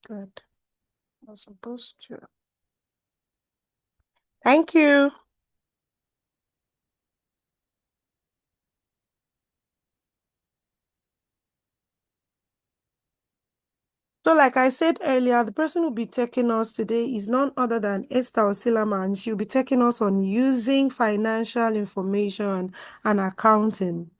Good. I'm supposed to. Thank you. So, like I said earlier, the person who will be taking us today is none other than Esther Osilama, and she'll be taking us on using financial information and accounting.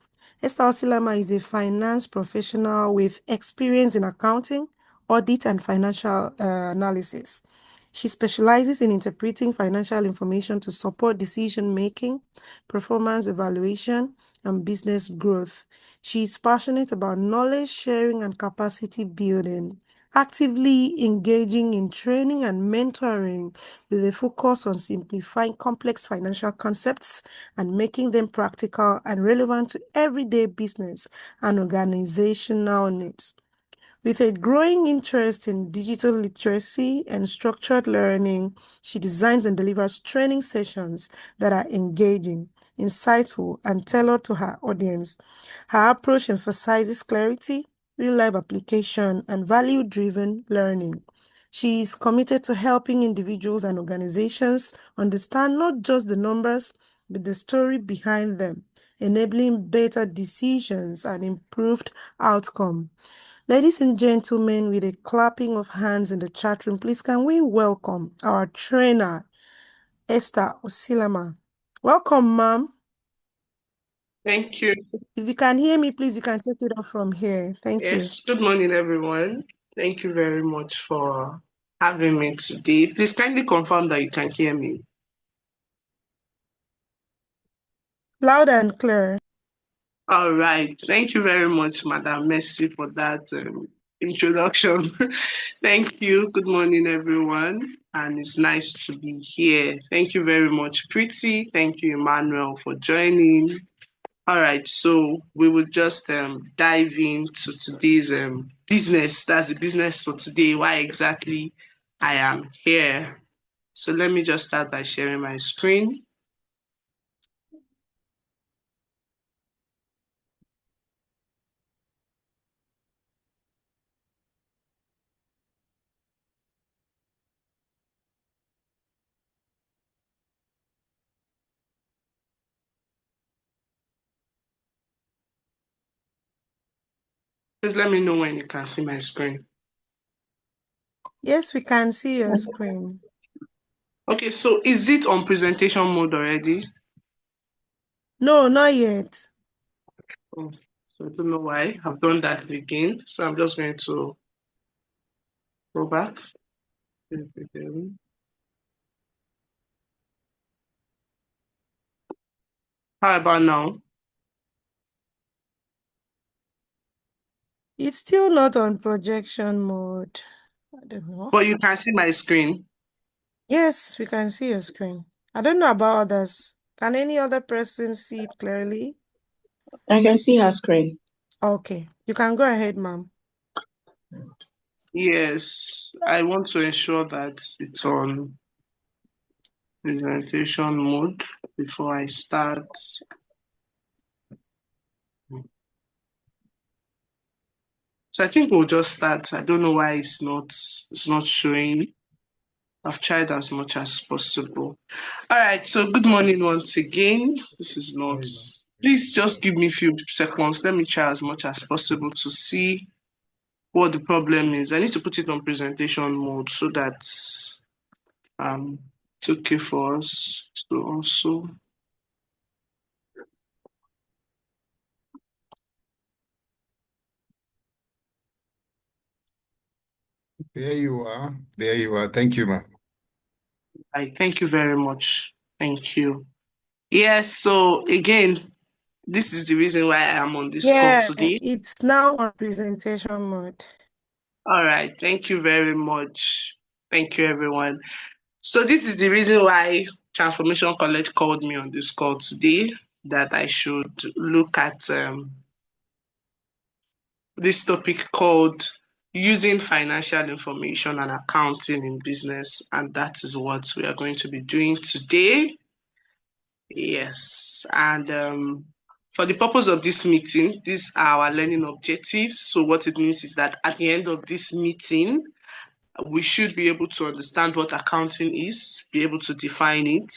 Esther Osilama is a finance professional with experience in accounting, audit, and financial analysis. She specializes in interpreting financial information to support decision-making, performance evaluation, and business growth. She is passionate about knowledge sharing and capacity building, actively engaging in training and mentoring with a focus on simplifying complex financial concepts and making them practical and relevant to everyday business and organizational needs. With a growing interest in digital literacy and structured learning, she designs and delivers training sessions that are engaging, insightful, and tailored to her audience. Her approach emphasizes clarity, real-life application, and value-driven learning. She is committed to helping individuals and organizations understand not just the numbers, but the story behind them, enabling better decisions and improved outcome. Ladies and gentlemen, with a clapping of hands in the chat room, please can we welcome our trainer, Esther Osilama. Welcome, ma'am. Thank you. If you can hear me, please, you can take it off from here. Thank you. Yes, good morning, everyone. Thank you very much for having me today. Please kindly confirm that you can hear me. Loud and clear. All right. Thank you very much, Madam Messi, for that introduction. Thank you. Good morning, everyone. And it's nice to be here. Thank you very much, Pretty. Thank you, Emmanuel, for joining. All right, so we will just dive into today's business. That's the business for today, why exactly I am here. So let me just start by sharing my screen. Please let me know when you can see my screen. Yes, we can see your screen. Okay, so is it on presentation mode already? No, not yet. Oh, so I don't know why I've done that again. So I'm just going to go back. How about now? It's still not on projection mode. I don't know. But you can see my screen. Yes, we can see your screen. I don't know about others. Can any other person see it clearly? I can see her screen. Okay, you can go ahead, ma'am. Yes, I want to ensure that it's on presentation mode before I start. So I think we'll just start. I don't know why it's not showing. I've tried as much as possible. All right, so good morning once again. This is not, please just give me a few seconds. Let me try as much as possible to see what the problem is. I need to put it on presentation mode so that it's okay for us to also. There you are. There you are. Thank you, ma'am. Thank you very much. Thank you. Yes, so again, this is the reason why I am on this call today. It's now on presentation mode. All right, thank you very much. Thank you, everyone. So this is the reason why Transformation College called me on this call today, that I should look at this topic called using financial information and accounting in business. And that is what we are going to be doing today. Yes, and for the purpose of this meeting, these are our learning objectives. So what it means is that at the end of this meeting, we should be able to understand what accounting is, be able to define it,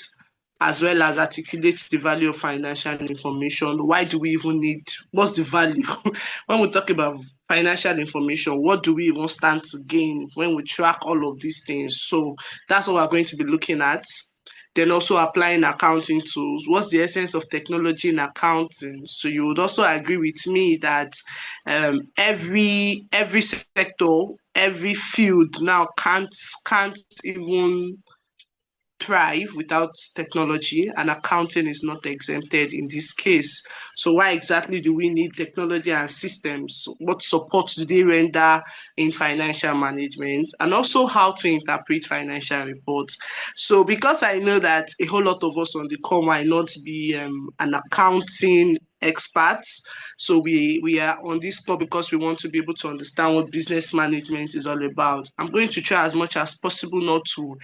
as well as articulate the value of financial information. Why do we even need, what's the value? When we talk about financial information, what do we even stand to gain when we track all of these things? So that's what we're going to be looking at. Then also applying accounting tools. What's the essence of technology in accounting? So you would also agree with me that every sector, every field now can't even thrive without technology, and accounting is not exempted in this case. So why exactly do we need technology and systems? What support do they render in financial management, and also how to interpret financial reports? So because I know that a whole lot of us on the call might not be an accounting experts. So we are on this call because we want to be able to understand what business management is all about. I'm going to try as much as possible not to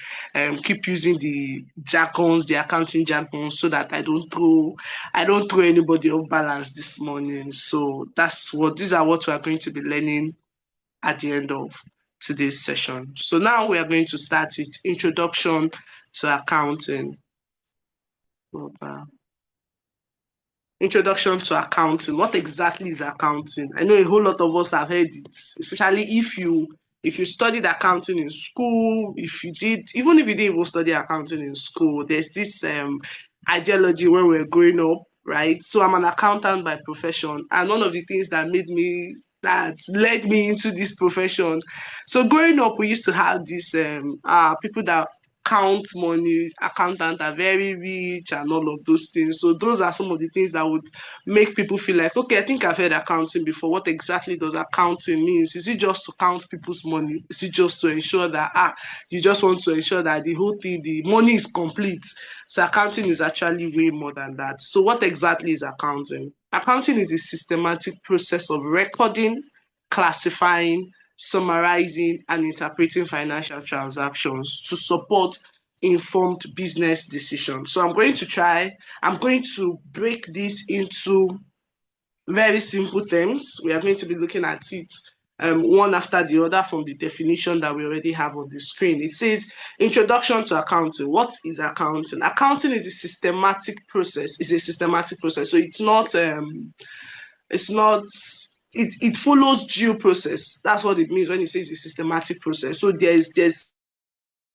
keep using the jargons, the accounting jargons, so that I don't throw anybody off balance this morning. So these are what we are going to be learning at the end of today's session. So now we are going to start with introduction to accounting. Introduction to accounting. What exactly is accounting? I know a whole lot of us have heard it, especially if you studied accounting in school, even if you didn't even study accounting in school, there's this ideology when we're growing up, right? So I'm an accountant by profession, and one of the things that led me into this profession. So growing up, we used to have this people that count money, accountants are very rich and all of those things. So those are some of the things that would make people feel like, okay, I think I've heard accounting before. What exactly does accounting means? Is it just to count people's money? Is it just to ensure that you just want to ensure that the whole thing, the money is complete? So accounting is actually way more than that. So what exactly is accounting? Accounting is a systematic process of recording, classifying, summarizing, and interpreting financial transactions to support informed business decisions. So I'm going to break this into very simple terms. We are going to be looking at it one after the other from the definition that we already have on the screen. It says introduction to accounting. What is accounting? Accounting is a systematic process. It's a systematic process. So it follows due process. That's what it means when it says a systematic process. So there's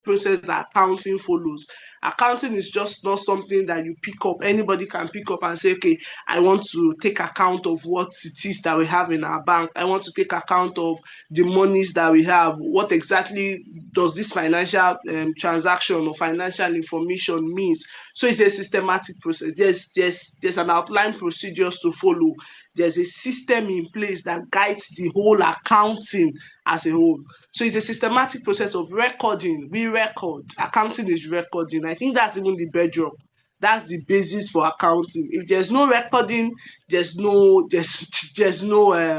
process that accounting follows. Accounting is just not something that you pick up. Anybody can pick up and say, okay, I want to take account of what it is that we have in our bank. I want to take account of the monies that we have. What exactly does this financial transaction or financial information means? So it's a systematic process. There's an outline procedures to follow. There's a system in place that guides the whole accounting as a whole. So it's a systematic process of recording. We record. Accounting is recording. I think that's even the bedrock. That's the basis for accounting. If there's no recording, there's no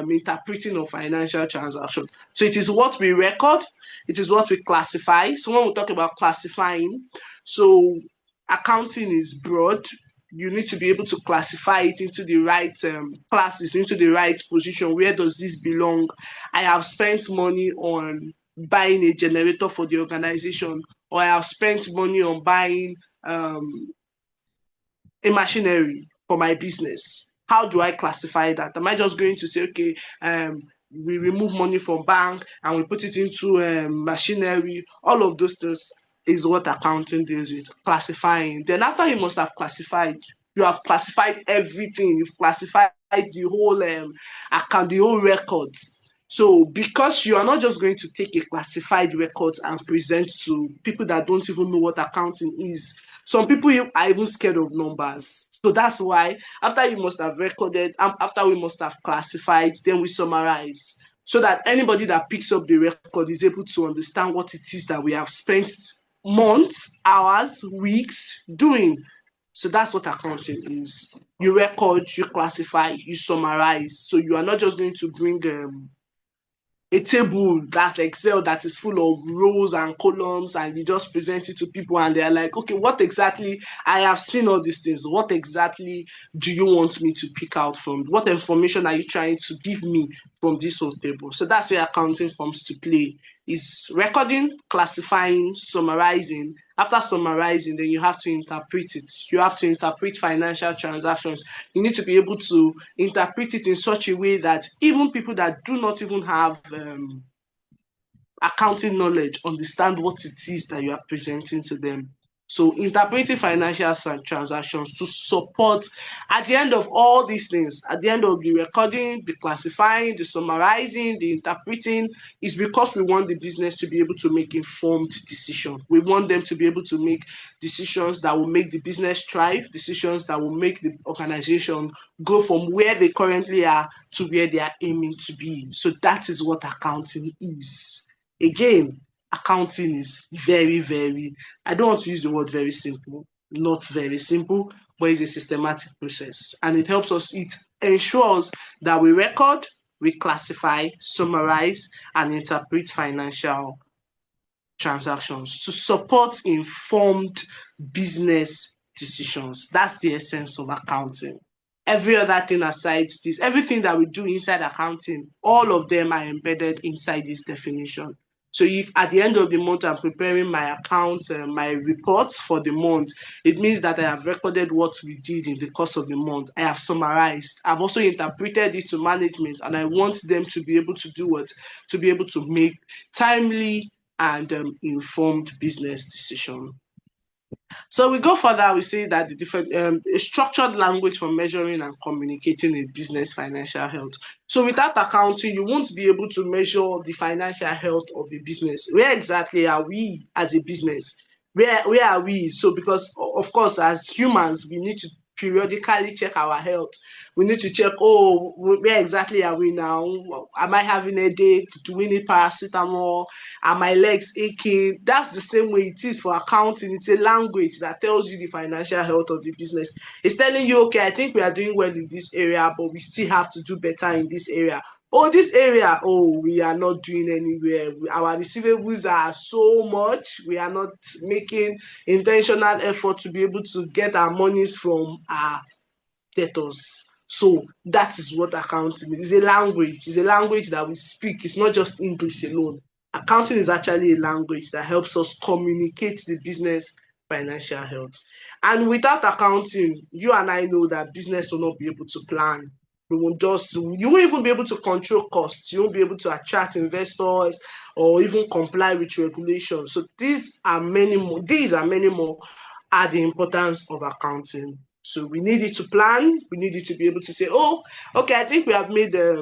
interpreting of financial transactions. So it is what we record. It is what we classify. So when we talk about classifying, so accounting is broad. You need to be able to classify it into the right classes, into the right position. Where does this belong? I have spent money on buying a generator for the organization, or I have spent money on buying a machinery for my business. How do I classify that? Am I just going to say, okay, we remove money from bank and we put it into machinery? All of those things is what accounting deals with, classifying. Then after you must have classified, you have classified everything. You've classified the whole account, the whole records. So because you are not just going to take a classified record and present to people that don't even know what accounting is. Some people are even scared of numbers. So that's why after you must have recorded, after we must have classified, then we summarize, so that anybody that picks up the record is able to understand what it is that we have spent months, hours, weeks doing. So that's what accounting is. You record, you classify, you summarize. So you are not just going to bring a table that's Excel that is full of rows and columns, and you just present it to people and they're like, okay, what exactly, I have seen all these things. What exactly do you want me to pick out from? What information are you trying to give me from this whole table? So that's where accounting comes to play. Is recording, classifying, summarizing. After summarizing, then you have to interpret it. You have to interpret financial transactions. You need to be able to interpret it in such a way that even people that do not even have accounting knowledge understand what it is that you are presenting to them. So interpreting financial transactions to support, at the end of all these things, at the end of the recording, the classifying, the summarizing, the interpreting, is because we want the business to be able to make informed decisions. We want them to be able to make decisions that will make the business thrive, decisions that will make the organization go from where they currently are to where they are aiming to be. So that is what accounting is. Again, accounting is very, very, I don't want to use the word very simple, not very simple, but it's a systematic process. And it helps us, it ensures that we record, we classify, summarize, and interpret financial transactions to support informed business decisions. That's the essence of accounting. Every other thing aside this, everything that we do inside accounting, all of them are embedded inside this definition. So if at the end of the month I'm preparing my accounts, my reports for the month, it means that I have recorded what we did in the course of the month. I have summarized. I've also interpreted it to management, and I want them to be able to do what? To be able to make timely and informed business decision. So we go further, we say that the different a structured language for measuring and communicating a business financial health. So without accounting, you won't be able to measure the financial health of a business. Where exactly are we as a business? Where are we? So because of course, as humans, we need to periodically check our health. We need to check, oh, where exactly are we now? Am I having a headache? Do we need paracetamol? Are my legs aching? That's the same way it is for accounting. It's a language that tells you the financial health of the business. It's telling you, okay, I think we are doing well in this area, but we still have to do better in this area. Oh, this area, oh, we are not doing anywhere. Our receivables are so much. We are not making intentional effort to be able to get our monies from our debtors. So that is what accounting is. It's a language. It's a language that we speak. It's not just English alone. Accounting is actually a language that helps us communicate the business financial health. And without accounting, you and I know that business will not be able to plan. You won't even be able to control costs. You won't be able to attract investors or even comply with regulations. So these are many more are the importance of accounting. So we need it to plan. We need it to be able to say, oh, okay, I think we have made a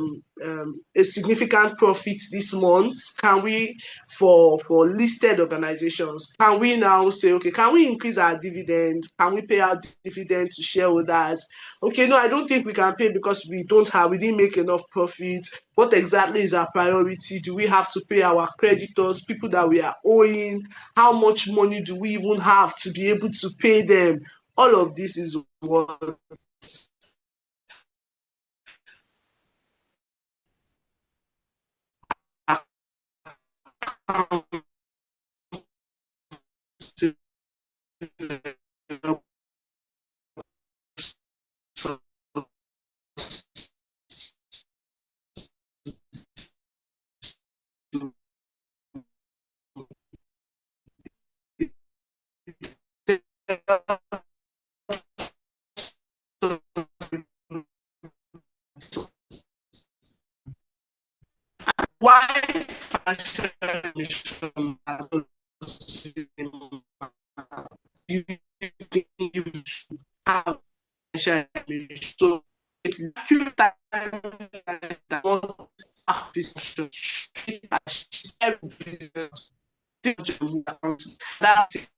significant profit this month. Can we, for listed organizations, can we now say, okay, can we increase our dividend? Can we pay out dividend to shareholders? Okay, no, I don't think we can pay because we didn't make enough profit. What exactly is our priority? Do we have to pay our creditors, people that we are owing? How much money do we even have to be able to pay them? All of this is what why financial information you think you should have financial information. So it's accurate time that one have this every business. That is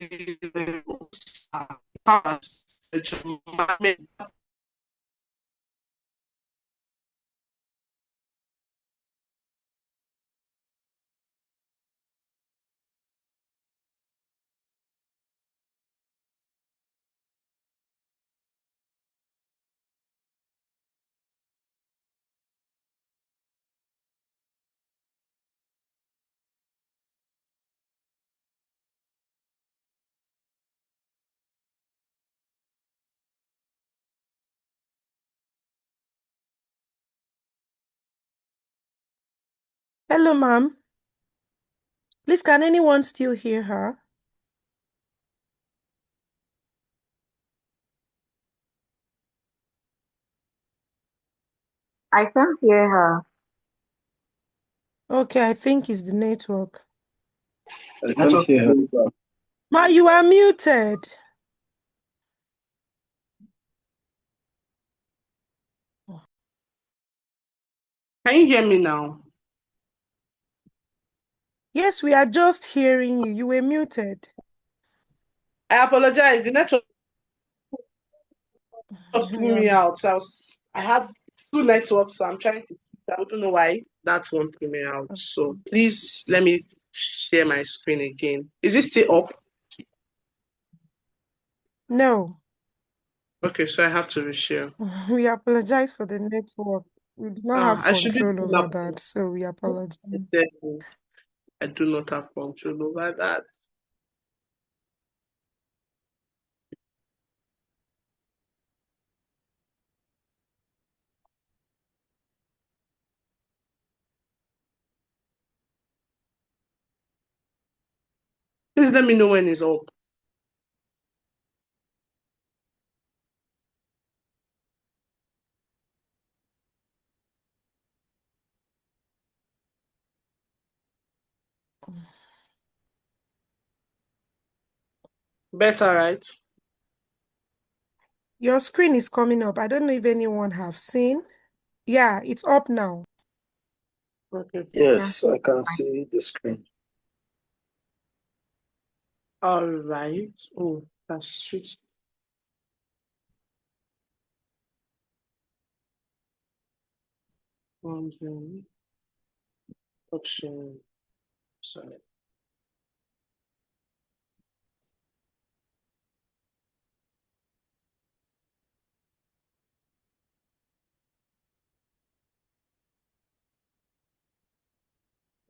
Hello, ma'am. Please, can anyone still hear her? I can't hear her. Okay, I think it's the network. I can't hear her. Ma, you are muted. Can you hear me now? Yes, we are just hearing you. You were muted. I apologize. The network threw me Yes. out. So I had two networks. So I'm trying to. I don't know why that one threw me out. So please let me share my screen again. Is it still up? No, Okay, so I have to reshare. we apologize for the network. We do not have I should be control picking over up. that, so we apologize. Sincerely, I do not have control over that. Please let me know when it's up. Better, right? Your screen is coming up. I don't know if anyone have seen. Yeah, it's up now. Okay. Yeah. Yes, I can see the screen. All right. Oh, that's switched. Option. Sorry.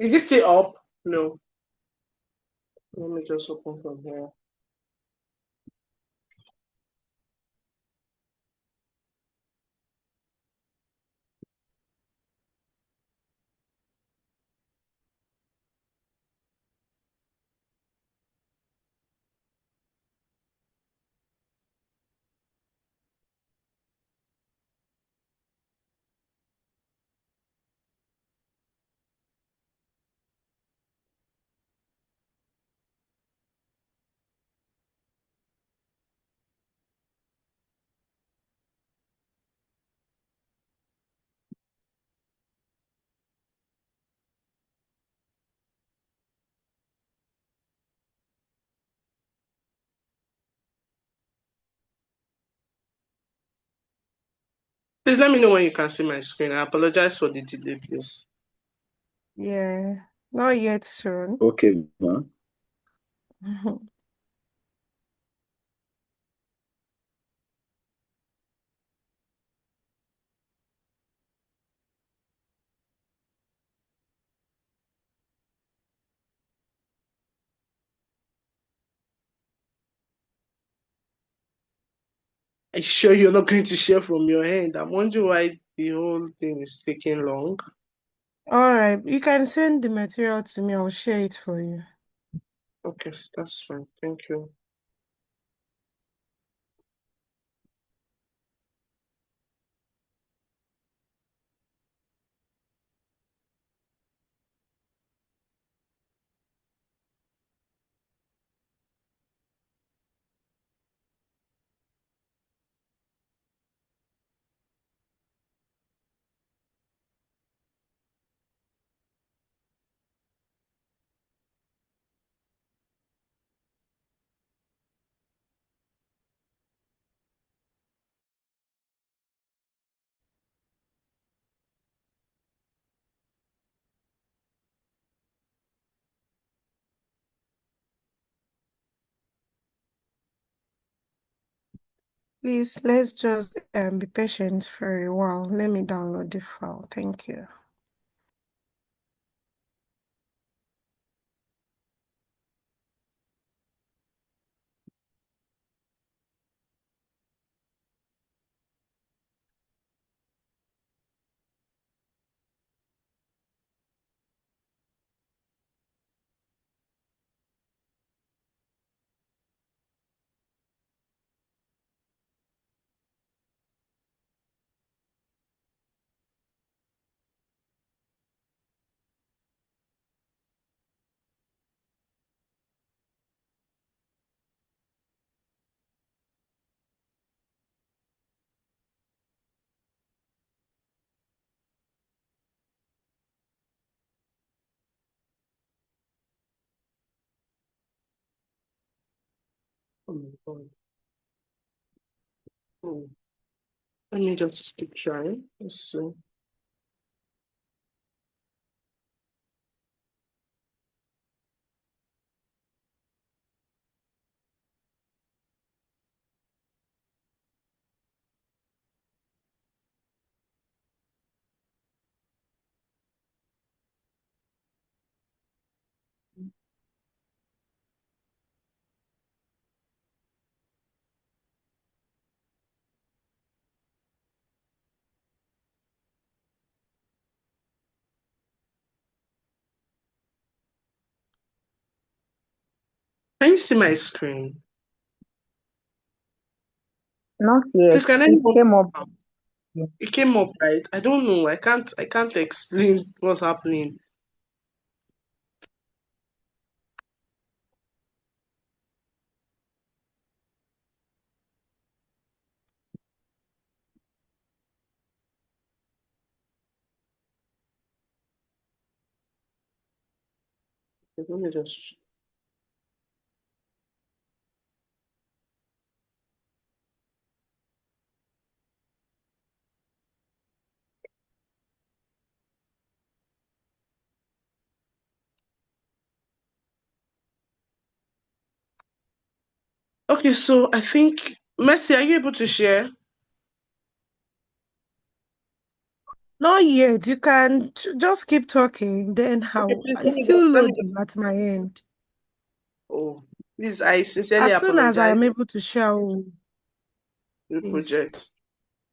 Is it still up? No. Let me just open from here. Please let me know when you can see my screen. I apologize for the delay, please. Yeah, not yet soon. Okay, ma. Are you sure you're not going to share from your end? I'm wondering why the whole thing is taking long. All right, you can send the material to me. I'll share it for you. Okay, that's fine. Thank you. Please, let's just be patient for a while. Let me download the file. Thank you. Oh my God. Oh, let me just keep trying. Let's see. Can you see my screen? Not yet. Please, can It anyone? came up. It came up, right? I don't know. I can't explain what's happening. Let me just. Okay, so I think Mercy, are you able to share? Not yet. You can just keep talking. Then Okay, how? please It's still loading at my end. oh, please, I sincerely As soon as I apologize am able to share, for the please. project.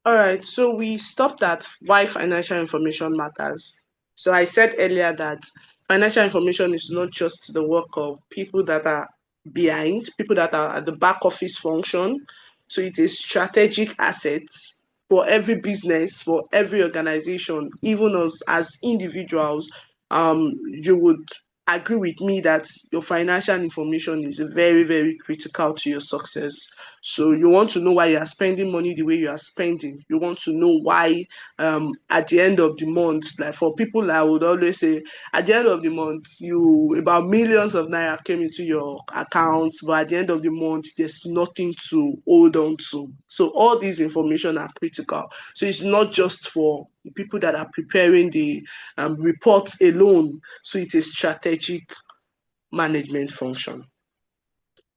All right, so we stopped at why financial information matters. So I said earlier that financial information is not just the work of people that are behind, people that are at the back office function. So it is strategic assets for every business, for every organization, even us as individuals. You would agree with me that your financial information is very, very critical to your success. So you want to know why you are spending money the way you are spending. You want to know why at the end of the month, like for people I would always say, at the end of the month, you about millions of naira came into your accounts, but at the end of the month, there's nothing to hold on to. So all these information are critical. So it's not just for the people that are preparing the reports alone. So it is strategic management function.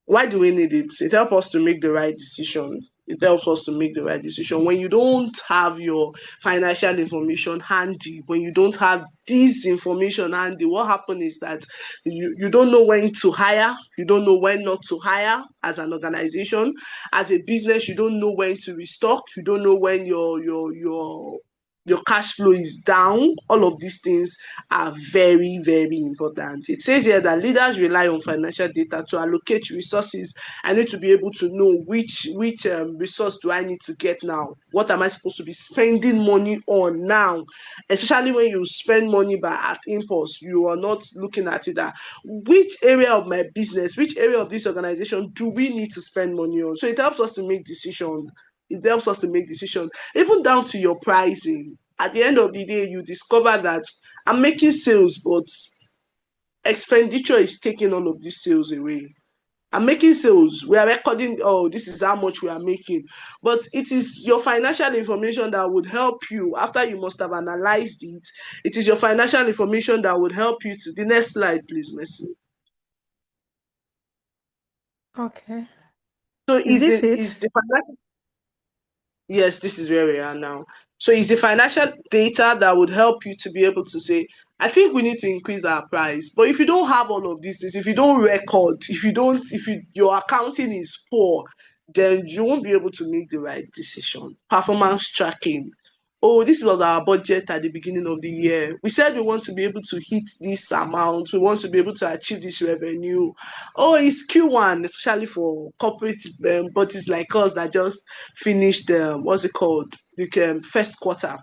Why do we need it? It helps us to make the right decision. It helps us to make the right decision. When you don't have your financial information handy, when you don't have this information handy, what happens is that you don't know when to hire, you don't know when not to hire as an organization. As a business, you don't know when to restock, you don't know when your cash flow is down. All of these things are very, very important. It says here that leaders rely on financial data to allocate resources. I need to be able to know which resource do I need to get now? What am I supposed to be spending money on now? Especially when you spend money by at impulse, you are not looking at it that which area of my business, which area of this organization do we need to spend money on? So it helps us to make decisions. It helps us to make decisions, even down to your pricing. At the end of the day, you discover that I'm making sales, but expenditure is taking all of these sales away. I'm making sales. We are recording, oh, this is how much we are making. But it is your financial information that would help you after you must have analyzed it. It is your financial information that would help you to the next slide, please, Messi. Okay. So Is this it? is the financial. Yes, this is where we are now. So it's the financial data that would help you to be able to say, I think we need to increase our price. But if you don't have all of these things, if you don't record, if your accounting is poor, then you won't be able to make the right decision. Performance tracking. Oh, this was our budget at the beginning of the year. We said we want to be able to hit this amount. We want to be able to achieve this revenue. Oh, it's Q1, especially for corporate bodies like us that just finished, what's it called? The first quarter.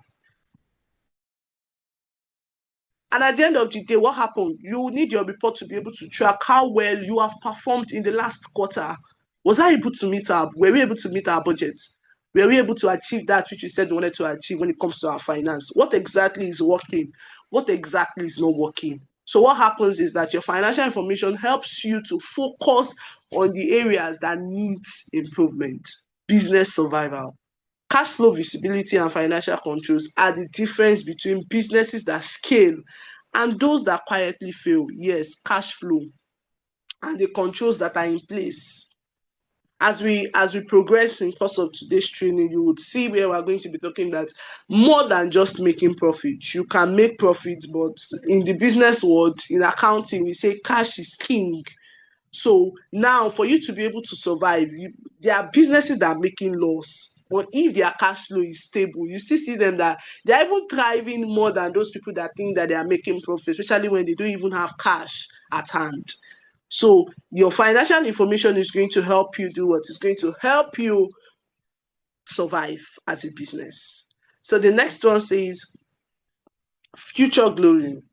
And at the end of the day, what happened? You need your report to be able to track how well you have performed in the last quarter. Was I able to meet our, were we able to meet our budget? Were we able to achieve that which we said we wanted to achieve when it comes to our finance? What exactly is working? What exactly is not working? So what happens is that your financial information helps you to focus on the areas that need improvement. Business survival. Cash flow visibility and financial controls are the difference between businesses that scale and those that quietly fail. Yes, cash flow and the controls that are in place. As we progress in course of today's training, you would see where we're going to be talking that more than just making profit. You can make profit, but in the business world, in accounting, we say cash is king. So now for you to be able to survive, there are businesses that are making loss. But if their cash flow is stable, you still see them that they're even thriving more than those people that think that they are making profit, especially when they don't even have cash at hand. So your financial information is going to help you do what? It's going to help you survive as a business. So the next one says future glory.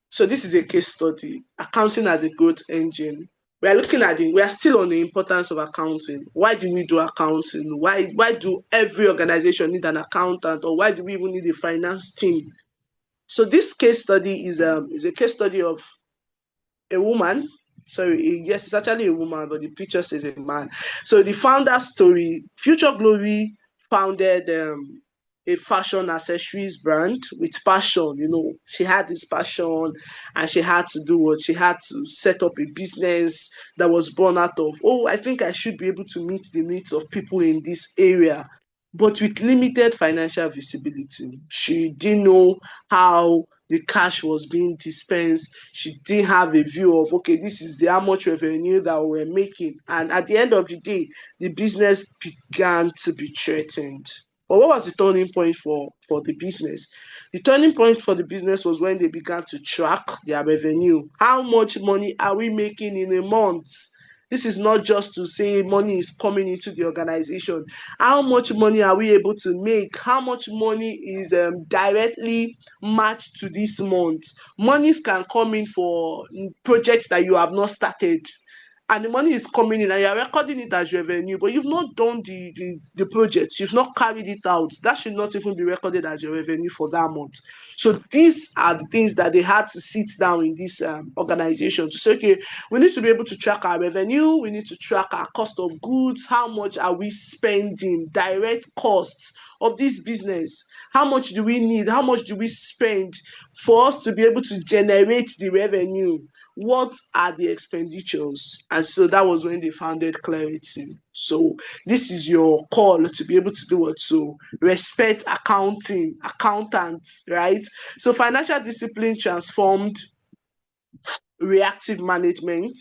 So this is a case study, accounting as a growth engine. We are looking at we are still on the importance of accounting. Why do we do accounting? Why do every organization need an accountant, or why do we even need a finance team? So this case study is a case study of a woman. Sorry, yes, it's actually a woman, but the picture says a man. So the founder story, Future Glory founded a fashion accessories brand with passion. She had this passion and she had to do what? She had to set up a business that was born out of, oh, I think I should be able to meet the needs of people in this area. But with limited financial visibility, she didn't know how the cash was being dispensed. She didn't have a view of, okay, this is how much revenue that we're making. And at the end of the day, the business began to be threatened. But what was the turning point for the business? The turning point for the business was when they began to track their revenue. How much money are we making in a month? This is not just to say money is coming into the organization. How much money are we able to make? How much money is directly matched to this month? Monies can come in for projects that you have not started, and the money is coming in and you're recording it as revenue, but you've not done the project, you've not carried it out. That should not even be recorded as your revenue for that month. So these are the things that they had to sit down in this organization to say, okay, we need to be able to track our revenue, we need to track our cost of goods, how much are we spending, direct costs of this business, how much do we need, how much do we spend for us to be able to generate the revenue, what are the expenditures? And so that was when they founded Clarity. So this is your call to be able to do what? To respect accounting, accountants, right? So financial discipline transformed reactive management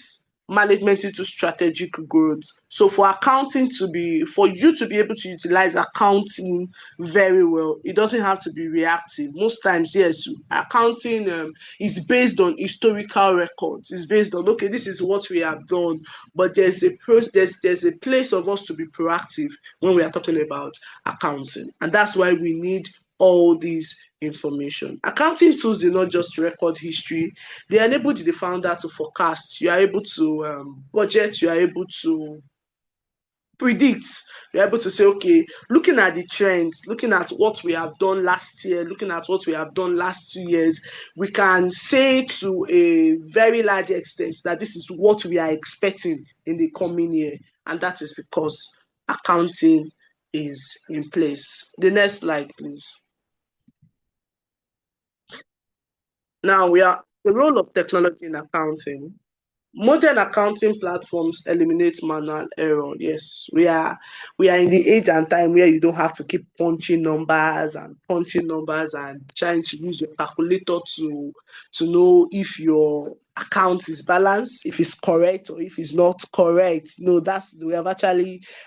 into strategic growth. So for you to be able to utilize accounting very well, it doesn't have to be reactive. Most times, yes, accounting is based on historical records. It's based on, okay, this is what we have done, but there's a place of us to be proactive when we are talking about accounting, and that's why we need all these information. Accounting tools do not just record history, they enable the founder to forecast. You are able to budget, you are able to predict, you're able to say, okay, looking at the trends, looking at what we have done last year, looking at what we have done last 2 years, we can say to a very large extent that this is what we are expecting in the coming year. And that is because accounting is in place. The next slide, please. Now the role of technology in accounting. Modern accounting platforms eliminate manual error. Yes, we are in the age and time where you don't have to keep punching numbers and trying to use your calculator to know if your account is balanced, if it's correct or if it's not correct. No,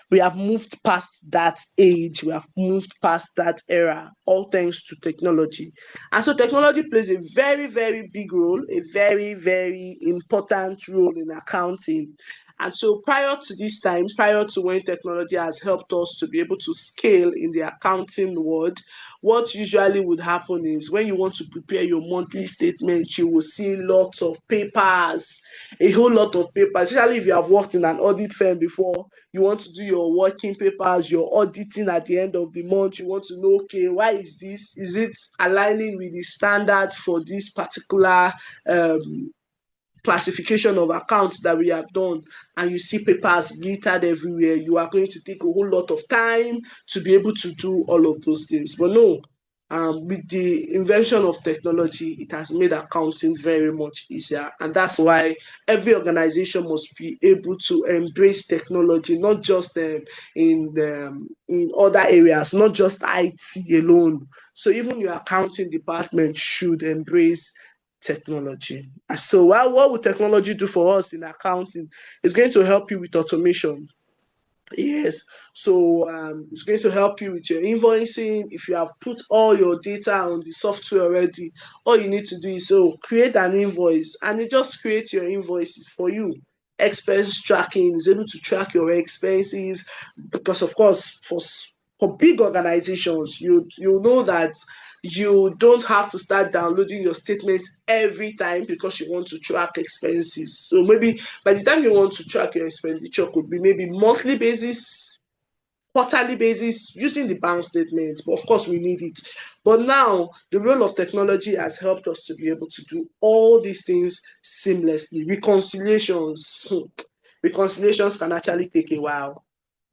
we have moved past that age, we have moved past that era, all thanks to technology. And so technology plays a very, very big role, a very, very important role in accounting. And so prior to this time, prior to when technology has helped us to be able to scale in the accounting world, what usually would happen is when you want to prepare your monthly statement, you will see lots of papers, a whole lot of papers, especially if you have worked in an audit firm before. You want to do your working papers, your auditing at the end of the month. You want to know, okay, why is this? Is it aligning with the standards for this particular um, classification of accounts that we have done? And you see papers littered everywhere, you are going to take a whole lot of time to be able to do all of those things. But no, with the invention of technology, it has made accounting very much easier. And that's why every organization must be able to embrace technology, not just in other areas, not just IT alone. So even your accounting department should embrace technology. So what will technology do for us in accounting? It's going to help you with automation. Yes, so it's going to help you with your invoicing. If you have put all your data on the software already, all you need to do is create an invoice, and it just creates your invoices for you. Expense tracking is able to track your expenses, because of course for big organizations, you know that you don't have to start downloading your statement every time because you want to track expenses. So maybe by the time you want to track your expenditure, could be maybe monthly basis, quarterly basis, using the bank statement. But of course, we need it. But now, the role of technology has helped us to be able to do all these things seamlessly. Reconciliations can actually take a while,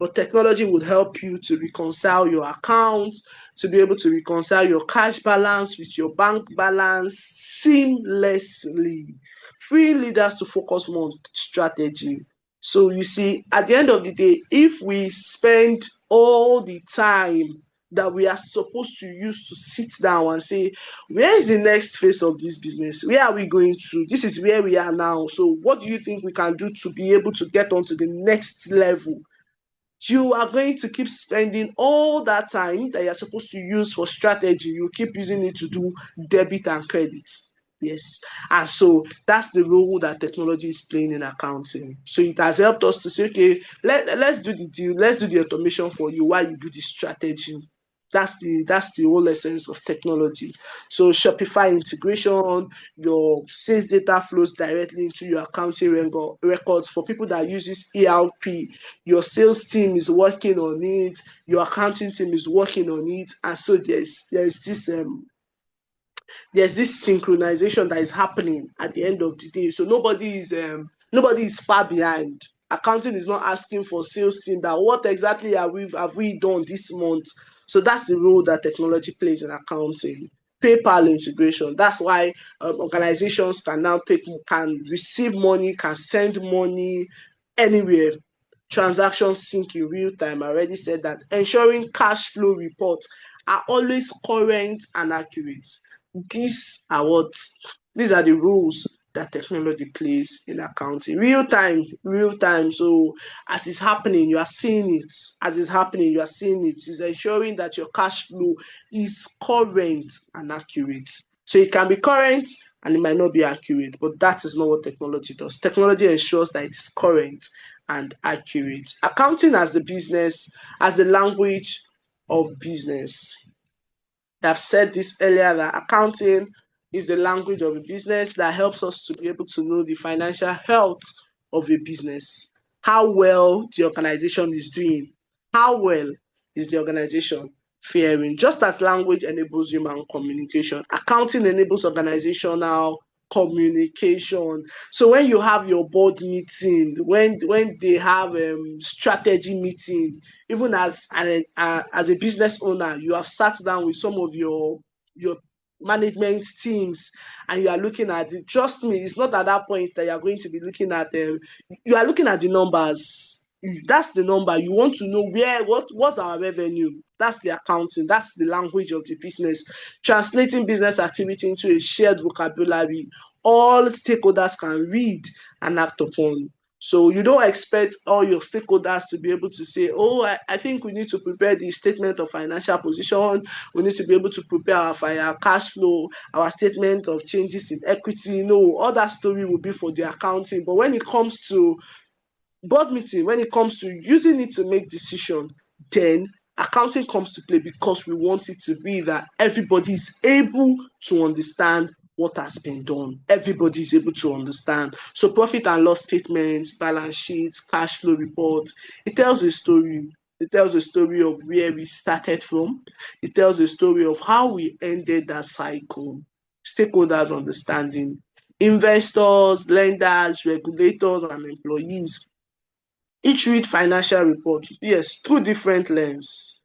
but technology would help you to reconcile your account, to be able to reconcile your cash balance with your bank balance seamlessly, freeing leaders to focus more on strategy. So you see, at the end of the day, if we spend all the time that we are supposed to use to sit down and say, where is the next phase of this business? Where are we going to? This is where we are now. So what do you think we can do to be able to get onto the next level? You are going to keep spending all that time that you're supposed to use for strategy. You keep using it to do debit and credit. Yes. And so that's the role that technology is playing in accounting. So it has helped us to say, okay, let's do the deal, let's do the automation for you while you do the strategy. That's the whole essence of technology. So Shopify integration, your sales data flows directly into your accounting records. For people that uses ERP, your sales team is working on it, your accounting team is working on it, and so there's this synchronization that is happening at the end of the day. So nobody is far behind. Accounting is not asking for sales team that what exactly have we done this month. So that's the role that technology plays in accounting. PayPal integration. That's why organizations can receive money, can send money anywhere. Transactions sync in real time. I already said that. Ensuring cash flow reports are always current and accurate. These are what these are the rules that technology plays in accounting. Real time. So as it's happening, you are seeing it. As it's happening, you are seeing it. It's ensuring that your cash flow is current and accurate. So it can be current and it might not be accurate, but that is not what technology does. Technology ensures that it is current and accurate. Accounting as the business, as the language of business. I've said this earlier that accounting is the language of a business that helps us to be able to know the financial health of a business, how well the organization is doing, how well is the organization faring. Just as language enables human communication, accounting enables organizational communication. So when you have your board meeting, when they have strategy meeting, even as a business owner, you have sat down with some of your management teams and you are looking at it. Trust me, it's not at that point that you are going to be looking at them. You are looking at the numbers. That's the number. You want to know what's our revenue. That's the accounting. That's the language of the business. Translating business activity into a shared vocabulary all stakeholders can read and act upon. So you don't expect all your stakeholders to be able to say, oh, I think we need to prepare the statement of financial position. We need to be able to prepare our cash flow, our statement of changes in equity. No, all that story will be for the accounting. But when it comes to board meeting, when it comes to using it to make decision, then accounting comes to play, because we want it to be that everybody is able to understand what has been done. Everybody is able to understand. So profit and loss statements, balance sheets, cash flow reports, it tells a story. It tells a story of where we started from. It tells a story of how we ended that cycle. Stakeholders understanding. Investors, lenders, regulators, and employees each read financial report, yes, through different lens.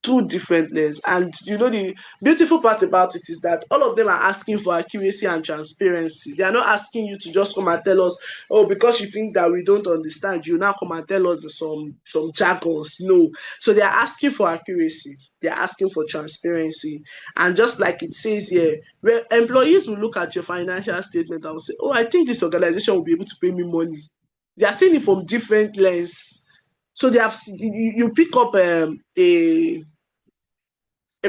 Through different lens. And the beautiful part about it is that all of them are asking for accuracy and transparency. They are not asking you to just come and tell us, oh, because you think that we don't understand, you now come and tell us some jargons. No. So they are asking for accuracy. They are asking for transparency. And just like it says here, where employees will look at your financial statement and will say, oh, I think this organization will be able to pay me money. They are seeing it from different lens. So they have you pick up a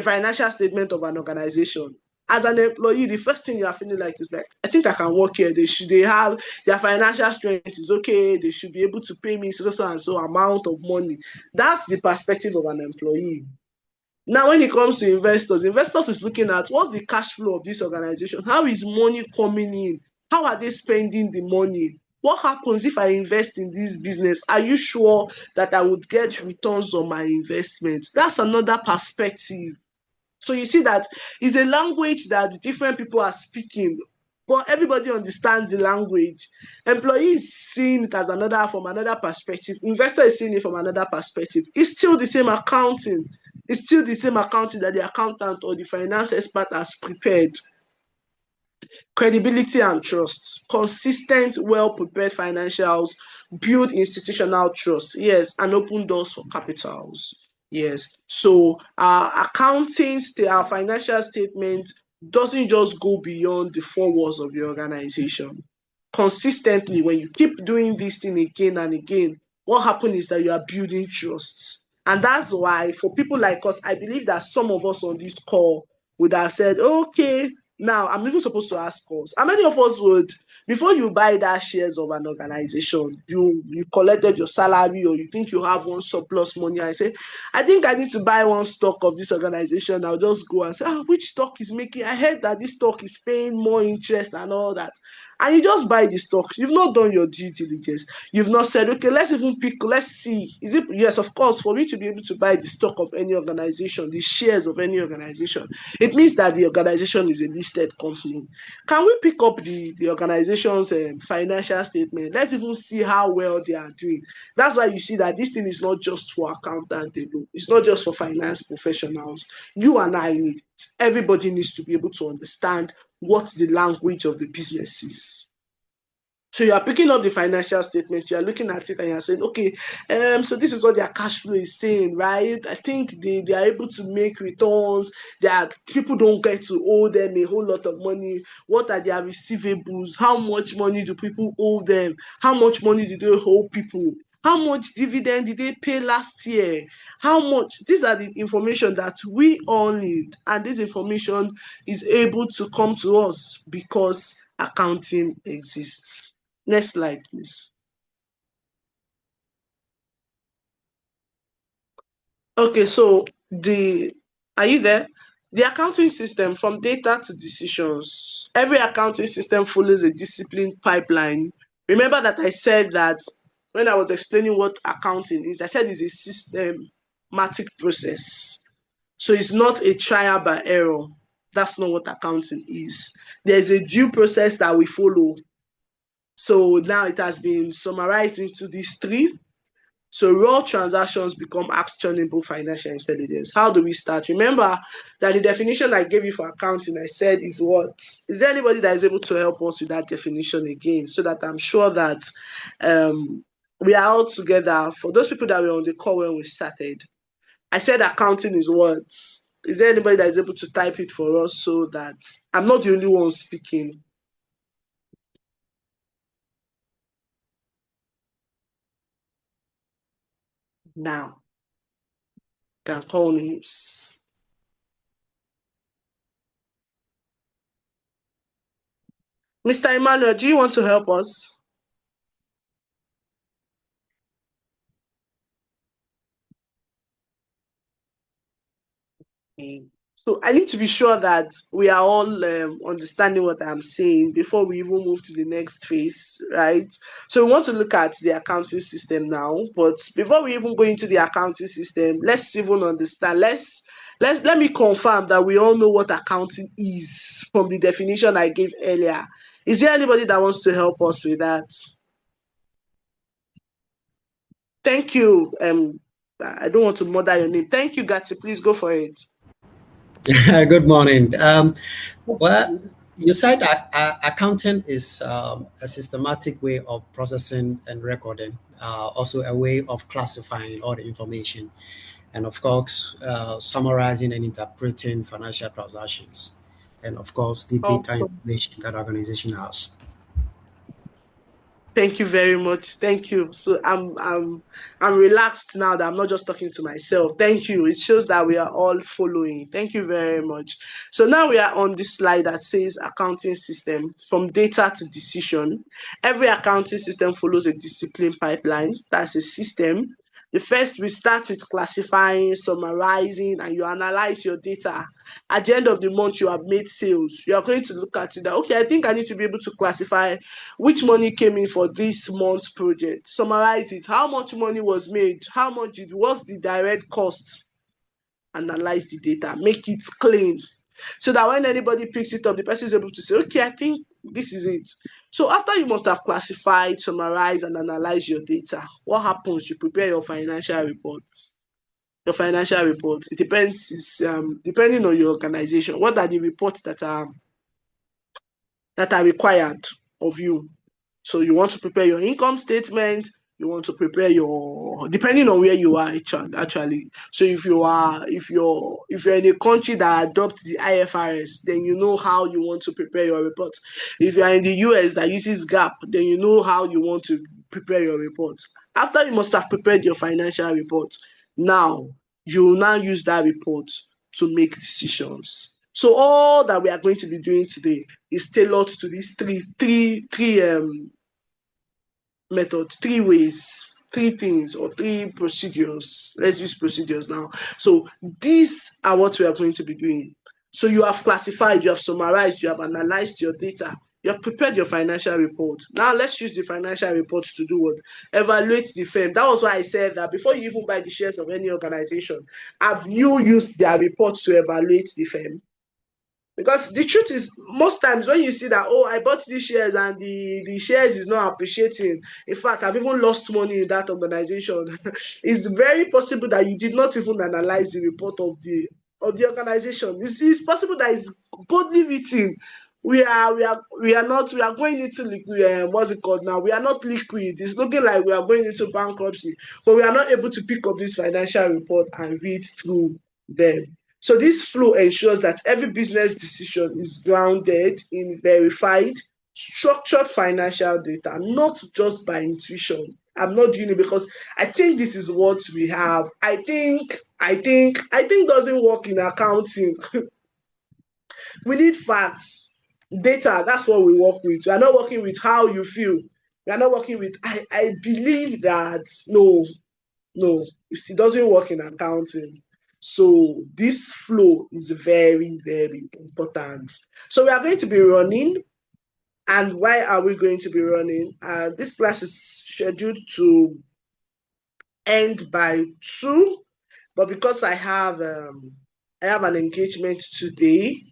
financial statement of an organization. As an employee, the first thing you are feeling like is like, I think I can work here. They have their financial strength is okay. They should be able to pay me so and so amount of money. That's the perspective of an employee. Now, when it comes to investors, investors is looking at what's the cash flow of this organization? How is money coming in? How are they spending the money? What happens if I invest in this business? Are you sure that I would get returns on my investment? That's another perspective. So you see that it's a language that different people are speaking, but everybody understands the language. Employee is seeing it as from another perspective. Investor is seeing it from another perspective. It's still the same accounting. It's still the same accounting that the accountant or the finance expert has prepared. Credibility and trust. Consistent, well-prepared financials build institutional trust. Yes, and open doors for capitals. Yes. So our our financial statement doesn't just go beyond the four walls of your organization. Consistently, when you keep doing this thing again and again, what happens is that you are building trust. And that's why for people like us, I believe that some of us on this call would have said, okay, now I'm even supposed to ask us, how many of us would, before you buy that shares of an organization, you collected your salary or you think you have one surplus money and say, I think I need to buy one stock of this organization. I'll just go and say, which stock is making, I heard that this stock is paying more interest and all that. And you just buy the stock. You've not done your due diligence. You've not said, okay, let's see. Is it, yes, of course, for me to be able to buy the stock of any organization, the shares of any organization, it means that the organization is a listed company. Can we pick up the organization's financial statement? Let's even see how well they are doing. That's why you see that this thing is not just for accountants alone. It's not just for finance professionals. You and I need it. Everybody needs to be able to understand what the language of the business is. So you are picking up the financial statement, you are looking at it and you're saying, okay, so this is what their cash flow is saying, right? I think they are able to make returns, that people don't get to owe them a whole lot of money. What are their receivables? How much money do people owe them? How much money do they owe people? How much dividend did they pay last year? How much? These are the information that we all need. And this information is able to come to us because accounting exists. Next slide, please. Okay, so are you there? The accounting system, from data to decisions. Every accounting system follows a disciplined pipeline. Remember that I said that when I was explaining what accounting is, I said it's a systematic process. So it's not a trial by error. That's not what accounting is. There's a due process that we follow. So now it has been summarized into these three. So raw transactions become actionable financial intelligence. How do we start? Remember that the definition I gave you for accounting, I said is what? Is there anybody that is able to help us with that definition again, so that I'm sure that we are all together? For those people that were on the call when we started, I said accounting is what? Is there anybody that is able to type it for us so that I'm not the only one speaking? Now, can call names. Mr. Emmanuel, do you want to help us? So I need to be sure that we are all understanding what I'm saying before we even move to the next phase, right? So we want to look at the accounting system now, but before we even go into the accounting system, let's even understand. Let me confirm that we all know what accounting is from the definition I gave earlier. Is there anybody that wants to help us with that? Thank you. I don't want to murder your name. Thank you, Gatti. Please go for it. Good morning. Well, you said accounting is a systematic way of processing and recording, also a way of classifying all the information, and of course, summarizing and interpreting financial transactions, and of course, the data Awesome. information that organization has. Thank you very much. Thank you. So I'm relaxed now that I'm not just talking to myself. Thank you. It shows that we are all following. Thank you very much. So now we are on this slide that says accounting system from data to decision. Every accounting system follows a discipline pipeline. That's a system. The first, we start with classifying, summarizing, and you analyze your data. At the end of the month, you have made sales. You are going to look at it that, okay, I think I need to be able to classify which money came in for this month's project. Summarize it. How much money was made? What's the direct cost? Analyze the data. Make it clean. So that when anybody picks it up, the person is able to say, okay, I think this is it. So after you must have classified, summarized, and analyzed your data, what happens? You prepare your financial report. Your financial report. It depends. It's depending on your organization. What are the reports that are required of you? So you want to prepare your income statement, you want to prepare your, depending on where you are actually. So if you're in a country that adopts the IFRS, then you know how you want to prepare your report. If you are in the US that uses GAAP, then you know how you want to prepare your report. After you must have prepared your financial report, now you will now use that report to make decisions. So all that we are going to be doing today is tailored to these three methods, three ways, three things, or three procedures. Let's use procedures now. So these are what we are going to be doing. So you have classified, you have summarized, you have analyzed your data, you have prepared your financial report. Now let's use the financial report to do what? Evaluate the firm. That was why I said that before you even buy the shares of any organization, have you used their report to evaluate the firm? Because the truth is, most times when you see that, oh, I bought these shares and the shares is not appreciating, in fact, I've even lost money in that organization, it's very possible that you did not even analyze the report of the organization. It's possible that it's boldly written. We are going into liquid, what's it called now? We are not liquid. It's looking like we are going into bankruptcy, but we are not able to pick up this financial report and read through them. So this flow ensures that every business decision is grounded in verified, structured financial data, not just by intuition. I'm not doing it because I think this is what we have. I think doesn't work in accounting. We need facts, data. That's what we work with. We are not working with how you feel. We are not working with. I believe that no, it doesn't work in accounting. So this flow is very, very important. So we are going to be running. And why are we going to be running? This class is scheduled to end by 2, but because I have an engagement today,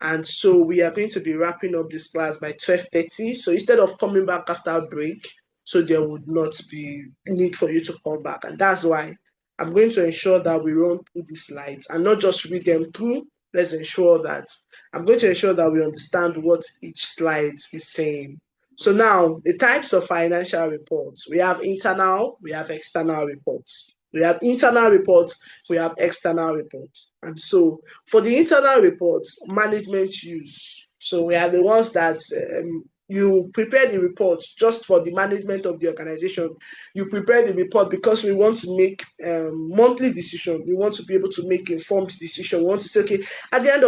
and so we are going to be wrapping up this class by 12:30. So instead of coming back after a break, so there would not be need for you to come back. And that's why I'm going to ensure that we run through the slides and not just read them through. I'm going to ensure that we understand what each slide is saying. So now, the types of financial reports. We have internal, we have external reports. We have internal reports, we have external reports. And so for the internal reports, management use. So we are the ones that you prepare the report just for the management of the organization. You prepare the report because we want to make monthly decision. We want to be able to make informed decision. We want to say, okay, at the end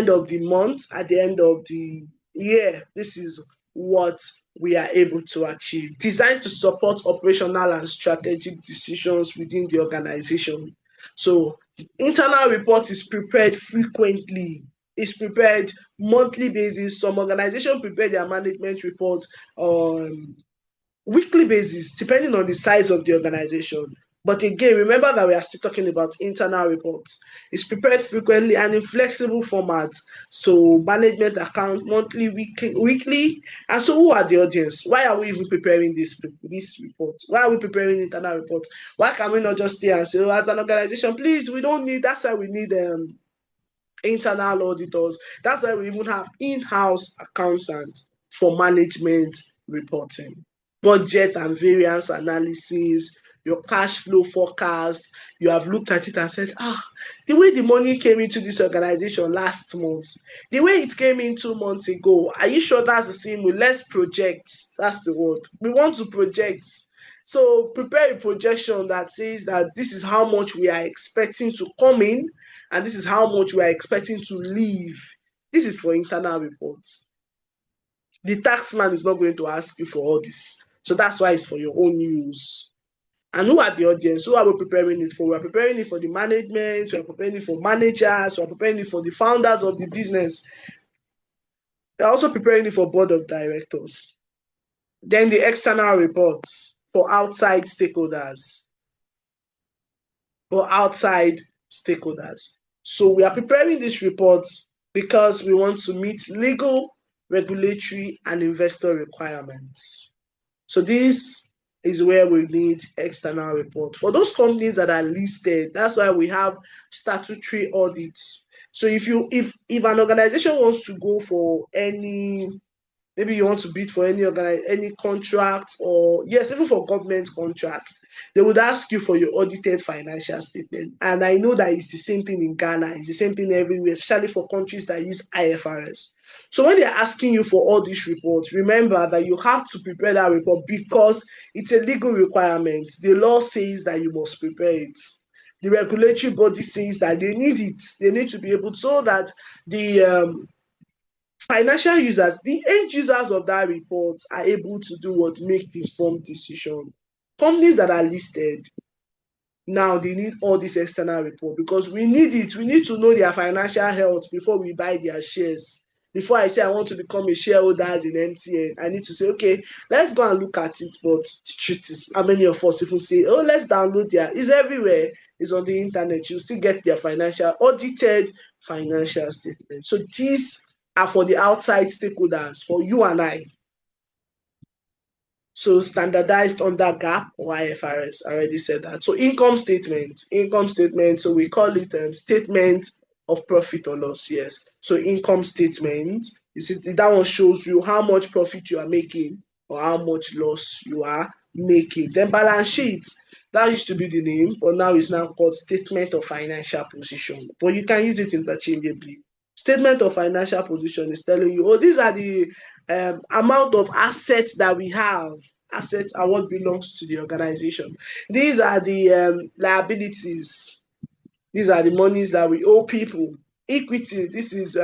of the month, at the end of the year, this is what we are able to achieve. Designed to support operational and strategic decisions within the organization. So internal report is prepared frequently. It's prepared monthly basis. Some organizations prepare their management report on weekly basis, depending on the size of the organization. But again, remember that we are still talking about internal reports. It's prepared frequently and in flexible formats. So management account, monthly, weekly. And so who are the audience? Why are we even preparing this report? Why are we preparing internal reports? Why can we not just stay and say, oh, as an organization, please, we don't need, that's why we need internal auditors. That's why we even have in-house accountants for management reporting, budget and variance analysis, your cash flow forecast. You have looked at it and said, the way the money came into this organization last month, the way it came in 2 months ago, are you sure that's the same way? Let's project. That's the word. We want to project. So prepare a projection that says that this is how much we are expecting to come in, and this is how much we are expecting to leave. This is for internal reports. The taxman is not going to ask you for all this. So that's why it's for your own use. And who are the audience? Who are we preparing it for? We are preparing it for the management, we are preparing it for managers, we are preparing it for the founders of the business. They are also preparing it for board of directors. Then the external reports for outside stakeholders. So we are preparing this report because we want to meet legal, regulatory, and investor requirements. So this is where we need external report. For those companies that are listed, that's why we have statutory audits. So if an organization wants to go for any, maybe you want to bid for any contract, or yes, even for government contracts, they would ask you for your audited financial statement. And I know that it's the same thing in Ghana, it's the same thing everywhere, especially for countries that use IFRS. So when they're asking you for all these reports, remember that you have to prepare that report because it's a legal requirement. The law says that you must prepare it. The regulatory body says that they need it. They need to be able to, so that the financial users, the end users of that report, are able to do what? Make informed decision. Companies that are listed now, they need all this external report because we need it. We need to know their financial health before we buy their shares. Before I say I want to become a shareholder in MTN, I need to say, okay, let's go and look at it. But the truth is, how many of us even say, oh, let's download their, it's everywhere. It's on the internet. You still get their audited financial statement. So these are for the outside stakeholders, for you and I. So standardized under GAAP or IFRS, I already said that. So income statement, so we call it statement of profit or loss, yes. So income statement, you see, that one shows you how much profit you are making or how much loss you are making. Then balance sheet, that used to be the name, but now it's now called statement of financial position. But you can use it interchangeably. Statement of financial position is telling you, oh, these are the amount of assets that we have. Assets are what belongs to the organization. These are the liabilities. These are the monies that we owe people. Equity, this is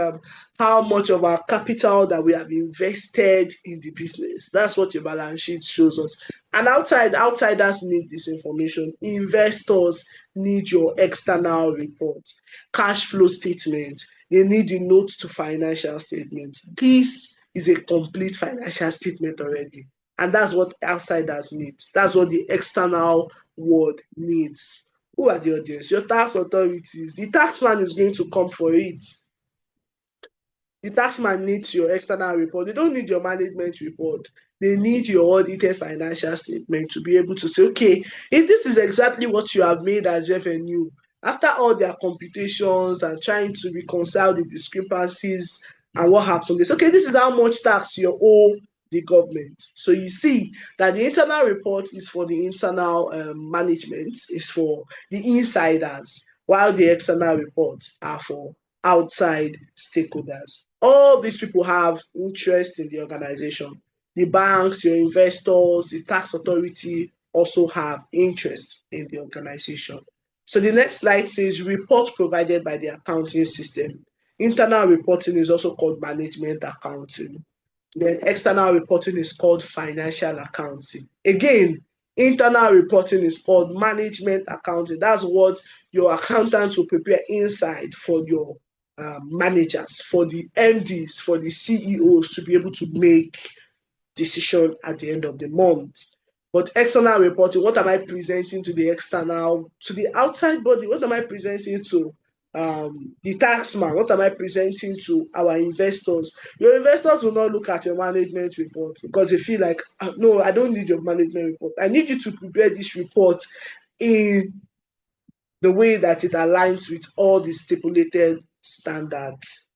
how much of our capital that we have invested in the business. That's what your balance sheet shows us. And outsiders need this information. Investors need your external report. Cash flow statement, they need the note to financial statement. This is a complete financial statement already. And that's what outsiders need. That's what the external world needs. Who are the audience? Your tax authorities. The taxman is going to come for it. The taxman needs your external report. They don't need your management report. They need your audited financial statement to be able to say, okay, if this is exactly what you have made as revenue, after all their computations and trying to reconcile the discrepancies and what happened, they say, okay, this is how much tax you owe the government. So you see that the internal report is for the internal management, is for the insiders, while the external reports are for outside stakeholders. All these people have interest in the organization. The banks, your investors, the tax authority also have interest in the organization. So the next slide says report provided by the accounting system. Internal reporting is also called management accounting. Then external reporting is called financial accounting. Again, Internal reporting is called management accounting. That's what your accountants will prepare inside for your managers, for the MDs, for the CEOs to be able to make decision at the end of the month. But external reporting, what am I presenting to the external, to the outside body? What am I presenting to the taxman? What am I presenting to our investors? Your investors will not look at your management report because they feel like, no, I don't need your management report. I need you to prepare this report in the way that it aligns with all the stipulated standards.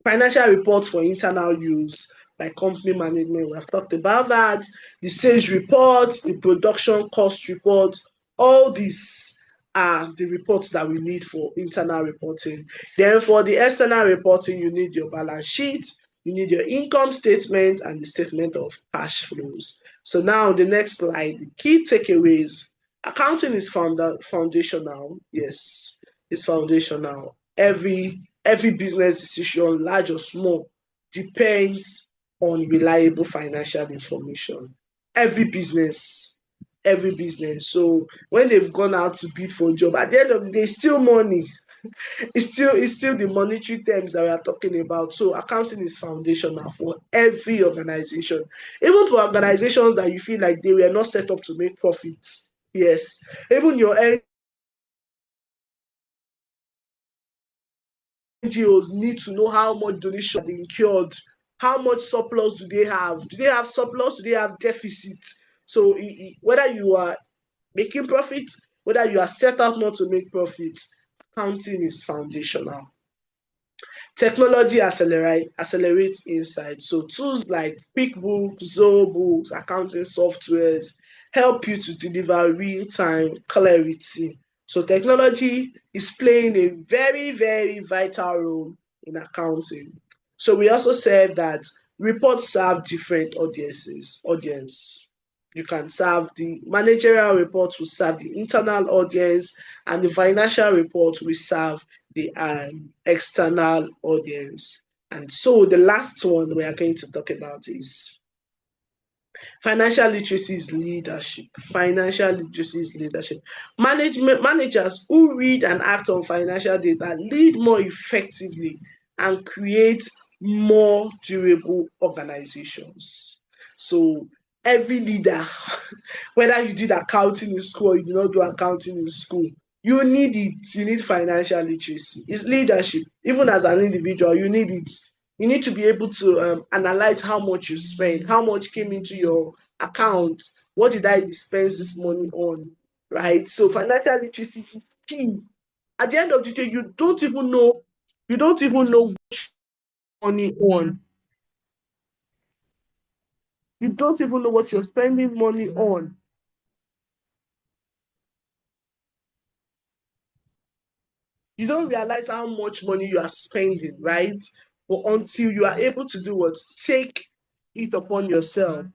Financial reports for internal use, like company management, we have talked about that. The sales reports, the production cost report, all these are the reports that we need for internal reporting. Then for the external reporting, you need your balance sheet, you need your income statement, and the statement of cash flows. So now the next slide, the key takeaways. Accounting is foundational. Yes, it's foundational. Every business decision, large or small, depends on reliable financial information. Every business. So when they've gone out to bid for a job, at the end of the day, it's still money. It's still the monetary terms that we are talking about. So accounting is foundational for every organization, even for organizations that you feel like they were not set up to make profits. Yes, even your NGOs need to know how much donation they incurred, how much surplus do they have? Do they have surplus? Do they have deficit? So whether you are making profit, whether you are set up not to make profit, accounting is foundational. Technology accelerates insight. So tools like QuickBooks, ZoBooks, accounting softwares help you to deliver real-time clarity. So technology is playing a very, very vital role in accounting. So we also said that reports serve different audience. You can serve the managerial reports will serve the internal audience, and the financial report will serve the external audience. And so the last one we are going to talk about is financial literacy is leadership. Financial literacy is leadership. Managers who read and act on financial data lead more effectively and create more durable organizations. So every leader, whether you did accounting in school or you did not do accounting in school, you need it. You need financial literacy. It's leadership. Even as an individual, you need it. You need to be able to analyze how much you spend, how much came into your account, what did I dispense this money on, right? So financial literacy is key. At the end of the day, you don't even know what money on. You don't even know what you're spending money on. You don't realize how much money you are spending, right? But until you are able to do what? Take it upon yourself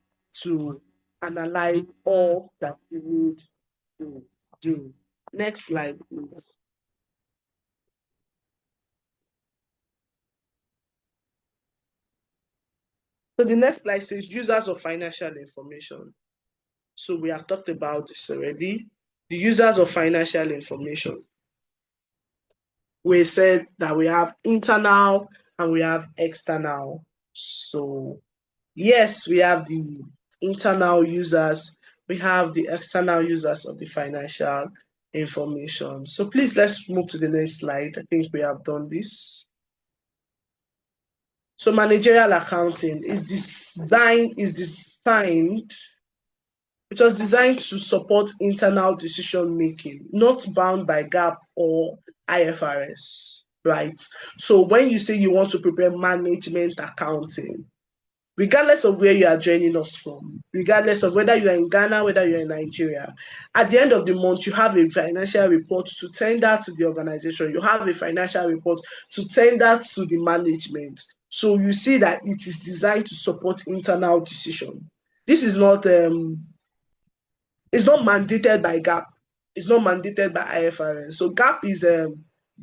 to analyze all that you need to do. Next slide, please. So the next slide says users of financial information. So we have talked about this already. The users of financial information. We said that we have internal and we have external. So yes, we have the internal users, we have the external users of the financial information. So please let's move to the next slide. I think we have done this. So managerial accounting is designed, it was designed to support internal decision making, not bound by GAAP or IFRS, right? So when you say you want to prepare management accounting, regardless of where you are joining us from, regardless of whether you are in Ghana, whether you're in Nigeria, at the end of the month, you have a financial report to tender to the organization. You have a financial report to tender to the management. So you see that it is designed to support internal decision. This is not it's not mandated by GAAP. It's not mandated by IFRS. So GAAP is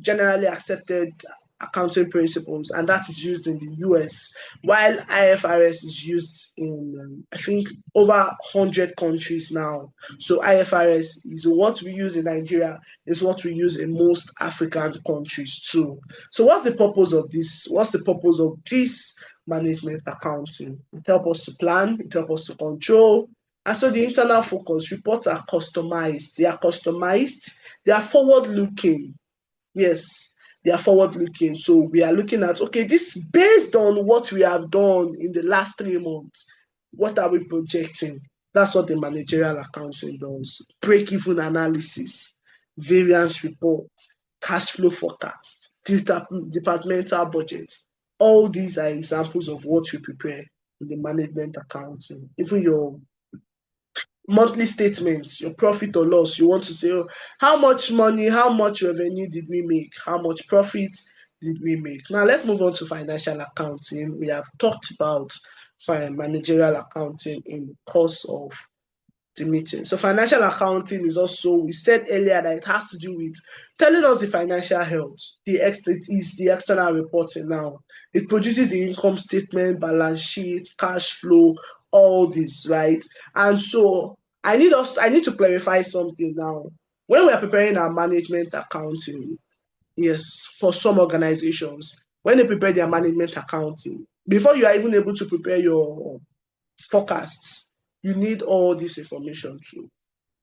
generally accepted accounting principles, and that is used in the US, while IFRS is used in, I think, over 100 countries now. So IFRS is what we use in Nigeria, is what we use in most African countries too. So what's the purpose of this? What's the purpose of this management accounting? It helps us to plan, it helps us to control. And so the internal focus reports are customized. They are customized, they are forward-looking. Yes, they are forward-looking. So we are looking at, okay, this based on what we have done in the last 3 months, what are we projecting? That's what the managerial accounting does. Break-even analysis, variance report, cash flow forecast, departmental budget. All these are examples of what we prepare in the management accounting. Even your monthly statements, your profit or loss, you want to say, oh, how much money, how much revenue did we make? How much profit did we make? Now let's move on to financial accounting. We have talked about managerial accounting in the course of the meeting. So financial accounting is also, we said earlier that it has to do with telling us the financial health. It is the external reporting now. It produces the income statement, balance sheet, cash flow, all this, right? And so I need to clarify something now. When we are preparing our management accounting, yes, for some organizations, when they prepare their management accounting, before you are even able to prepare your forecasts, you need all this information too.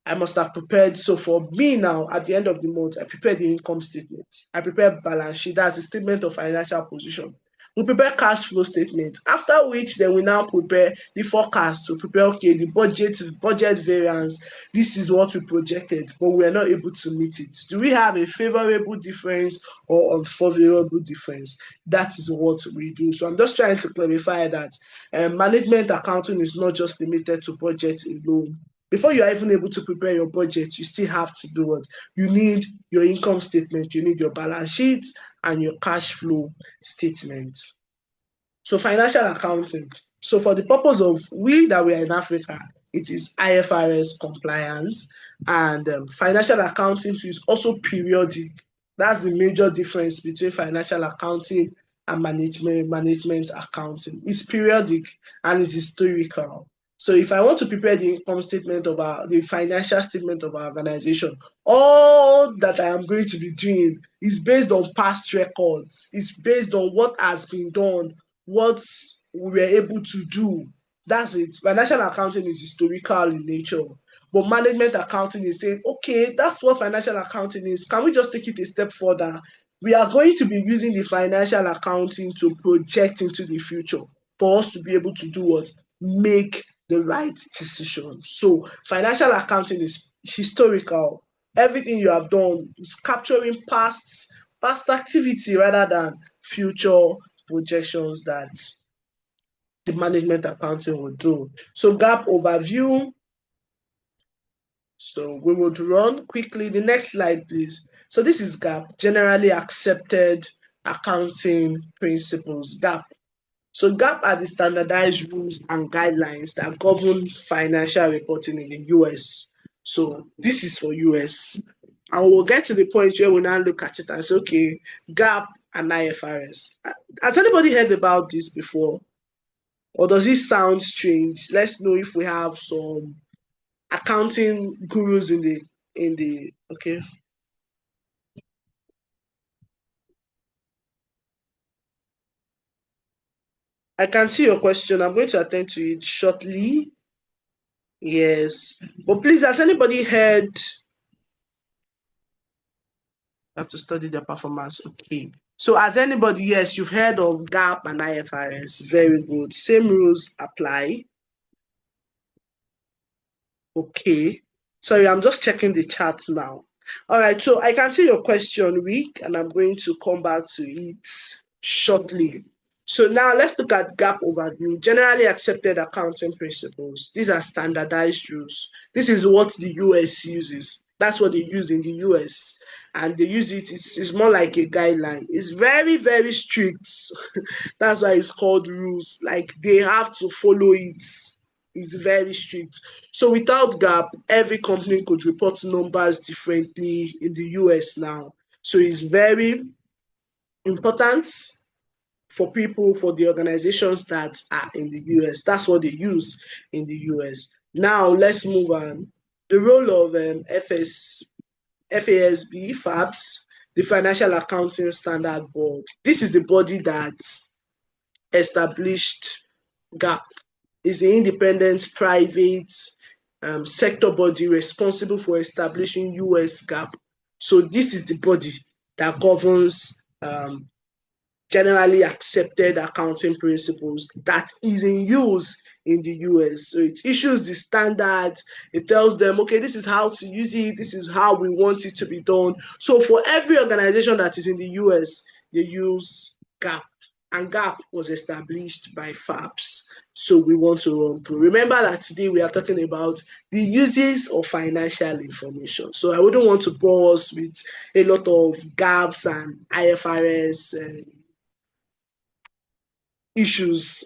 I must have prepared. So for me now, at the end of the month, I prepare the income statement. I prepare balance sheet. That's a statement of financial position. We prepare cash flow statement. After which, then we now prepare the forecast. We prepare, okay, the budget variance. This is what we projected, but we are not able to meet it. Do we have a favorable difference or unfavorable difference? That is what we do. So I'm just trying to clarify that management accounting is not just limited to budget alone. Before you are even able to prepare your budget, you still have to do what? You need your income statement, you need your balance sheet, and your cash flow statement. So financial accounting. So for the purpose of we are in Africa, it is IFRS compliance, and financial accounting is also periodic. That's the major difference between financial accounting and management accounting. It's periodic and it's historical. So if I want to prepare the income statement of the financial statement of our organization, all that I am going to be doing is based on past records. It's based on what has been done, what we were able to do. That's it. Financial accounting is historical in nature. But management accounting is saying, okay, that's what financial accounting is. Can we just take it a step further? We are going to be using the financial accounting to project into the future for us to be able to do what? Make the right decision. So financial accounting is historical. Everything you have done is capturing past activity rather than future projections that the management accounting will do. So gap overview. So we would run quickly. The next slide, please. So this is GAP, generally accepted accounting principles, GAP. So GAP are the standardized rules and guidelines that govern financial reporting in the US. So this is for US. And we'll get to the point where we now look at it and say, okay, GAP and IFRS. Has anybody heard about this before? Or does it sound strange? Let's know if we have some accounting gurus in the okay. I can see your question. I'm going to attend to it shortly. Yes. But please, has anybody heard? I have to study their performance. Okay. So has anybody, yes, you've heard of GAP and IFRS. Very good. Same rules apply. Okay. Sorry, I'm just checking the chat now. All right, so I can see your question, Rick, and I'm going to come back to it shortly. So now let's look at GAP overview. Generally accepted accounting principles. These are standardized rules. This is what the US uses. That's what they use in the US. And they use it, it's more like a guideline. It's very, very strict. That's why it's called rules. Like they have to follow it. It's very strict. So without GAP, every company could report numbers differently in the US now. So it's very important for people, for the organizations that are in the US. That's what they use in the US. Now, let's move on. The role of FASB, FABS, the Financial Accounting Standard Board. This is the body that established GAP. Is the independent private sector body responsible for establishing US GAAP. So this is the body that governs generally accepted accounting principles that is in use in the US. So it issues the standards, it tells them, okay, this is how to use it, this is how we want it to be done. So for every organization that is in the US, they use GAAP. And GAAP was established by FABS. So we want to run through. Remember that today we are talking about the uses of financial information. So I wouldn't want to bore us with a lot of GAPs and IFRS and issues.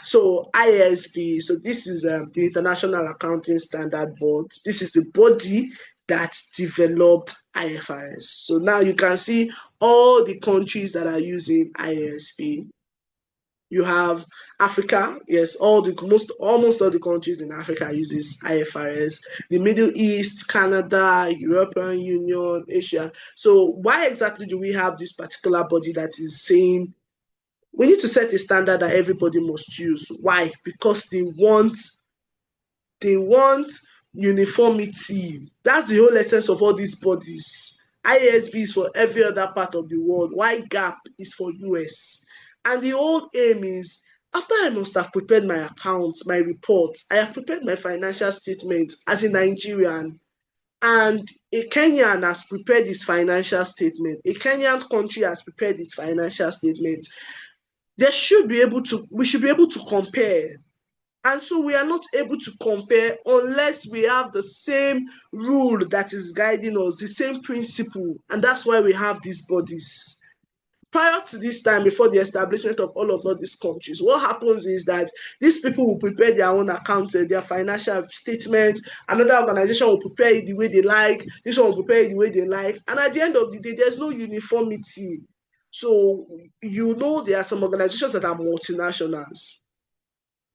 So IASB, so this is the International Accounting Standard Board. This is the body that developed IFRS. So now you can see all the countries that are using IASB. You have Africa, yes, almost all the countries in Africa uses IFRS. The Middle East, Canada, European Union, Asia. So why exactly do we have this particular body that is saying we need to set a standard that everybody must use? Why? Because they want uniformity. That's the whole essence of all these bodies. IASB is for every other part of the world, while GAAP is for US. And the whole aim is, after I must have prepared my accounts, my reports, I have prepared my financial statement as a Nigerian, and a Kenyan has prepared his financial statement. A Kenyan country has prepared its financial statement. We should be able to compare. And so we are not able to compare unless we have the same rule that is guiding us, the same principle. And that's why we have these bodies. Prior to this time, before the establishment of all these countries, what happens is that these people will prepare their own accounts, their financial statement. Another organization will prepare it the way they like. This one will prepare it the way they like. And at the end of the day, there's no uniformity. So, there are some organizations that are multinationals.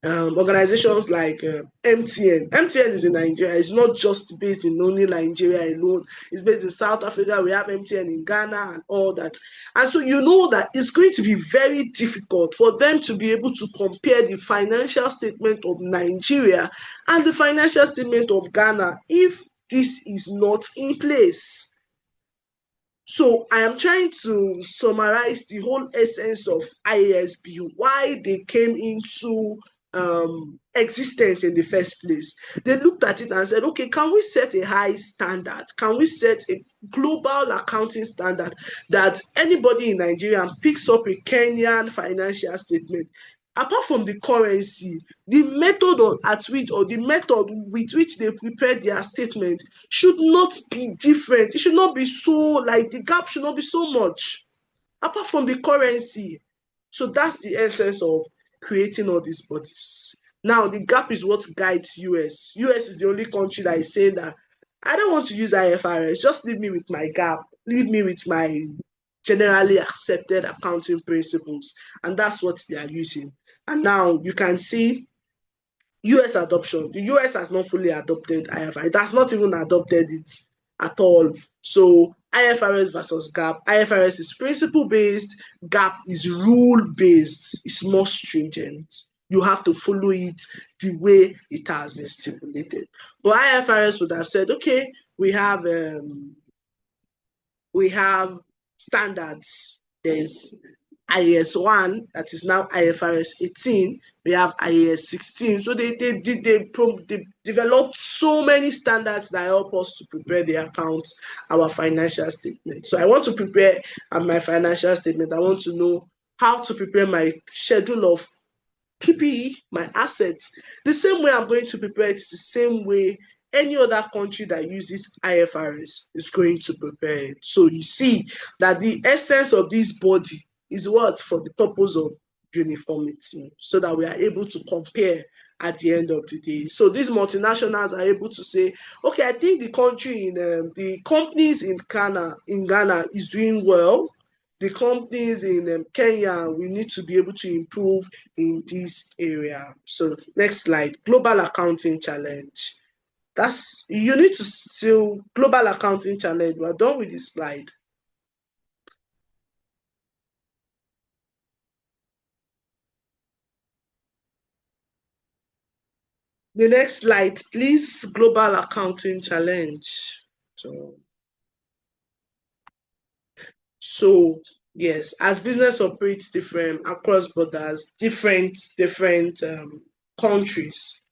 Organizations like MTN. MTN is in Nigeria. It's not just based in only Nigeria alone. It's based in South Africa. We have MTN in Ghana and all that. And so that it's going to be very difficult for them to be able to compare the financial statement of Nigeria and the financial statement of Ghana if this is not in place. So I am trying to summarize the whole essence of IASB, why they came into existence in the first place. They looked at it and said, okay, can we set a high standard? Can we set a global accounting standard that anybody in Nigeria picks up a Kenyan financial statement? Apart from the currency, the method with which they prepare their statement should not be different. It should not be so, the gap should not be so much, apart from the currency. So that's the essence of creating all these bodies. Now, the gap is what guides US. US is the only country that is saying that I don't want to use IFRS. Just leave me with my gap. Leave me with my generally accepted accounting principles. And that's what they are using. And now you can see US adoption. The US has not fully adopted IFRS. It has not even adopted it at all. So IFRS versus GAAP. IFRS is principle-based. GAAP is rule-based. It's more stringent. You have to follow it the way it has been stipulated. But IFRS would have said, okay, we have standards. There's IAS 1, that is now IFRS 18. We have IAS 16. So they developed so many standards that help us to prepare the accounts, our financial statement. So I want to prepare my financial statement. I want to know how to prepare my schedule of PPE, my assets. The same way I'm going to prepare it is the same way any other country that uses IFRS is going to prepare it. So you see that the essence of this body is what? For the purpose of uniformity, so that we are able to compare at the end of the day. So these multinationals are able to say, okay, I think the country in the companies in Ghana is doing well. the companies in Kenya, we need to be able to improve in this area. So next slide, global accounting challenge. You need to still, global accounting challenge. We're done with this slide. The next slide, please, global accounting challenge. So yes, as business operates different across borders, different countries,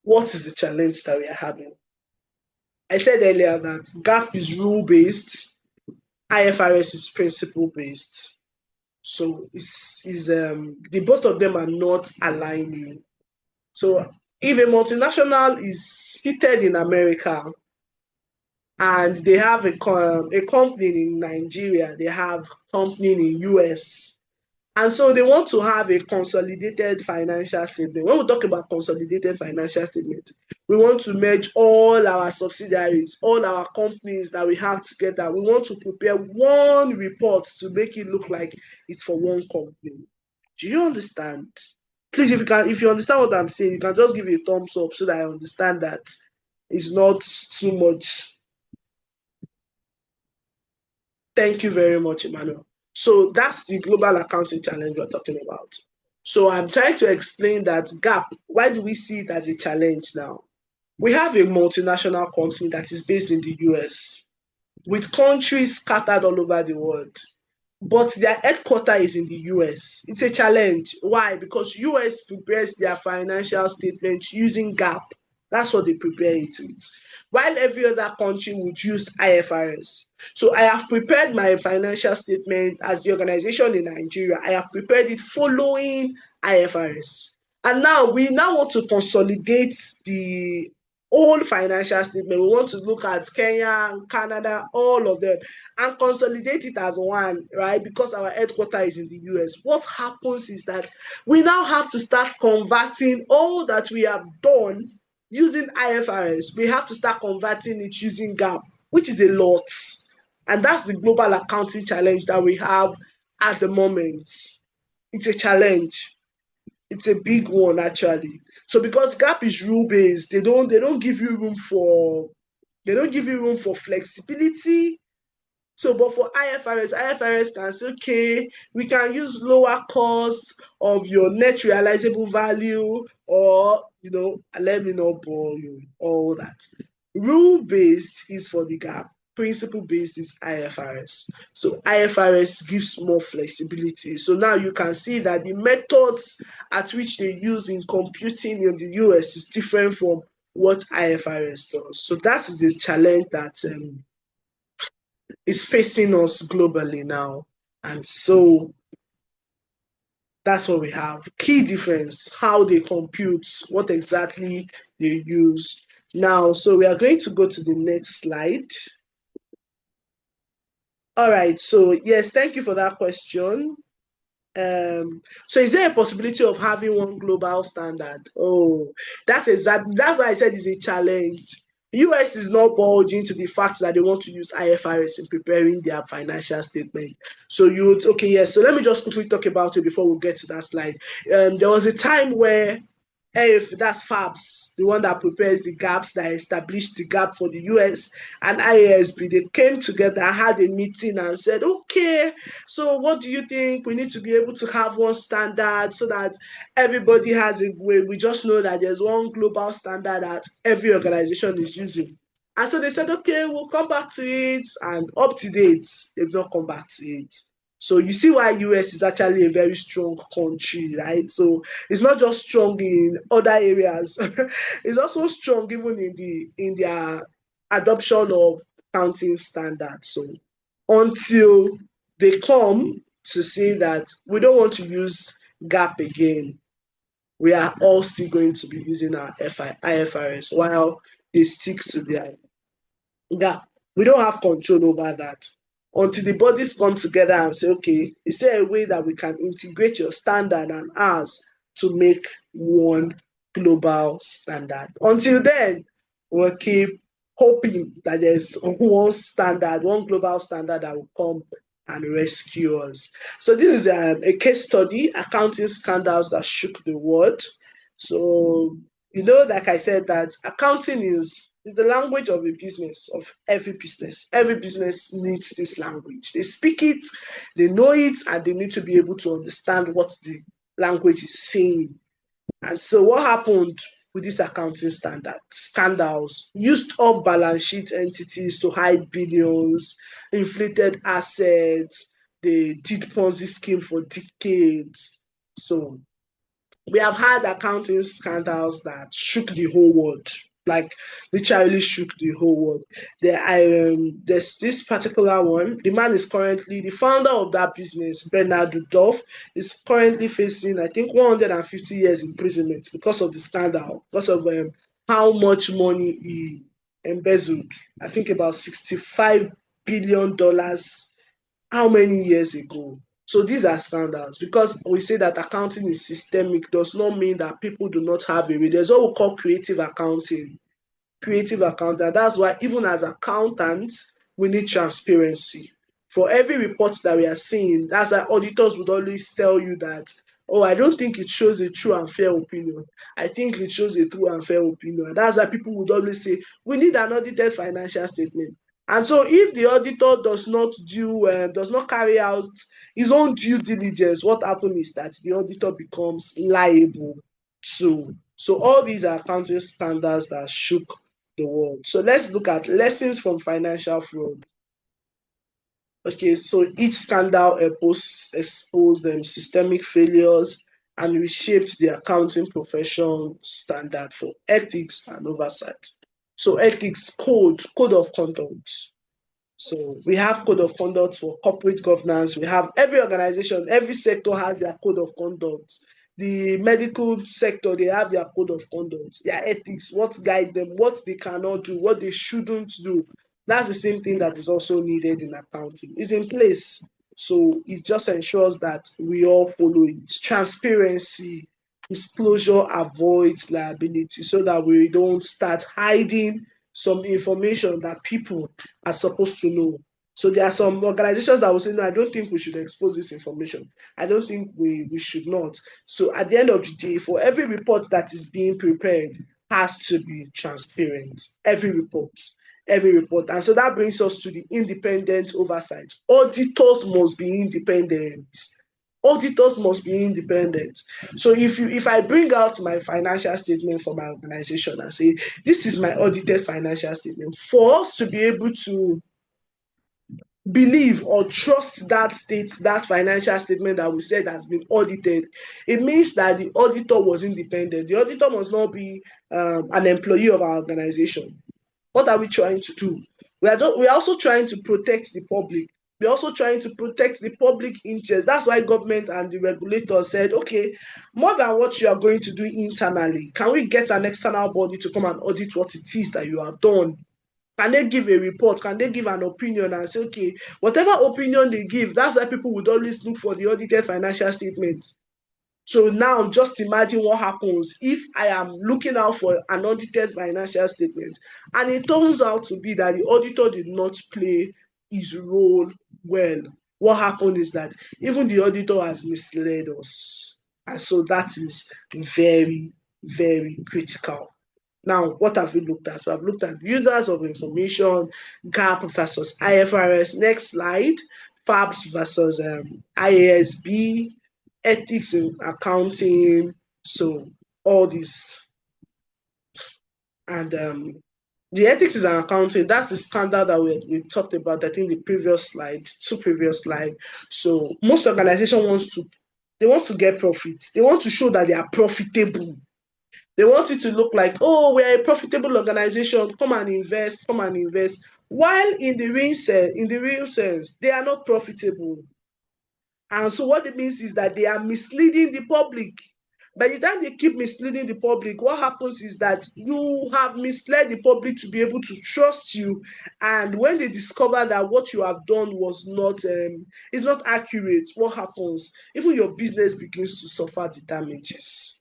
what is the challenge that we are having? I said earlier that GAAP is rule-based, IFRS is principle-based. So the both of them are not aligning. So if a multinational is seated in America and they have a company in Nigeria, they have company in US, and so they want to have a consolidated financial statement. When we talk about consolidated financial statement, we want to merge all our subsidiaries, all our companies that we have together. We want to prepare one report to make it look like it's for one company. Do you understand? Please, if you understand what I'm saying, you can just give me a thumbs up so that I understand that it's not too much. Thank you very much, Emmanuel. So that's the global accounting challenge we're talking about. So I'm trying to explain that GAAP, why do we see it as a challenge now? We have a multinational company that is based in the US with countries scattered all over the world, but their headquarters is in the US. It's a challenge. Why? Because US prepares their financial statements using GAAP. That's what they prepare it with. While every other country would use IFRS. So I have prepared my financial statement as the organization in Nigeria. I have prepared it following IFRS. And now we want to consolidate the whole financial statement. We want to look at Kenya, Canada, all of them, and consolidate it as one, right? Because our headquarters is in the US. What happens is that we now have to start converting all that we have done using IFRS. We have to start converting it using GAAP, which is a lot. And that's the global accounting challenge that we have at the moment. It's a challenge. It's a big one, actually. So because GAAP is rule-based, they don't give you room for flexibility. So, but for IFRS can say, okay, we can use lower cost of your net realizable value, or let me not bore you, all that. Rule-based is for the GAAP. Principle-based is IFRS. So IFRS gives more flexibility. So now you can see that the methods at which they use in computing in the US is different from what IFRS does. So that is the challenge that is facing us globally now. And so that's what we have. Key difference, how they compute, what exactly they use. Now, so we are going to go to the next slide. All right, so yes, thank you for that question. So is there a possibility of having one global standard? Oh, that's why I said it's a challenge. US is not bulging to the fact that they want to use IFRS in preparing their financial statement. So so let me just quickly talk about it before we get to that slide. There was a time where that's FABS, the one that prepares the gaps, that established the gap for the US, and IASB, they came together, had a meeting and said, okay, so what do you think? We need to be able to have one standard so that everybody has a way. We just know that there's one global standard that every organization is using. And so they said, okay, we'll come back to it, and up to date, they've not come back to it. So you see why US is actually a very strong country, right? So it's not just strong in other areas. It's also strong even in their adoption of accounting standards. So until they come to say that we don't want to use GAAP again, we are all still going to be using our IFRS while they stick to their GAAP. We don't have control over that until the bodies come together and say, okay, is there a way that we can integrate your standard and ours to make one global standard? Until then, we'll keep hoping that there's one standard, one global standard that will come and rescue us. So this is a case study, accounting scandals that shook the world. So, like I said, that accounting is the language of a business, of every business. Every business needs this language. They speak it, they know it, and they need to be able to understand what the language is saying. And so what happened with these accounting scandals? Used off balance sheet entities to hide billions, inflated assets, they did Ponzi scheme for decades. So we have had accounting scandals that shook the whole world, like literally shook the whole world. There's this particular one. The man is currently the founder of that business, Bernard Dudolph, is currently facing, I think, 150 years imprisonment because of the scandal, because of how much money he embezzled. I think about $65 billion. How many years ago? So these are scandals. Because we say that accounting is systemic does not mean that people do not have a way. There's what we call creative accounting. Creative accountant. That's why even as accountants, we need transparency. For every report that we are seeing, that's why auditors would always tell you that, oh, I don't think it shows a true and fair opinion. I think it shows a true and fair opinion. And that's why people would always say, we need an audited financial statement. And so if the auditor does not carry out his own due diligence, what happens is that the auditor becomes liable. So all these are accounting standards that shook the world. So let's look at lessons from financial fraud. Okay, so each scandal exposed systemic failures and reshaped the accounting profession standard for ethics and oversight. So ethics, code of conduct. So we have code of conduct for corporate governance. We have every organization, every sector has their code of conduct. The medical sector, they have their code of conduct, their ethics, what guide them, what they cannot do, what they shouldn't do. That's the same thing that is also needed in accounting. It's in place. So it just ensures that we all follow it. Transparency, disclosure avoids liability so that we don't start hiding some information that people are supposed to know. So there are some organizations that will say, no, I don't think we should expose this information. I don't think we should not. So at the end of the day, for every report that is being prepared has to be transparent. Every report. And so that brings us to the independent oversight. Auditors must be independent. Auditors must be independent. So if I bring out my financial statement for my organization and say, this is my audited financial statement, for us to be able to believe or trust that financial statement that we said has been audited, it means that the auditor was independent. The auditor must not be an employee of our organization. What are we trying to do? We are also trying to protect the public. We're also trying to protect the public interest. That's why government and the regulators said, okay, more than what you are going to do internally, can we get an external body to come and audit what it is that you have done? Can they give a report? Can they give an opinion and say, okay, whatever opinion they give, that's why people would always look for the audited financial statements. So now just imagine what happens if I am looking out for an audited financial statement and it turns out to be that the auditor did not play his role well. What happened is that even the auditor has misled us. And so that is very, very critical. Now, what have we looked at? We have looked at users of information, GAAP versus IFRS. Next slide, FABS versus IASB, ethics in accounting. So all this. And the ethics in accounting, that's the standard that we talked about, I think the previous slide, two previous slides. So most organizations want to get profits. They want to show that they are profitable. They want it to look like, oh, we're a profitable organization. Come and invest. While in the real sense, they are not profitable. And so what it means is that they are misleading the public. By the time they keep misleading the public, what happens is that you have misled the public to be able to trust you. And when they discover that what you have done was is not accurate, what happens? Even your business begins to suffer the damages.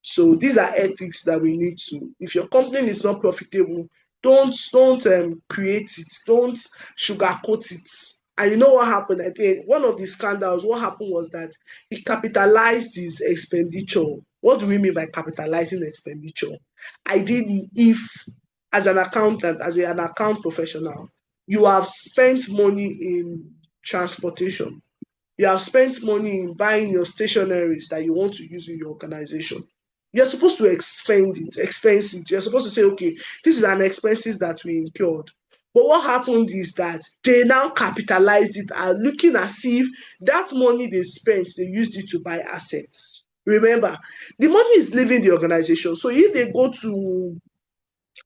So these are ethics that we need to. If your company is not profitable, Don't create it. Don't sugarcoat it. And you know what happened? I think one of the scandals, what happened was that he capitalized his expenditure. What do we mean by capitalizing expenditure? Ideally, if as an accountant, an account professional, you have spent money in transportation, you have spent money in buying your stationaries that you want to use in your organization. You're supposed to expense it. You're supposed to say, okay, this is an expenses that we incurred. But what happened is that they now capitalized it and looking as if that money they spent, they used it to buy assets. Remember, the money is leaving the organization. So if they go to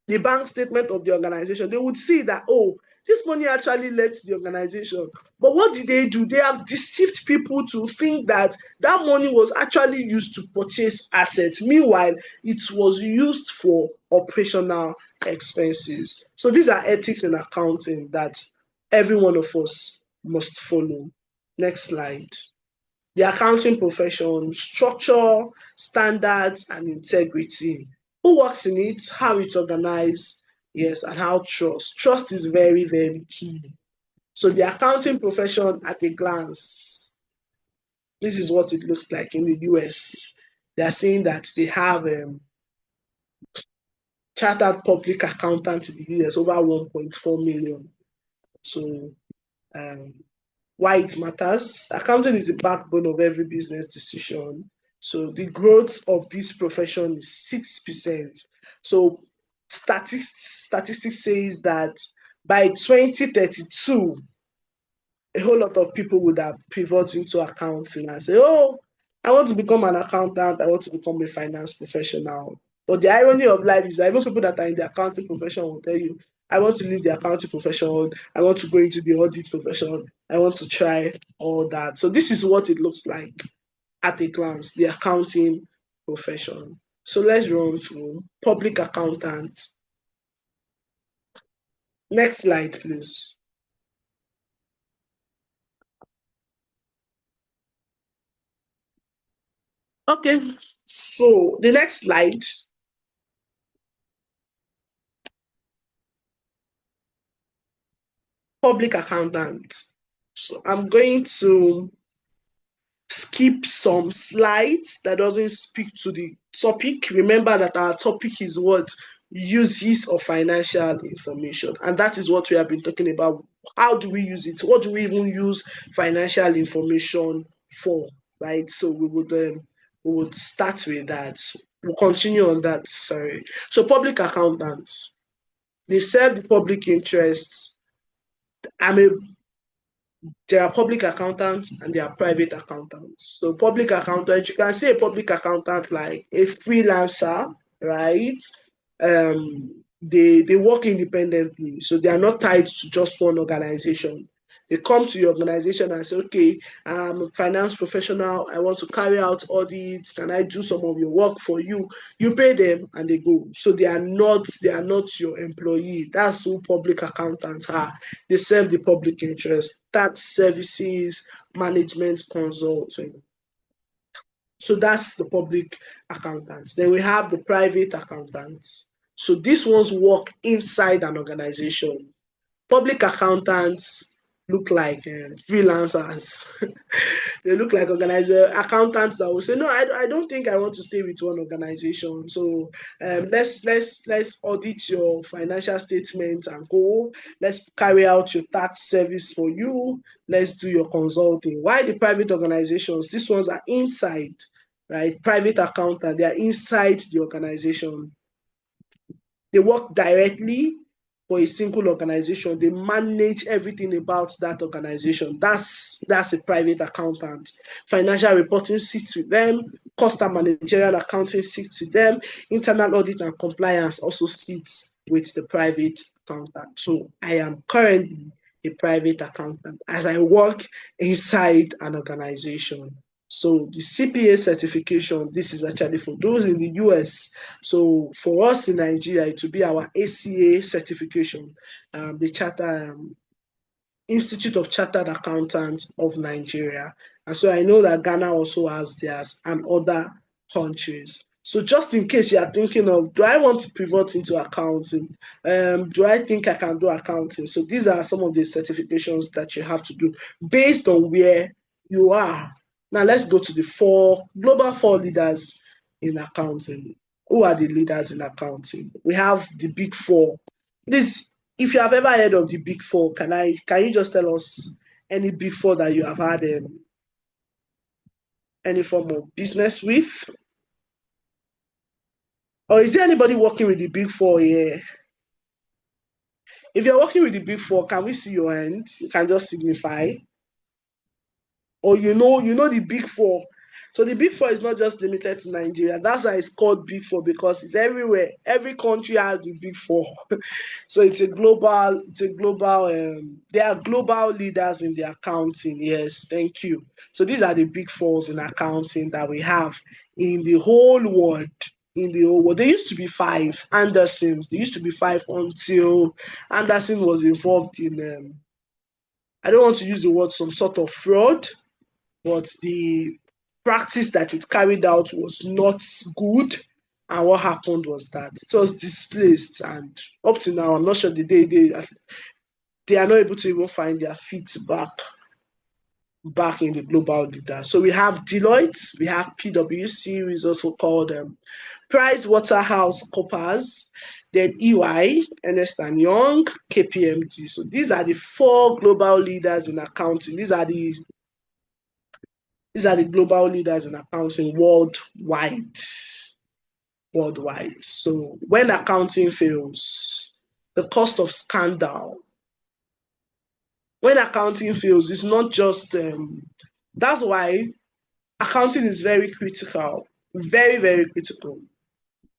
the bank statement of the organization, they would see that, oh, this money actually left the organization. But what did they do? They have deceived people to think that that money was actually used to purchase assets. Meanwhile, it was used for operational expenses. So these are ethics in accounting that every one of us must follow. Next slide. The accounting profession, structure, standards, and integrity. Who works in it, how it's organized, yes, and how trust. Trust is very, very key. So the accounting profession at a glance, this is what it looks like in the US. They are saying that they have chartered public accountants in the US over 1.4 million. So why it matters. Accounting is the backbone of every business decision. So the growth of this profession is 6%. So statistics says that by 2032, a whole lot of people would have pivoted into accounting and say, oh, I want to become an accountant, I want to become a finance professional. But the irony of life is that even people that are in the accounting profession will tell you, I want to leave the accounting profession, I want to go into the audit profession, I want to try all that. So this is what it looks like at a glance, the accounting profession. So let's run through public accountant. Next slide, please. Okay, so the next slide. Public accountant. So I'm going to skip some slides that doesn't speak to the topic. Remember that our topic is what? Uses of financial information. And that is what we have been talking about. How do we use it? What do we even use financial information for? Right? So we would start with that. We'll continue on that. Sorry. So public accountants, they serve the public interests. There are public accountants and there are private accountants. So public accountant, you can see a public accountant like a freelancer, right? They work independently, so they are not tied to just one organization. They come to your organization and say, okay, I'm a finance professional, I want to carry out audits, can I do some of your work for you? You pay them and they go. So they are not your employee. That's who public accountants are. They serve the public interest. Tax services, management consulting. So that's the public accountants. Then we have the private accountants. So these ones work inside an organization. Public accountants look like freelancers. They look like accountants that will say, no, I don't think I want to stay with one organization. So let's audit your financial statements and go. Let's carry out your tax service for you. Let's do your consulting. Why the private organizations? These ones are inside, right? Private accountant, they are inside the organization. They work directly for a single organization. They manage everything about that organization. That's a private accountant. Financial reporting sits with them. Cost and managerial accounting sits with them. Internal audit and compliance also sits with the private accountant. So I am currently a private accountant as I work inside an organization. So the CPA certification, this is actually for those in the US. So for us in Nigeria, it will be our ACA certification, the Institute of Chartered Accountants of Nigeria. And so I know that Ghana also has theirs and other countries. So just in case you are thinking of, do I want to pivot into accounting? Do I think I can do accounting? So these are some of the certifications that you have to do based on where you are. Now let's go to the global four leaders in accounting. Who are the leaders in accounting? We have the big four. This, if you have ever heard of the big four, can you just tell us any big four that you have had any form of business with? Or is there anybody working with the big four here? If you're working with the big four, can we see your hand? You can just signify. Or you know the big four. So the big four is not just limited to Nigeria. That's why it's called big four, because it's everywhere. Every country has the big four. So it's a global, they are global leaders in the accounting. Yes, thank you. So these are the big fours in accounting that we have in the whole world. There used to be five. There used to be five until Anderson was involved in, I don't want to use the word some sort of fraud, but the practice that it carried out was not good. And what happened was that it was displaced, and up to now, I'm not sure they are not able to even find their feet back in the global leader. So we have Deloitte, we have PwC, which is also called PricewaterhouseCoopers, then EY, Ernst & Young, KPMG. So these are the four global leaders in accounting. These are the global leaders in accounting worldwide. So when accounting fails, the cost of scandal. When accounting fails, it's not just, that's why accounting is very critical, very, very critical.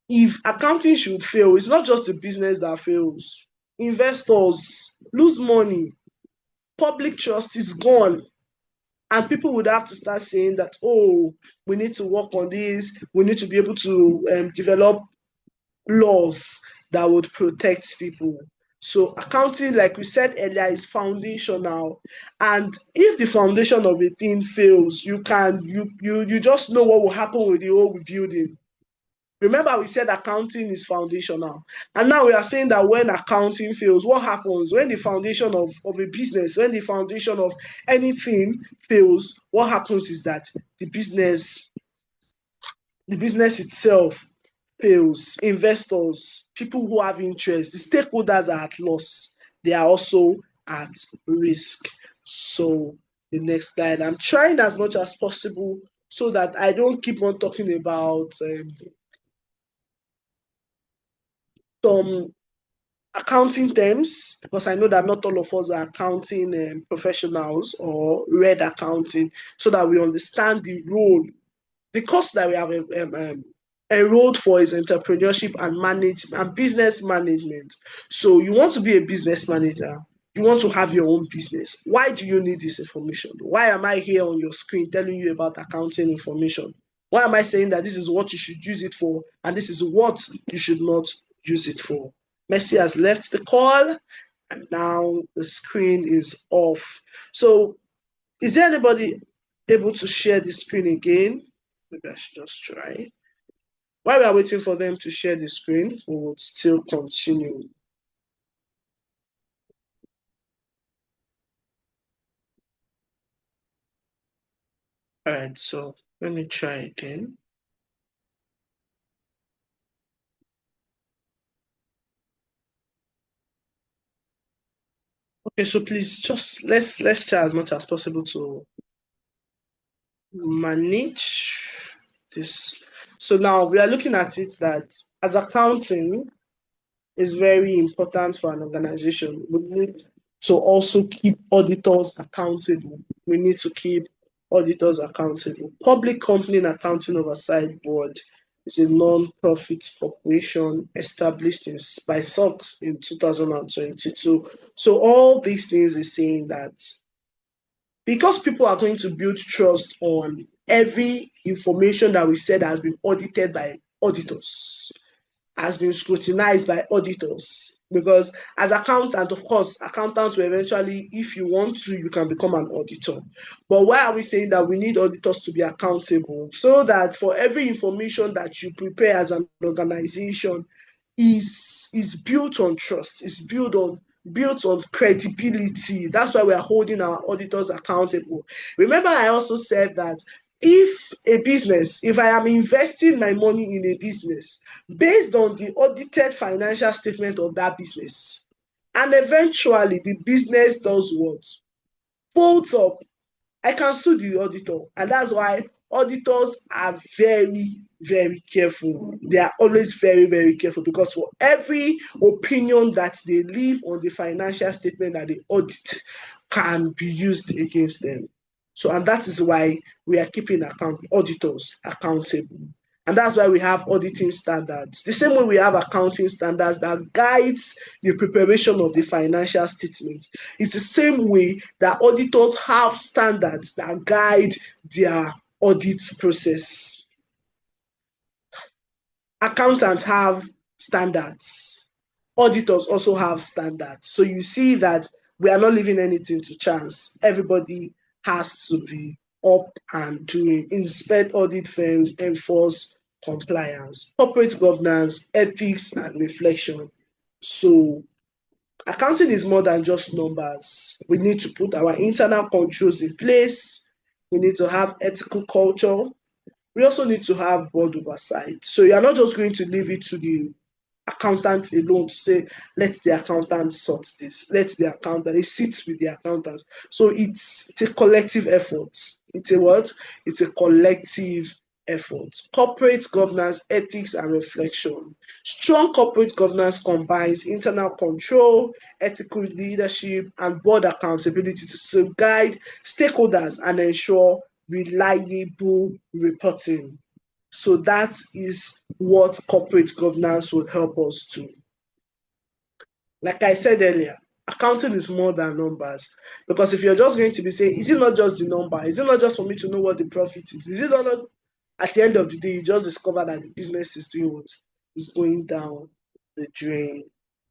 If accounting should fail, it's not just the business that fails. Investors lose money, public trust is gone. And people would have to start saying that, oh, we need to work on this. We need to be able to develop laws that would protect people. So accounting, like we said earlier, is foundational. And if the foundation of a thing fails, you just know what will happen with the whole building. Remember, we said accounting is foundational. And now we are saying that when accounting fails, what happens? When the foundation of a business, when the foundation of anything fails, what happens is that the business itself fails. Investors, people who have interest, the stakeholders are at loss. They are also at risk. So the next slide, I'm trying as much as possible so that I don't keep on talking about some accounting terms, because I know that not all of us are accounting professionals or read accounting, so that we understand the role. The course that we have enrolled for is entrepreneurship and business management. So you want to be a business manager, you want to have your own business. Why do you need this information? Why am I here on your screen telling you about accounting information? Why am I saying that this is what you should use it for and this is what you should not use it for? Messi has left the call and now the screen is off. So is there anybody able to share the screen again? Maybe I should just try. While we are waiting for them to share the screen, we will still continue. All right, so let me try again. Okay, so please just let's try as much as possible to manage this. So now we are looking at it that as accounting is very important for an organization, we need to also keep auditors accountable. We need to keep auditors accountable. Public Company and Accounting Oversight Board is a non-profit corporation established by SOX in 2022. So all these things is saying that because people are going to build trust on every information that we said has been audited by auditors, has been scrutinized by auditors, Because as accountant, of course, accountants will eventually, if you want to, you can become an auditor. But why are we saying that we need auditors to be accountable? So that for every information that you prepare as an organization is built on trust, is built on credibility. That's why we are holding our auditors accountable. Remember, I also said that if I am investing my money in a business based on the audited financial statement of that business, and eventually the business does what? Folds up, I can sue the auditor. And that's why auditors are very, very careful. They are always very, very careful, because for every opinion that they leave on the financial statement that they audit can be used against them. So, and that is why we are keeping auditors accountable. And that's why we have auditing standards. The same way we have accounting standards that guides the preparation of the financial statement. It's the same way that auditors have standards that guide their audit process. Accountants have standards. Auditors also have standards. So you see that we are not leaving anything to chance. Everybody has to be up and doing. Inspect audit firms, enforce compliance, corporate governance, ethics, and reflection. So accounting is more than just numbers. We need to put our internal controls in place. We need to have ethical culture. We also need to have board oversight. So you are not just going to leave it to the accountant alone to say, let the accountant sort this, let the accountant, it sits with the accountants. So it's a collective effort. It's a what? It's a collective effort. Corporate governance, ethics, and reflection. Strong corporate governance combines internal control, ethical leadership, and board accountability to guide stakeholders and ensure reliable reporting. So that is what corporate governance will help us do. Like I said earlier, accounting is more than numbers. Because if you're just going to be saying, is it not just the number? Is it not just for me to know what the profit is? Is it not at the end of the day, you just discover that the business is doing what? Is going down the drain.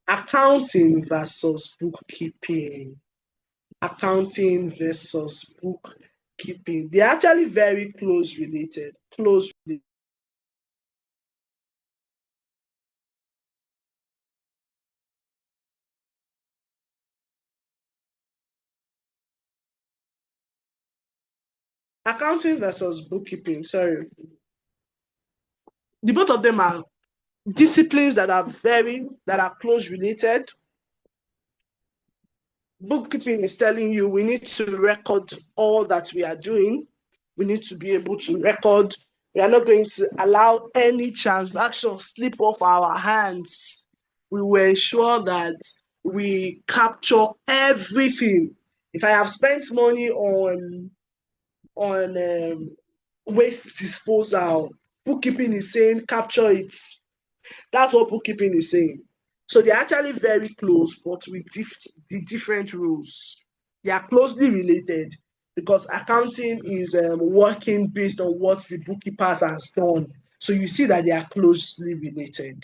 Accounting versus bookkeeping. Accounting versus bookkeeping. They're actually very close related. Accounting versus bookkeeping, sorry. The both of them are disciplines that are close related. Bookkeeping is telling you we need to record all that we are doing. We need to be able to record. We are not going to allow any transaction slip off our hands. We will ensure that we capture everything. If I have spent money on waste disposal, bookkeeping is saying capture it. That's what bookkeeping is saying. So they're actually very close, but with the different rules. They are closely related because accounting is working based on what the bookkeepers has done. So you see that they are closely related.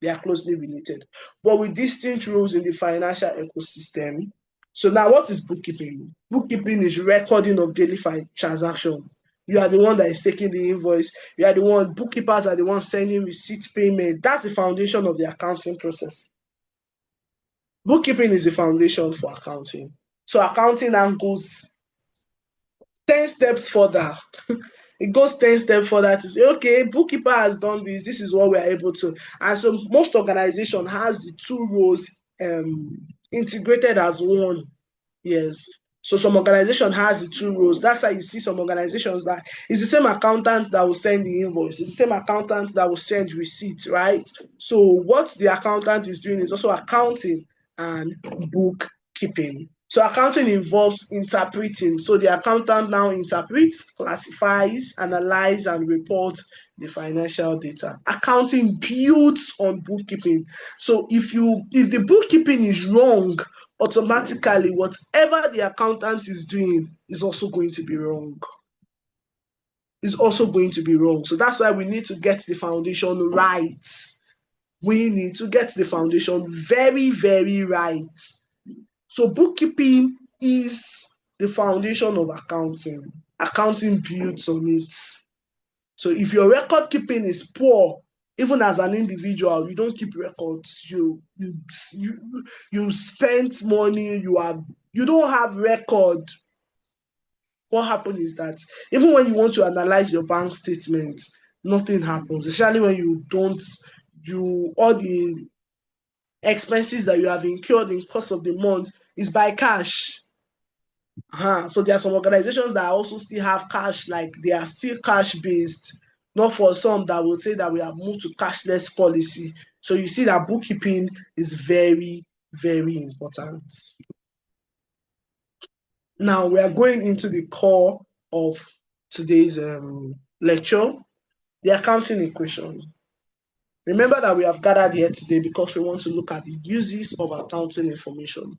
They are closely related, but with distinct rules in the financial ecosystem. So now, what is bookkeeping? Bookkeeping is recording of daily transaction. You are the one that is taking the invoice. You are the one, bookkeepers are the ones sending receipt payment. That's the foundation of the accounting process. Bookkeeping is the foundation for accounting. So accounting now goes 10 steps further. It goes 10 steps further to say, okay, bookkeeper has done this. This is what we are able to. And so most organization has the two roles integrated as one. Yes. So some organization has the two roles. That's why you see some organizations that it's the same accountant that will send the invoice. It's the same accountant that will send receipts, right? So what the accountant is doing is also accounting and bookkeeping. So accounting involves interpreting. So the accountant now interprets, classifies, analyzes, and reports the financial data. Accounting builds on bookkeeping. So if the bookkeeping is wrong, automatically whatever the accountant is doing is also going to be wrong. Is also going to be wrong. So that's why we need to get the foundation right we need to get the foundation very, very right. So bookkeeping is the foundation of accounting. Accounting builds on it. So if your record keeping is poor, even as an individual, you don't keep records. You spent money. You don't have record. What happens is that even when you want to analyze your bank statement, nothing happens. Especially when all the expenses that you have incurred in course of the month is by cash. So there are some organizations that also still have cash, like they are still cash based. Not for some that would say that we have moved to cashless policy. So you see that bookkeeping is very, very important. Now we are going into the core of today's lecture, the accounting equation. Remember that we have gathered here today because we want to look at the uses of accounting information.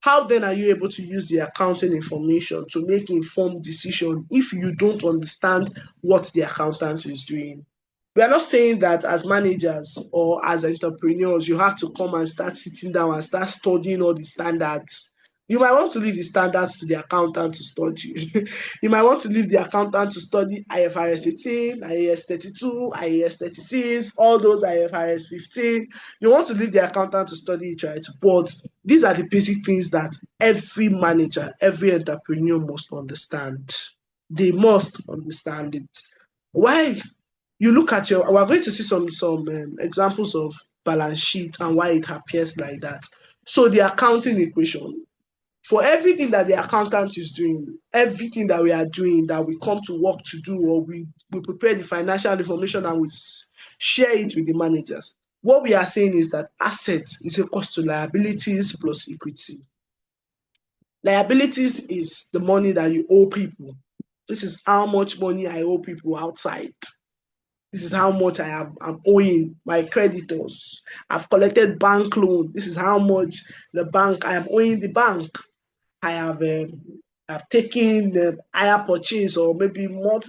How then are you able to use the accounting information to make informed decisions if you don't understand what the accountant is doing? We are not saying that as managers or as entrepreneurs, you have to come and start sitting down and start studying all the standards. You might want to leave the standards to the accountant to study. You might want to leave the accountant to study IFRS 18, IAS 32, IAS 36, all those IFRS 15. You want to leave the accountant to study it, right? But these are the basic things that every manager, every entrepreneur must understand. They must understand it. Why? You look at we're going to see some examples of balance sheet and why it appears like that. So the accounting equation, for everything that the accountant is doing, everything that we are doing, that we come to work to do, or we prepare the financial information and we share it with the managers, what we are saying is that assets is equals to liabilities plus equity. Liabilities is the money that you owe people. This is how much money I owe people outside. This is how much I'm owing my creditors. I've collected bank loan. This is how much I am owing the bank. I have taken the higher purchase or maybe more,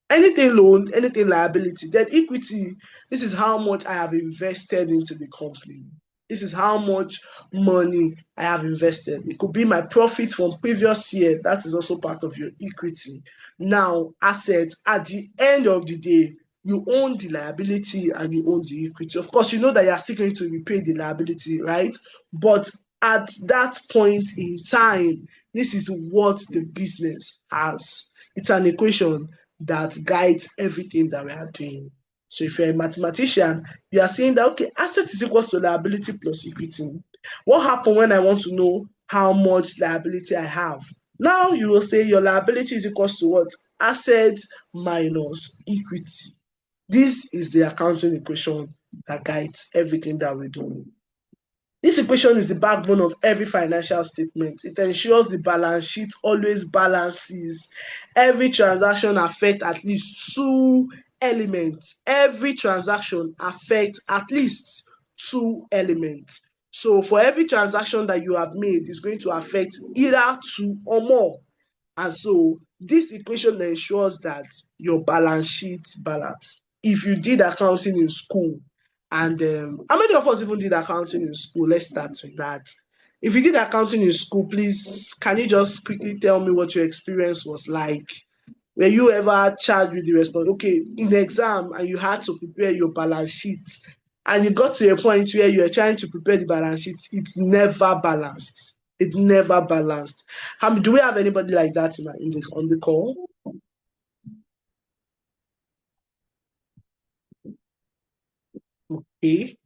anything loan, anything liability. Then equity, this is how much I have invested into the company. This is how much money I have invested. It could be my profit from previous year. That is also part of your equity. Now, assets, at the end of the day, you own the liability and you own the equity. Of course, you know that you are still going to repay the liability, right? But at that point in time, this is what the business has. It's an equation that guides everything that we are doing. So if you're a mathematician, you are saying that, okay, asset is equals to liability plus equity. What happens when I want to know how much liability I have? Now you will say your liability is equals to what? Asset minus equity. This is the accounting equation that guides everything that we do. This equation is the backbone of every financial statement. It ensures the balance sheet always balances. Every transaction affects at least two elements. Every transaction affects at least two elements. So for every transaction that you have made, it's going to affect either two or more. And so this equation ensures that your balance sheet balance. If you did accounting in school, and how many of us even did accounting in school? Let's start with that. If you did accounting in school, please, can you just quickly tell me what your experience was like? Were you ever charged with the responsibility? Okay, in the exam, and you had to prepare your balance sheet, and you got to a point where you are trying to prepare the balance sheet, it never balanced. It never balanced. Do we have anybody like that on the call? Okay.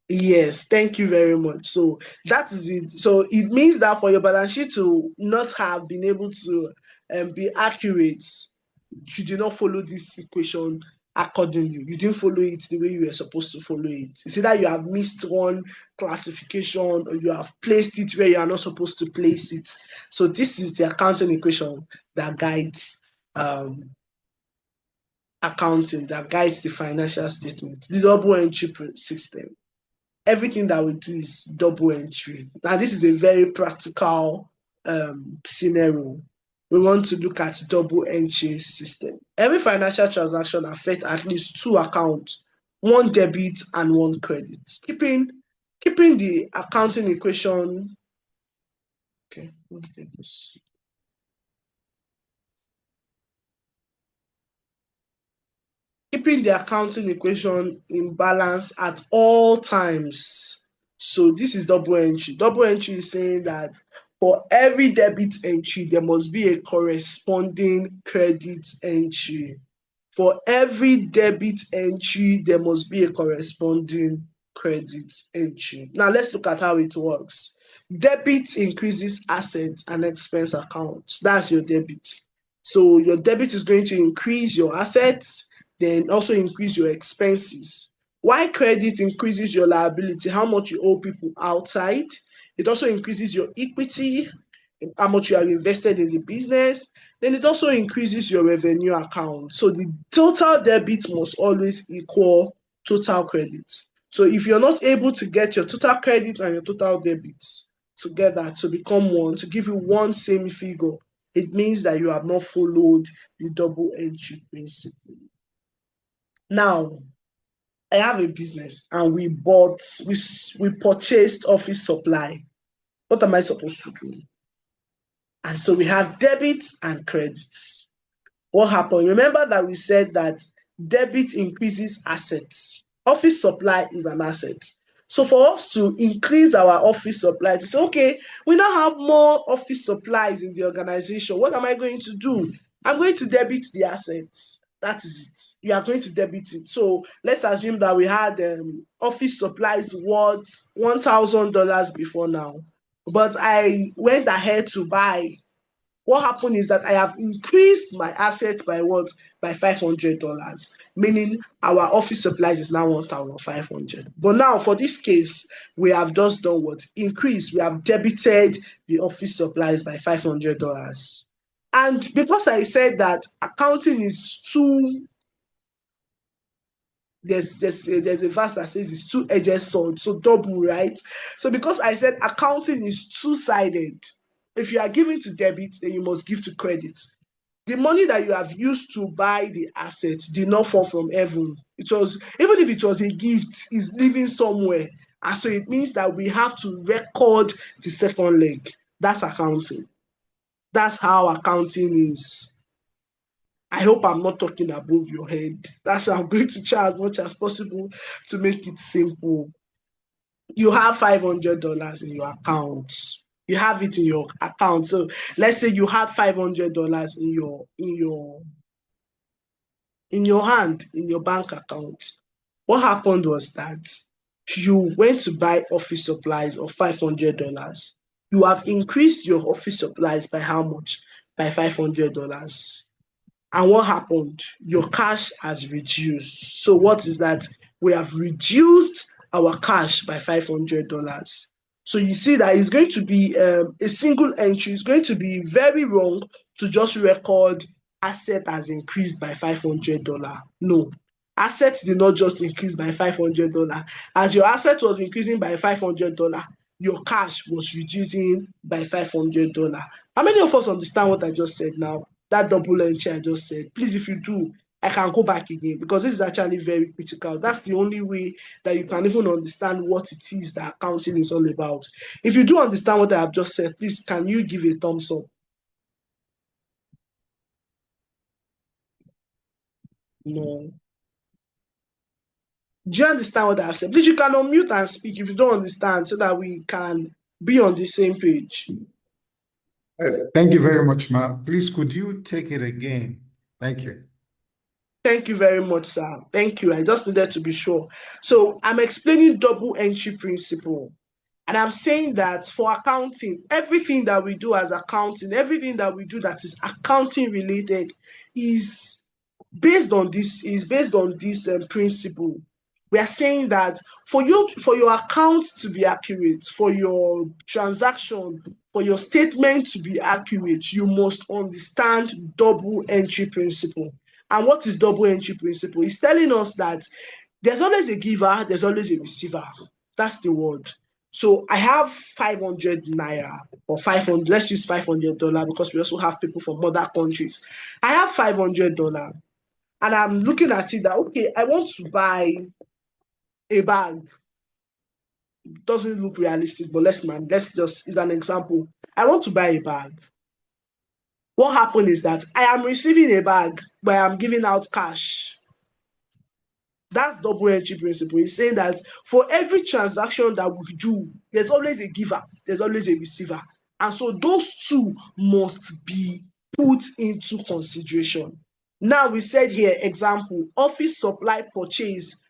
Yes, thank you very much. So that is it. So it means that for your balance sheet to not have been able to be accurate, you did not follow this equation accordingly. You didn't follow it the way you were supposed to follow it. It's either you have missed one classification or you have placed it where you are not supposed to place it. So this is the accounting equation that guides accounting, that guides the financial statement, the double entry system. Everything that we do is double entry. Now, this is a very practical scenario. We want to look at double entry system. Every financial transaction affects at least two accounts. one debit and one credit. Keeping the accounting equation. Okay, what did I just- keeping the accounting equation in balance at all times. So this is double entry. Double entry is saying that for every debit entry, there must be a corresponding credit entry. For every debit entry, there must be a corresponding credit entry. Now let's look at how it works. Debit increases assets and expense accounts. That's your debit. So your debit is going to increase your assets, then also increase your expenses. While credit increases your liability, how much you owe people outside. It also increases your equity, how much you are invested in the business. Then it also increases your revenue account. So the total debit must always equal total credit. So if you're not able to get your total credit and your total debits together to become one, to give you one same figure, it means that you have not followed the double entry principle. Now, I have a business and we purchased office supply. What am I supposed to do? And so we have debits and credits. What happened? Remember that we said that debit increases assets. Office supply is an asset. So for us to increase our office supply, to say, okay, we now have more office supplies in the organization. What am I going to do? I'm going to debit the assets. That is it. You are going to debit it. So let's assume that we had office supplies worth $1,000 before now. But I went ahead to buy. What happened is that I have increased my assets by what? By $500, meaning our office supplies is now 1,500. But now for this case, we have just done what? Increase. We have debited the office supplies by $500. And because I said that accounting is too, there's a verse that says it's two-edged sword, so double, right? So because I said accounting is two-sided, if you are giving to debit, then you must give to credit. The money that you have used to buy the assets did not fall from heaven. It was, even if it was a gift, it's living somewhere. And so it means that we have to record the second leg. That's accounting. That's how accounting is. I hope I'm not talking above your head. That's why I'm going to try as much as possible to make it simple. You have $500 in your account. You have it in your account. So let's say you had $500 in your hand, in your bank account. What happened was that you went to buy office supplies of $500. You have increased your office supplies by how much? By $500. And what happened? Your cash has reduced. So what is that? We have reduced our cash by $500. So you see that it's going to be a single entry. It's going to be very wrong to just record asset has increased by $500. No, assets did not just increase by $500. As your asset was increasing by $500, your cash was reducing by $500. How many of us understand what I just said now? That double entry I just said. Please, if you do, I can go back again because this is actually very critical. That's the only way that you can even understand what it is that accounting is all about. If you do understand what I have just said, please, can you give a thumbs up? No. Do you understand what I have said? Please, you can unmute and speak if you don't understand so that we can be on the same page. Thank you very much, Ma. Please, could you take it again? Thank you. Thank you very much, sir. Thank you. I just needed to be sure. So I'm explaining double entry principle. And I'm saying that for accounting, everything that we do as accounting, everything that we do that is accounting related is based on this principle. We are saying that for your account to be accurate, for your transaction, for your statement to be accurate, you must understand double entry principle. And what is double entry principle? It's telling us that there's always a giver, there's always a receiver. That's the word. So I have 500 naira or 500, let's use $500 because we also have people from other countries. I have $500 and I'm looking at it that, okay, I want to buy a bag. Doesn't look realistic, but let's just, is an example. I want to buy a bag. What happened is that I am receiving a bag, but I am giving out cash. That's double entry principle. It's saying that for every transaction that we do, there's always a giver, there's always a receiver. And so those two must be put into consideration. Now we said here, example, office supply purchase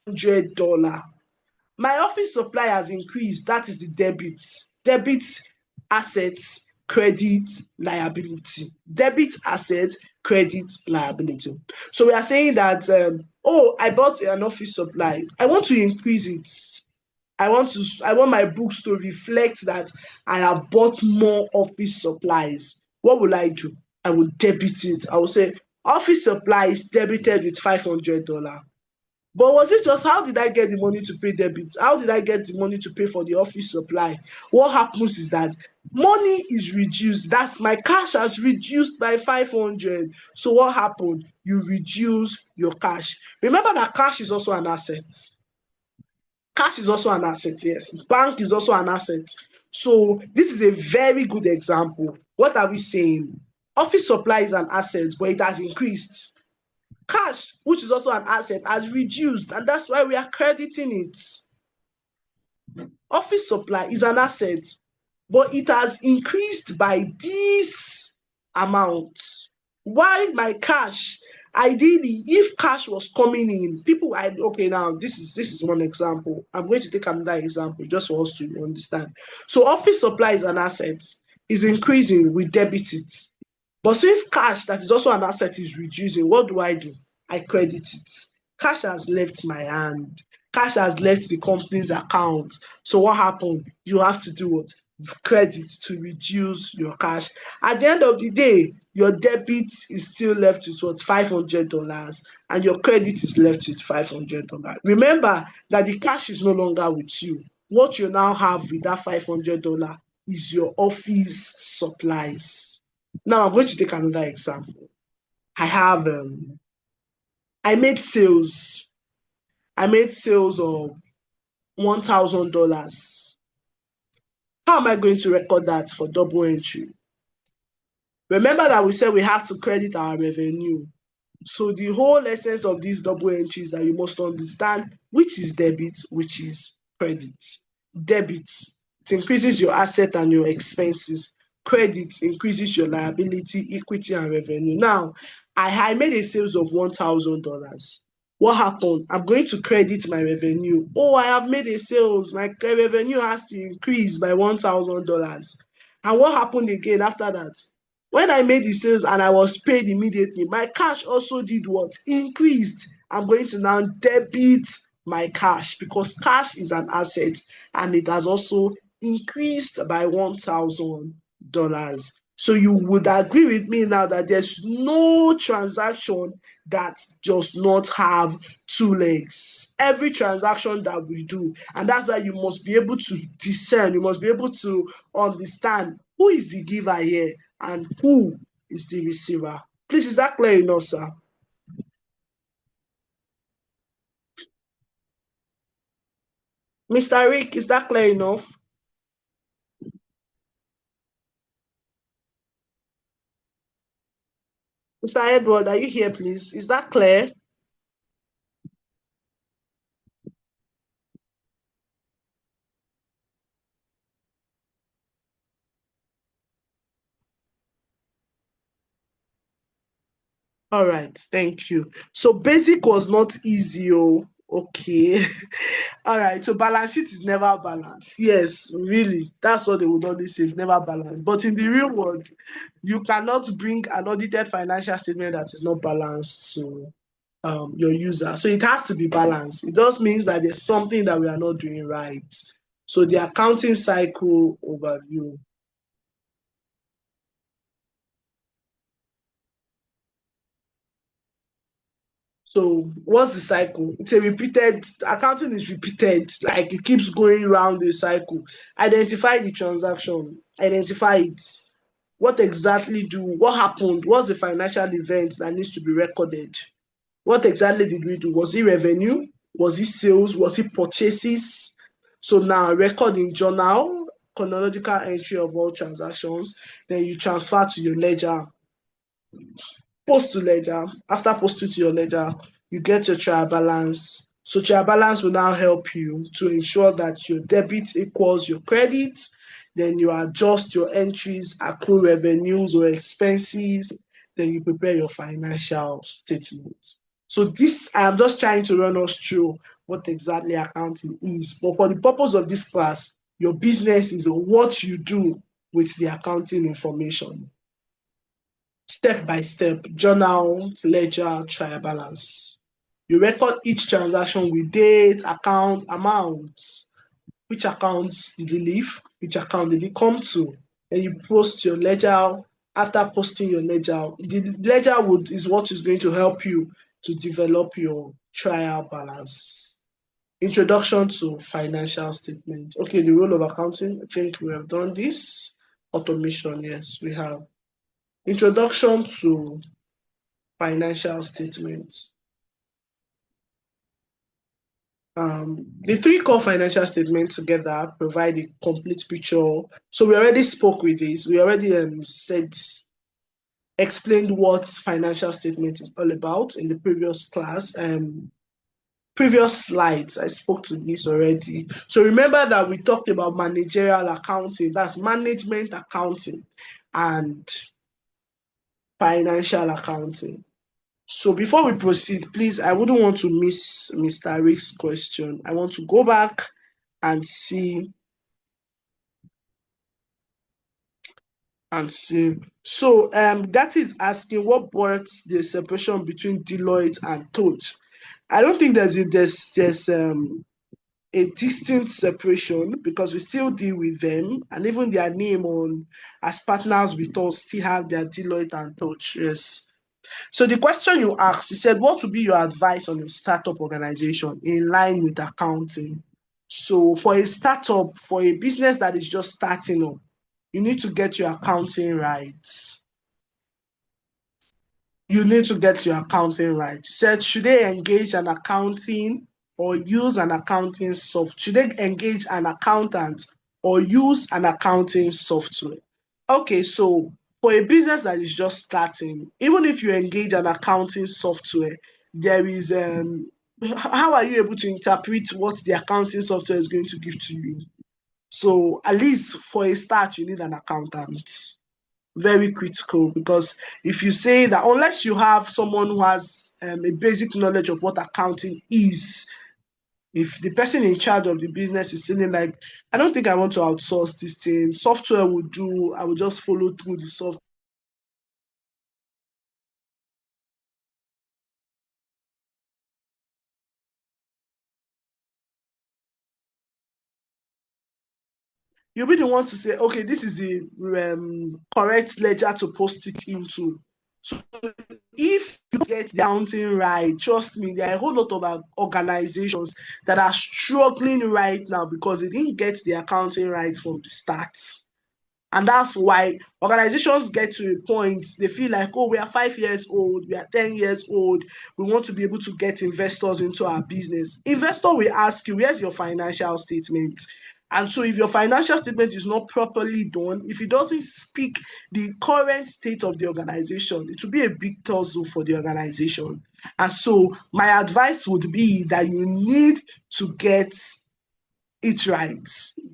$100. My office supply has increased. That is the debit. Debit, assets, credit, liability. Debit, asset, credit, liability. So we are saying that, I bought an office supply. I want to increase it. I want my books to reflect that I have bought more office supplies. What will I do? I will debit it. I will say office supplies debited with $500. But was it just, how did I get the money to pay debit? How did I get the money to pay for the office supply? What happens is that money is reduced. That's, my cash has reduced by 500. So what happened? You reduce your cash. Remember that cash is also an asset. Cash is also an asset, yes. Bank is also an asset. So this is a very good example. What are we saying? Office supply is an asset, but it has increased. Cash, which is also an asset, has reduced, and that's why we are crediting it. Office supply is an asset, but it has increased by this amount. While my cash, ideally, if cash was coming in, okay, now this is one example. I'm going to take another example just for us to understand. So office supply is an asset, is increasing, we debit it. But since cash, that is also an asset, is reducing, what do? I credit it. Cash has left my hand. Cash has left the company's account. So what happened? You have to do what? Credit to reduce your cash. At the end of the day, your debit is still left with what? $500, and your credit is left with $500. Remember that the cash is no longer with you. What you now have with that $500 is your office supplies. Now I'm going to take another example. I made sales. I made sales of $1,000. How am I going to record that for double entry? Remember that we said we have to credit our revenue. So the whole essence of these double entries that you must understand which is debit, which is credit. Debit, it increases your asset and your expenses. Credit increases your liability, equity, and revenue. Now, I made a sales of $1,000. What happened? I'm going to credit my revenue. Oh, I have made a sales. My revenue has to increase by $1,000. And what happened again after that? When I made the sales and I was paid immediately, my cash also did what? Increased. I'm going to now debit my cash because cash is an asset and it has also increased by $1,000. So you would agree with me now that there's no transaction that does not have two legs. Every transaction that we do, and that's why you must be able to discern, you must be able to understand who is the giver here and who is the receiver. Please, is that clear enough, sir? Mr. Rick, is that clear enough? Mr. Edward, are you here, please? Is that clear? All right, thank you. So basic was not easy, oh, okay. All right, so balance sheet is never balanced. Yes, really, that's what they would always say, it's never balanced. But in the real world, you cannot bring an audited financial statement that is not balanced to your user. So it has to be balanced. It just means that there's something that we are not doing right. So the accounting cycle overview. So what's the cycle? It's a repeated, accounting is repeated, like it keeps going around the cycle. Identify the transaction, identify it. What happened? What's the financial event that needs to be recorded? What exactly did we do? Was it revenue? Was it sales? Was it purchases? So now record in journal, chronological entry of all transactions. Then you transfer to your ledger, post to ledger. After posting to your ledger, you get your trial balance. So trial balance will now help you to ensure that your debit equals your credit. Then you adjust your entries, accrue revenues or expenses. Then you prepare your financial statements. So this, I'm just trying to run us through what exactly accounting is. But for the purpose of this class, your business is what you do with the accounting information. Step by step, journal, ledger, trial balance. You record each transaction with date, account, amount. Which account did it leave? Which account did it come to? And you post your ledger. After posting your ledger, the ledger is what is going to help you to develop your trial balance. Introduction to financial statement. Okay, the role of accounting. I think we have done this. Automation, yes, we have. Introduction to financial statements. The three core financial statements together provide a complete picture. So we already spoke with this. We already explained what financial statement is all about in the previous class. Previous slides, I spoke to this already. So remember that we talked about managerial accounting, that's management accounting, and financial accounting. So before we proceed, please, I wouldn't want to miss Mr. Rick's question. I want to go back and see. So that is asking what brought the separation between Deloitte and Touch. I don't think there's a distinct separation because we still deal with them, and even their name on as partners with us still have their Deloitte and Touch. Yes. So the question you asked, you said, what would be your advice on a startup organization in line with accounting? So for a startup, for a business that is just starting up, you need to get your accounting right. You need to get your accounting right. You said, should they engage an accounting or use an accounting software? Should they engage an accountant or use an accounting software? Okay, so for a business that is just starting, even if you engage an accounting software, there is how are you able to interpret what the accounting software is going to give to you? So at least for a start, you need an accountant. Very critical, because if you say that, unless you have someone who has a basic knowledge of what accounting is, if the person in charge of the business is feeling like, I don't think I want to outsource this thing, software will do, I will just follow through the software. You'll be the one to say, okay, this is the correct ledger to post it into. So if you get the accounting right, trust me, there are a whole lot of organizations that are struggling right now because they didn't get the accounting right from the start. And that's why organizations get to a point, they feel like, oh, we are 5 years old, we are 10 years old, we want to be able to get investors into our business. Investor will ask you, where's your financial statement? And so if your financial statement is not properly done, if it doesn't speak the current state of the organization, it will be a big tussle for the organization. And so my advice would be that you need to get it right.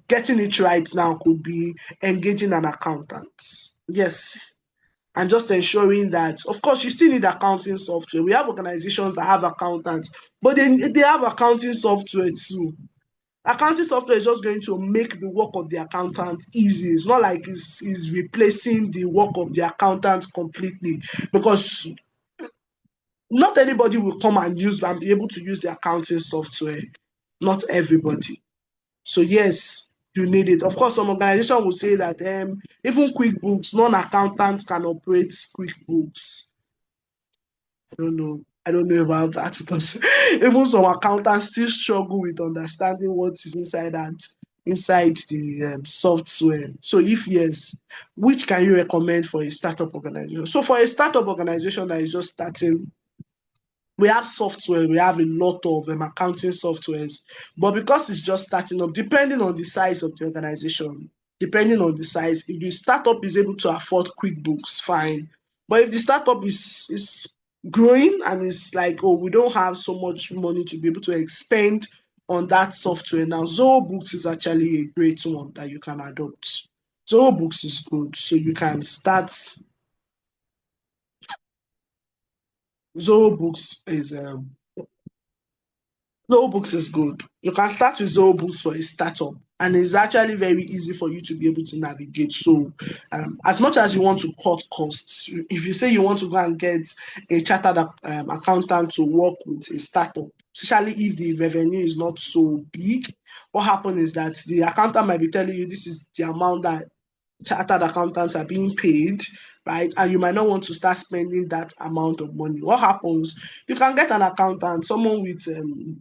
Getting it right now could be engaging an accountant. Yes. And just ensuring that, of course, you still need accounting software. We have organizations that have accountants, but they have accounting software too. Accounting software is just going to make the work of the accountant easy. It's not like it's replacing the work of the accountant completely, because not anybody will come and be able to use the accounting software. Not everybody. So yes, you need it. Of course, some organization will say that even QuickBooks, non-accountants can operate QuickBooks. I don't know about that, because even some accountants still struggle with understanding what is inside the software. So if yes, which can you recommend for a startup organization? So for a startup organization that is just starting, We have software, we have a lot of accounting softwares, but because it's just starting up, depending on the size of the organization, depending on the size, if the startup is able to afford QuickBooks, fine. But if the startup is growing and it's like, oh, we don't have so much money to be able to expend on that software now, Zoho Books is actually a great one that you can adopt. Zoho Books is good, so you can start. Zoho Books is Zoho Books is good. You can start with Zoho Books for a startup, and it's actually very easy for you to be able to navigate. So, as much as you want to cut costs, if you say you want to go and get a chartered accountant to work with a startup, especially if the revenue is not so big, what happens is that the accountant might be telling you this is the amount that chartered accountants are being paid, right? And you might not want to start spending that amount of money. What happens? You can get an accountant, someone with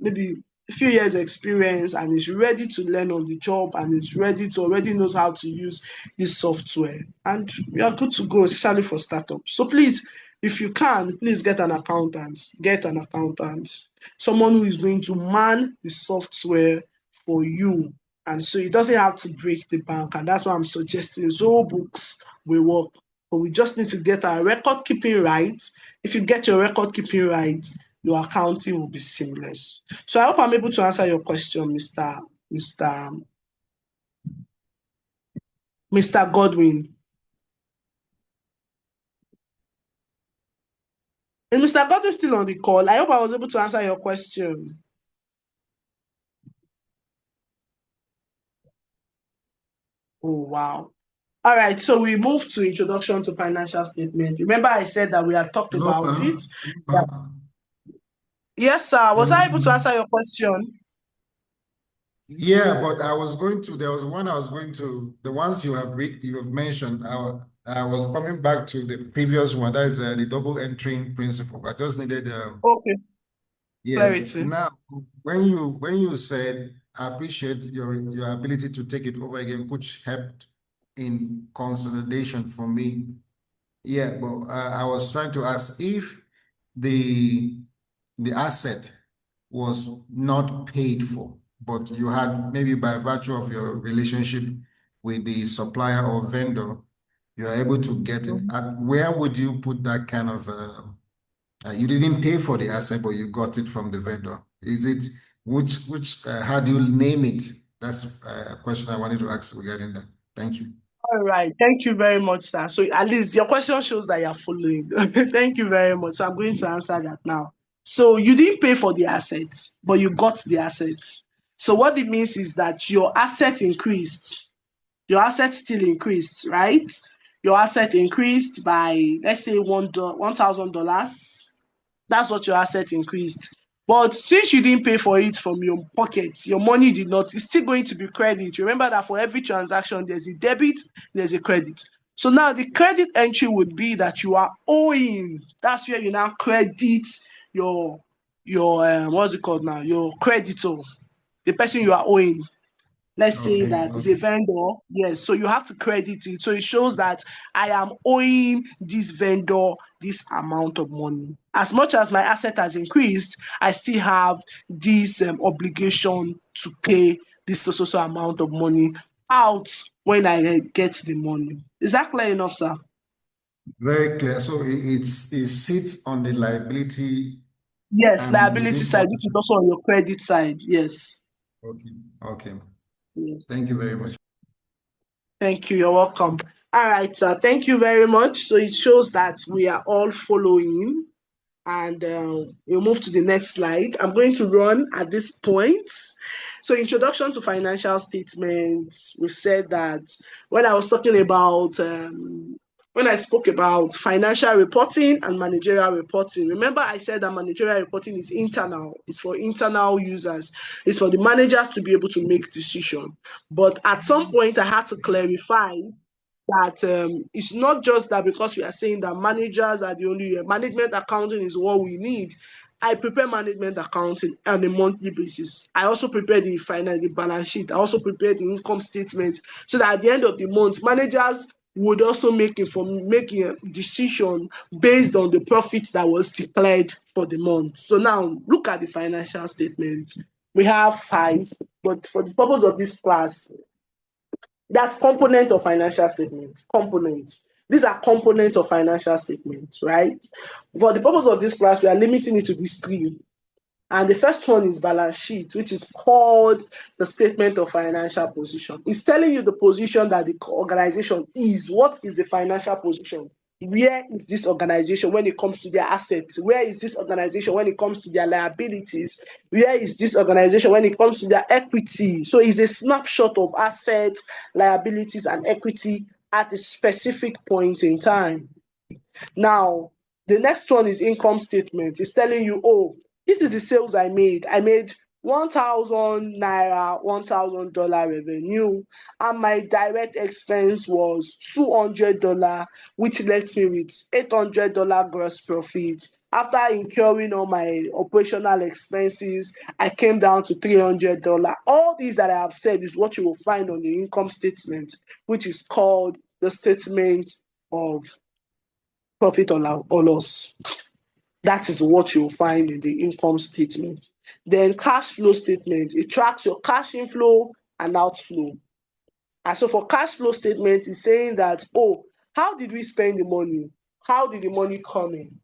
maybe a few years experience and is ready to learn on the job and is ready to already knows how to use this software. And you are good to go, especially for startups. So please, if you can, please get an accountant. Get an accountant. Someone who is going to man the software for you, and so it doesn't have to break the bank. And that's why I'm suggesting Zoho Books will work. But we just need to get our record keeping right. If you get your record keeping right, your accounting will be seamless. So I hope I'm able to answer your question, Mr. Godwin. And Mr. Godwin still on the call. I hope I was able to answer your question. Oh, wow. All right, so we move to introduction to financial statement. Remember I said that we had talked Hello, about it. ma'am. Yes, sir. Was I able to Um, answer your question? yeah, but there was one I was going to, the ones you have mentioned, I was coming back to the previous one, that is the double entering principle. I just needed, Okay, yes. clarity. Now, when you said, I appreciate your ability to take it over again, which helped in consolidation for me. Yeah, but I was trying to ask if the the asset was not paid for, but you had maybe by virtue of your relationship with the supplier or vendor, you are able to get it. Mhm. And where would you put that kind of you didn't pay for the asset, but you got it from the vendor? Is it which how do you name it? That's a question I wanted to ask regarding that. Thank you. All right. Thank you very much, sir. So at least your question shows that you're following. Thank you very much. So I'm going to answer that now. So you didn't pay for the assets, but you got the assets. So what it means is that your asset increased. Your asset still increased, right? Your asset increased by, let's say, $1,000. That's what your asset increased. But since you didn't pay for it from your pocket, your money did not, it's still going to be credit. Remember that for every transaction, there's a debit, there's a credit. So now the credit entry would be that you are owing. That's where you now credit your what's it called now? Your creditor, the person you are owing. Let's say Okay, that it's a okay. vendor. Yes, so you have to credit it. So it shows that I am owing this vendor this amount of money. As much as my asset has increased, I still have this obligation to pay this so amount of money out when I get the money. Is that clear enough, sir? Very clear. So it sits on the liability Yes, and you liability didn't side, want which is to. also on your credit side. Yes. Okay, okay. Yes. Thank you very much. Thank you. You're welcome. All right, sir. Thank you very much. So it shows that we are all following. And we'll move to the next slide. I'm going to run at this point. So, introduction to financial statements. We said that when I was talking about, when I spoke about financial reporting and managerial reporting, remember I said that managerial reporting is internal, it's for internal users, it's for the managers to be able to make decisions. But at some point, I had to clarify that it's not just that because we are saying that managers are the only management accounting is what we need. I prepare management accounting on a monthly basis. I also prepare the balance sheet. I also prepare the income statement so that at the end of the month, managers would also make a decision based on the profit that was declared for the month. So now look at the financial statement. We have 5, but for the purpose of this class, that's component of financial statement. Components. These are components of financial statements, right? For the purpose of this class, we are limiting it to these 3. And the first one is balance sheet, which is called the statement of financial position. It's telling you the position that the organization is. What is the financial position? Where is this organization when it comes to their assets? Where is this organization when it comes to their liabilities? Where is this organization when it comes to their equity? So it's a snapshot of assets, liabilities, and equity at a specific point in time. Now, the next one is income statement. It's telling you, oh, this is the sales I made. I made 1,000 naira, $1,000 revenue, and my direct expense was $200, which left me with $800 gross profit. After incurring all my operational expenses, I came down to $300. All these that I have said is what you will find on the income statement, which is called the statement of profit or loss. That is what you'll find in the income statement. Then cash flow statement, it tracks your cash inflow and outflow. And so for cash flow statement, it's saying that, oh, how did we spend the money? How did the money come in?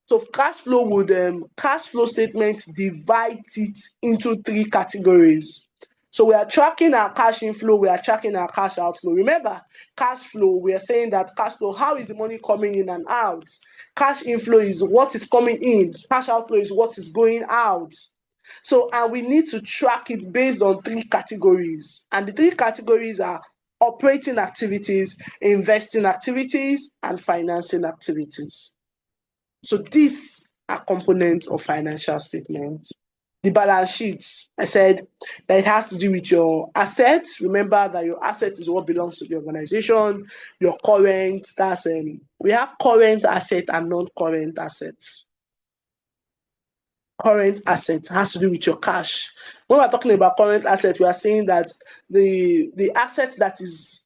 So cash flow statement divides it into 3 categories. So we are tracking our cash inflow, we are tracking our cash outflow. Remember, cash flow, we are saying that cash flow, how is the money coming in and out? Cash inflow is what is coming in. Cash outflow is what is going out. So, and we need to track it based on 3 categories. And the 3 categories are operating activities, investing activities, and financing activities. So these are components of financial statements. The balance sheets, I said that it has to do with your assets. Remember that your asset is what belongs to the organization. Your current, we have current assets and non-current assets. Current asset has to do with your cash. When we're talking about current assets, we are saying that the asset that is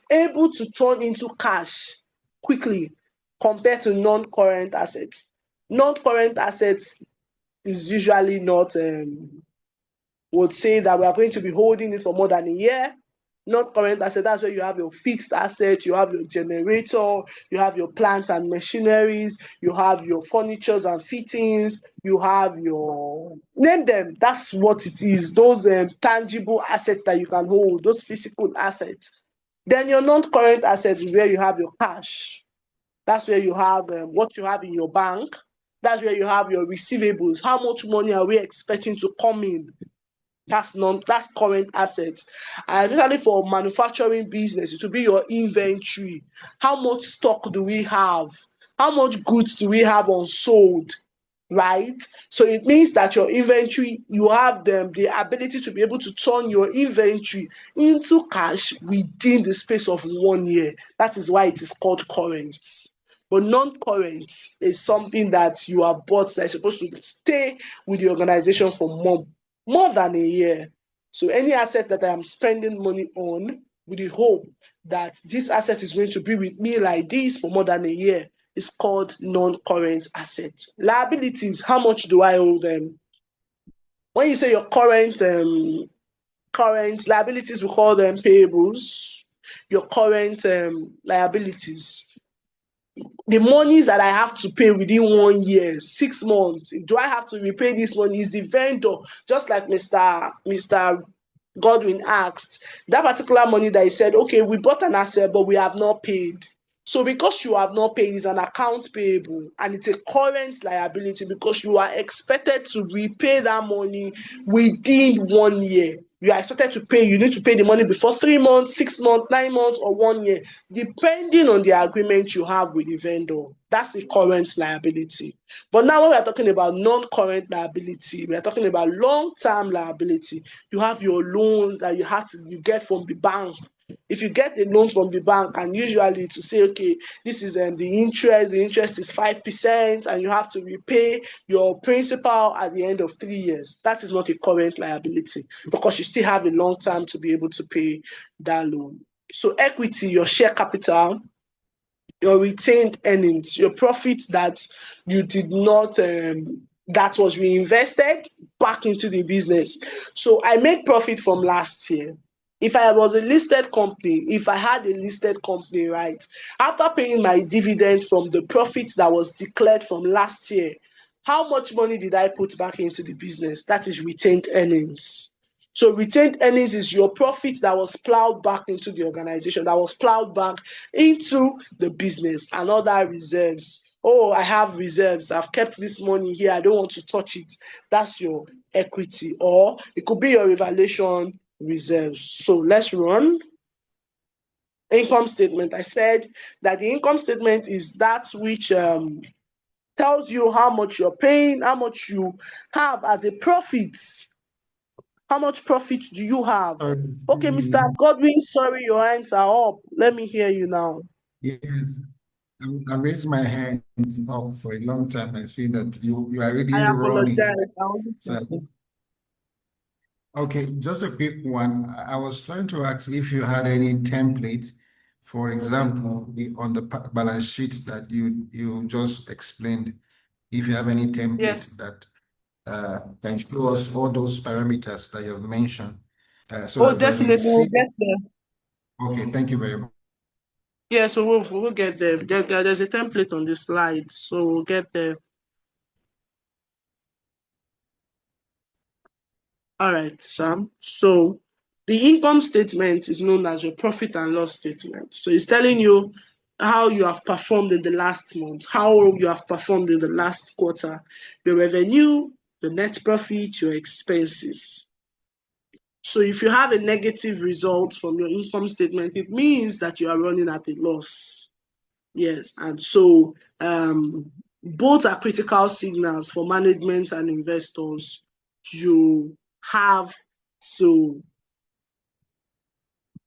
able to turn into cash quickly compared to non-current assets. Non-current assets is usually not, would say that we are going to be holding it for more than a year. Non-current asset, that's where you have your fixed asset, you have your generator, you have your plants and machineries, you have your furnitures and fittings, you have your, name them, that's what it is, those tangible assets that you can hold, those physical assets. Then your non-current assets is where you have your cash. That's where you have what you have in your bank. That's where you have your receivables. How much money are we expecting to come in? That's current assets. And especially for manufacturing business, it will be your inventory. How much stock do we have? How much goods do we have unsold? Right? So it means that your inventory, you have the ability to be able to turn your inventory into cash within the space of 1 year. That is why it is called current. But non-current is something that you have bought that is supposed to stay with the organization for more than a year. So any asset that I am spending money on with the hope that this asset is going to be with me like this for more than a year is called non-current assets. Liabilities, how much do I owe them? When you say your current liabilities, we call them payables. Your current liabilities, the monies that I have to pay within 1 year, 6 months, do I have to repay this money? Is the vendor, just like Mr. Godwin asked, that particular money that he said, okay, we bought an asset, but we have not paid. So because you have not paid, it's an account payable and it's a current liability because you are expected to repay that money within 1 year. You are expected to pay, you need to pay the money before 3 months, 6 months, 9 months, or 1 year, depending on the agreement you have with the vendor. That's a current liability. But now when we are talking about non-current liability, we are talking about long-term liability. You have your loans that you get from the bank. If you get a loan from the bank and usually to say, okay, this is the interest is 5% and you have to repay your principal at the end of 3 years. That is not a current liability because you still have a long time to be able to pay that loan. So equity, your share capital, your retained earnings, your profit that you did not, that was reinvested back into the business. So I made profit from last year. If I was a listed company, if I had a listed company, right, after paying my dividend from the profit that was declared from last year, how much money did I put back into the business? That is retained earnings. So retained earnings is your profit that was plowed back into the organization, that was plowed back into the business, and other reserves. Oh, I have reserves. I've kept this money here. I don't want to touch it. That's your equity. Or it could be your revaluation reserves. So let's run. Income statement. I said that the income statement is that which tells you how much you're paying, how much you have as a profit. How much profit do you have? Sorry, Okay, Mr. Godwin, sorry, your hands are up. Let me hear you now. yes, I raised my hand up for a long time. I see that you are already I running. apologize. I only So, okay, just a quick one. I was trying to ask if you had any template, for example, on the balance sheet that you just explained, if you have any template Yes. that can show us all those parameters that you've mentioned, so Oh, that when we definitely. We'll see. get there. Okay, thank you very much. Yeah, so we'll get there. There's a template on the slide, so we'll get there. All right, Sam. So the income statement is known as your profit and loss statement. So it's telling you how you have performed in the last month, how you have performed in the last quarter, your revenue, your net profit, your expenses. So if you have a negative result from your income statement, it means that you are running at a loss. Yes, and so both are critical signals for management and investors. You have to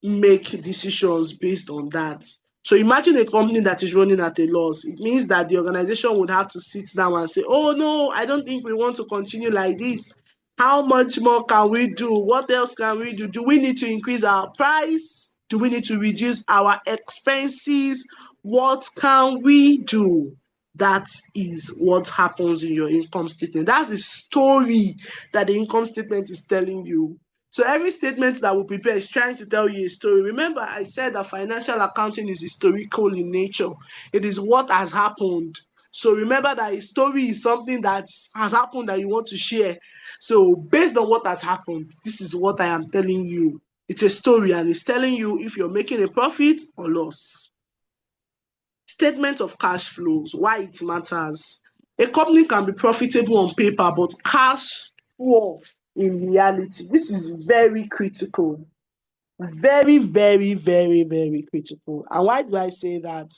make decisions based on that. So imagine a company that is running at a loss. It means that the organization would have to sit down and say, oh no, I don't think we want to continue like this. How much more can we do? What else can we do? Do we need to increase our price? Do we need to reduce our expenses? What can we do? That is what happens in your income statement. That's the story that the income statement is telling you. So every statement that we prepare is trying to tell you a story. Remember, I said that financial accounting is historical in nature. It is what has happened. So remember that a story is something that has happened that you want to share. So based on what has happened, this is what I am telling you. It's a story and it's telling you if you're making a profit or loss. Statement of cash flows, why it matters. A company can be profitable on paper, but cash poor in reality. This is very critical. Very, very, very, very critical. And why do I say that?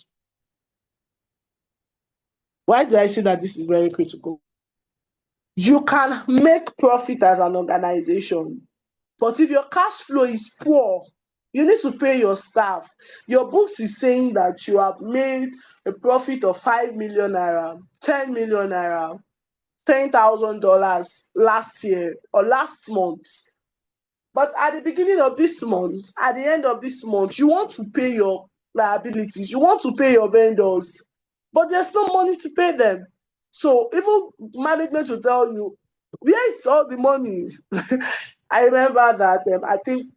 Why do I say that this is very critical? You can make profit as an organization, but if your cash flow is poor, you need to pay your staff. Your books is saying that you have made a profit of 5 million naira, 10 million naira, $10,000 last year or last month. But at the beginning of this month, at the end of this month, you want to pay your liabilities, you want to pay your vendors, but there's no money to pay them. So even management will tell you, where is all the money? I remember that I think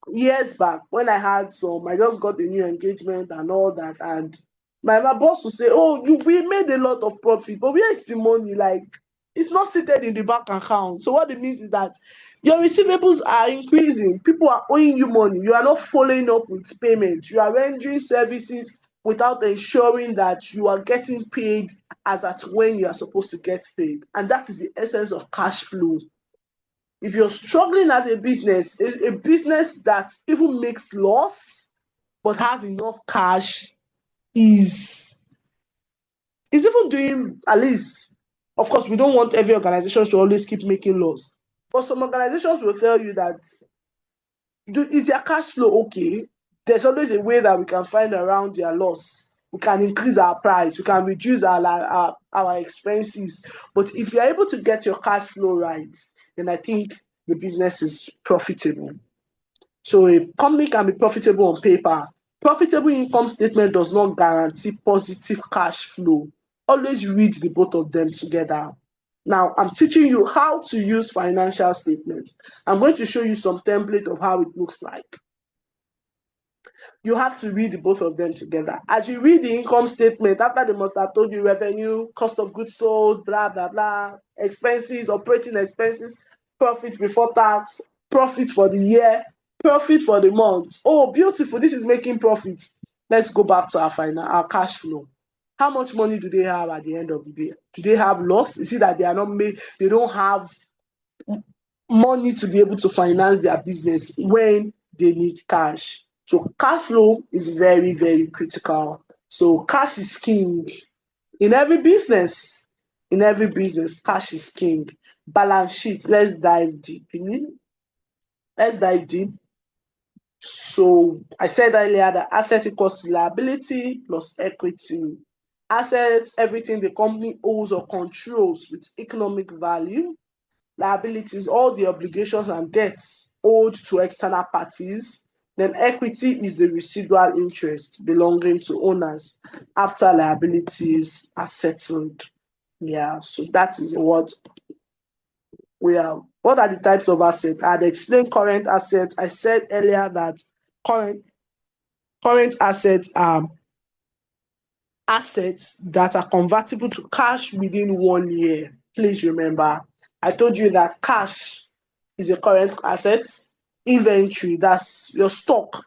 years back when I just got a new engagement and all that, and my boss would say, "Oh, we made a lot of profit, but where is the money? Like, it's not seated in the bank account." So what it means is that your receivables are increasing. People are owing you money. You are not following up with payment. You are rendering services without ensuring that you are getting paid as at when you are supposed to get paid, and that is the essence of cash flow. If you're struggling as a business, a business that even makes loss but has enough cash is even doing, at least, of course, we don't want every organization to always keep making loss. But some organizations will tell you that, is their cash flow okay? There's always a way that we can find around their loss. We can increase our price, we can reduce our expenses. But if you're able to get your cash flow right, then I think the business is profitable. So a company can be profitable on paper. Profitable income statement does not guarantee positive cash flow. Always read the both of them together. Now, I'm teaching you how to use financial statements. I'm going to show you some template of how it looks like. You have to read both of them together. As you read the income statement, after they must have told you revenue, cost of goods sold, blah, blah, blah, expenses, operating expenses, profit before tax, profit for the year, profit for the month. Oh, beautiful. This is making profits. Let's go back to our cash flow. How much money do they have at the end of the day? Do they have loss? You see that they are not made, they don't have money to be able to finance their business when they need cash. So cash flow is very, very critical. So cash is king in every business. In every business, cash is king. Balance sheet. Let's dive deep. Let's dive deep. So I said earlier that asset equals to liability plus equity. Assets, everything the company owns or controls with economic value. Liabilities, all the obligations and debts owed to external parties. Then equity is the residual interest belonging to owners after liabilities are settled. Yeah, so that is what we have. What are the types of assets? I had explained current assets. I said earlier that current assets are assets that are convertible to cash within 1 year. Please remember, I told you that cash is a current asset. Inventory, that's your stock,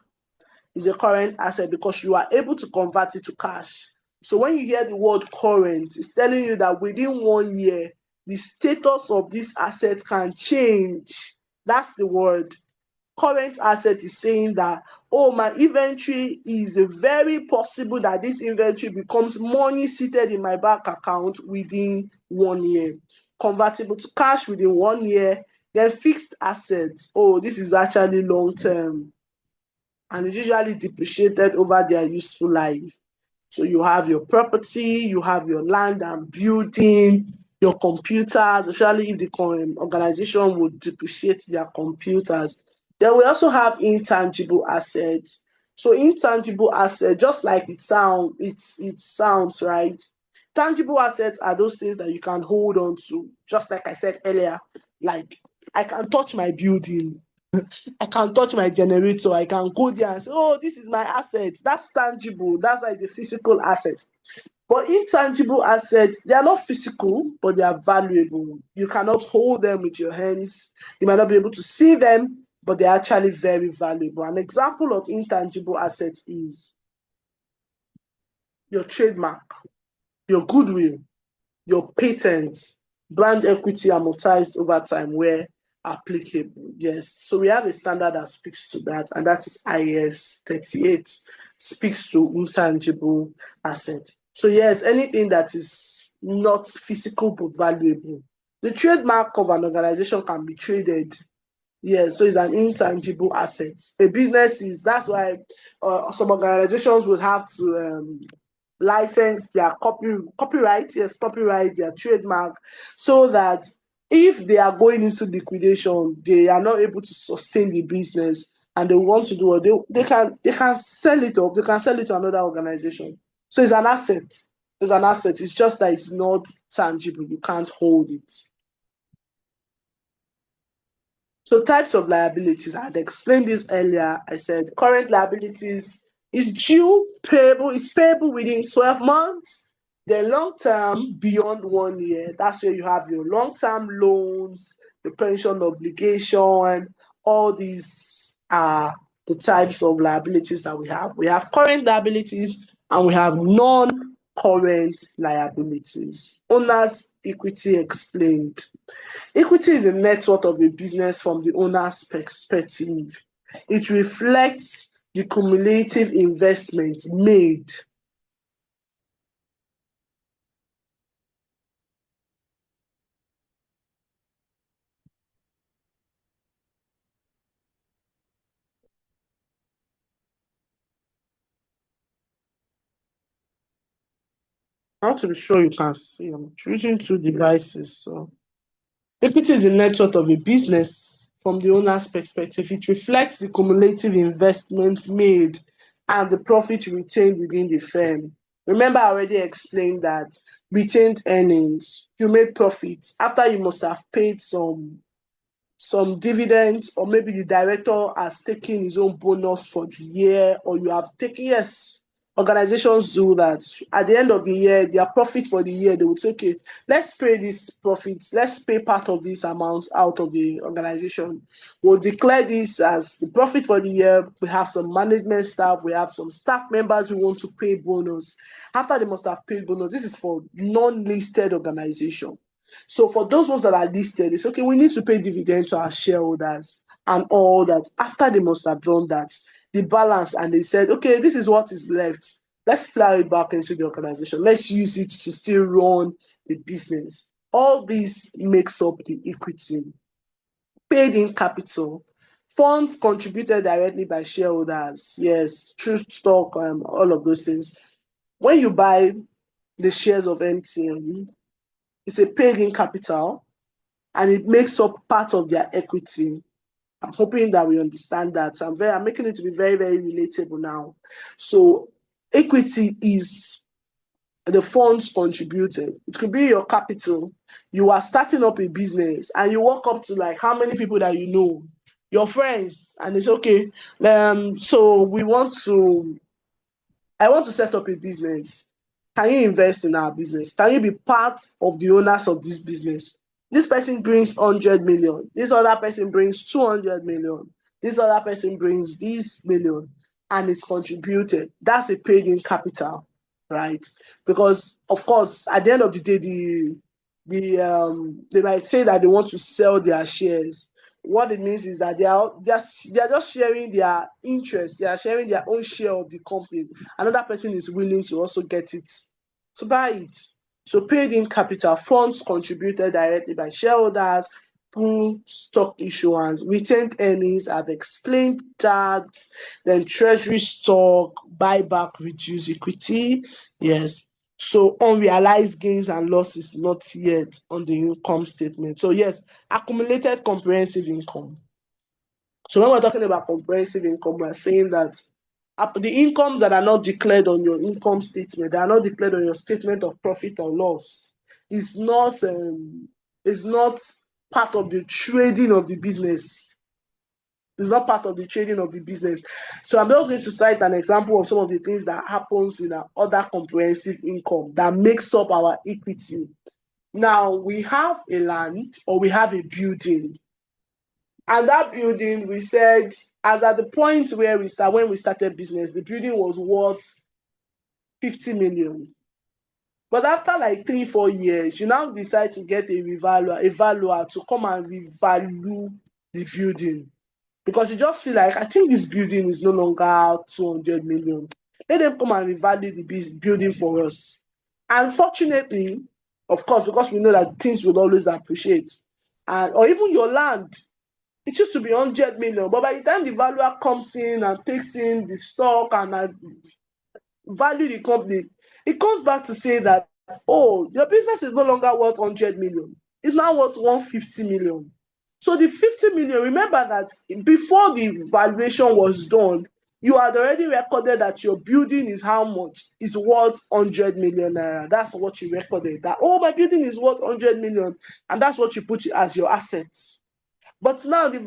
is a current asset because you are able to convert it to cash. So when you hear the word current, it's telling you that within 1 year, the status of this asset can change. That's the word. Current asset is saying that, oh, my inventory is very possible that this inventory becomes money seated in my bank account within 1 year. Convertible to cash within 1 year. Then fixed assets. Oh, this is actually long term and it's usually depreciated over their useful life. So you have your property, you have your land and building, your computers, especially if the organization would depreciate their computers. Then we also have intangible assets. So intangible assets, just like it sounds, right? Tangible assets are those things that you can hold on to, just like I said earlier, like I can touch my building, I can touch my generator, I can go there and say, oh, this is my asset. That's tangible. That's like a physical asset. But intangible assets, they are not physical, but they are valuable. You cannot hold them with your hands. You might not be able to see them, but they're actually very valuable. An example of intangible assets is your trademark, your goodwill, your patents, brand equity amortized over time where applicable. Yes. So we have a standard that speaks to that, and that is IS 38, speaks to intangible asset. So yes, anything that is not physical but valuable. The trademark of an organization can be traded. Yes, so it's an intangible asset. A business is, that's why some organizations will have to license their copyright, their trademark, so that if they are going into liquidation, they are not able to sustain the business and they want to do what they can sell it up, they can sell it to another organization. So it's an asset. It's an asset. It's just that it's not tangible. You can't hold it. So types of liabilities, I had explained this earlier. I said current liabilities is due, payable, is payable within 12 months. Then long term, beyond 1 year. That's where you have your long-term loans, the pension obligation. All these are the types of liabilities that we have. We have current liabilities and we have non-current liabilities. Owner's equity explained. Equity is a net worth of a business from the owner's perspective. It reflects the cumulative investment made. I want to be sure you can see. I'm using two devices. So equity is the net worth of a business from the owner's perspective. It reflects the cumulative investment made and the profit retained within the firm. Remember, I already explained that retained earnings, you made profits after you must have paid some dividends, or maybe the director has taken his own bonus for the year, or you have taken, yes, organizations do that. At the end of the year, their profit for the year, they would say, okay, let's pay this profit, let's pay part of this amount out of the organization. We'll declare this as the profit for the year. We have some management staff, we have some staff members who want to pay bonus. After they must have paid bonus, this is for non-listed organization. So for those ones that are listed, it's okay, we need to pay dividend to our shareholders and all that. After they must have done that, the balance, and they said, okay, this is what is left. Let's plow it back into the organization. Let's use it to still run the business. All this makes up the equity. Paid in capital. Funds contributed directly by shareholders. Yes, through stock, all of those things. When you buy the shares of MTN, it's a paid-in capital, and it makes up part of their equity. I'm hoping that we understand that. So I'm making it to be very, very relatable now. So equity is the funds contributed. It could be your capital. You are starting up a business, and you walk up to like how many people that you know, your friends, and it's okay. So I want to set up a business. Can you invest in our business? Can you be part of the owners of this business? This person brings 100 million. This other person brings 200 million. This other person brings this million, and it's contributed. That's a paid in capital, right? Because of course, at the end of the day, they might say that they want to sell their shares. What it means is that they are just sharing their interest. They are sharing their own share of the company. Another person is willing to also get it, to buy it. So paid in capital, funds contributed directly by shareholders, through stock issuance, retained earnings, I've explained that. Then treasury stock, buyback, reduce equity. Yes. So unrealized gains and losses not yet on the income statement. So yes, accumulated comprehensive income. So when we're talking about comprehensive income, we're saying that the incomes that are not declared on your income statement, that are not declared on your statement of profit or loss, is not part of the trading of the business. It's not part of the trading of the business. So I'm just going to cite an example of some of the things that happens in our other comprehensive income that makes up our equity. Now, we have a land, or we have a building. And that building, we said, as at the point where when we started business, the building was worth 50 million. But after like 3-4 years, you now decide to get a valuer to come and revalue the building. Because you just feel like, I think this building is no longer 200 million. Let them come and revalue the building for us. Unfortunately, of course, because we know that things will always appreciate, or even your land, it used to be 100 million, but by the time the valuer comes in and takes in the stock and value the company, it comes back to say that, oh, your business is no longer worth 100 million. It's now worth 150 million. So the 50 million, remember that before the valuation was done, you had already recorded that your building is how much? Is worth 100 million naira. That's what you recorded. That, oh, my building is worth 100 million. And that's what you put as your assets. But now the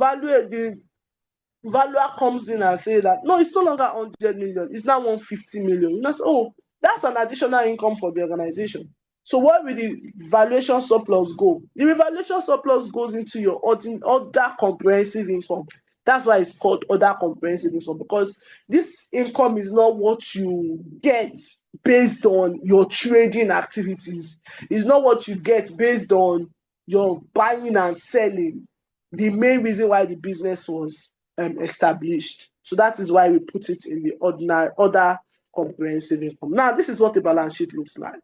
valuer comes in and say that, no, it's no longer 100 million. It's now 150 million. You know, oh, that's an additional income for the organization. So where will the valuation surplus go? The revaluation surplus goes into your other comprehensive income. That's why it's called other comprehensive income, because this income is not what you get based on your trading activities. It's not what you get based on your buying and selling. The main reason why the business was established. So that is why we put it in the ordinary other comprehensive income. Now, this is what the balance sheet looks like.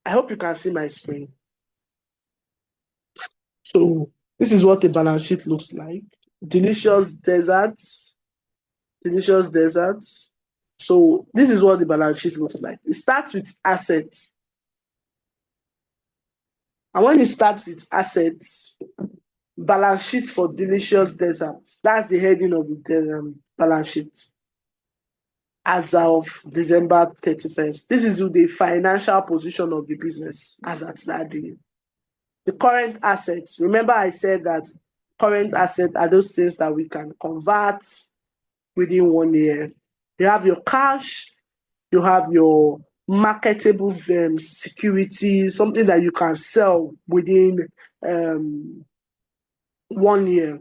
I hope you can see my screen. So this is what the balance sheet looks like. Delicious deserts. So this is what the balance sheet looks like. It starts with assets. And when it starts with assets, balance sheet for delicious desserts. That's the heading of the balance sheet as of December 31st. This is the financial position of the business as at that day. The current assets, remember I said that current assets are those things that we can convert within 1 year. You have your cash, you have your marketable securities, something that you can sell within 1 year.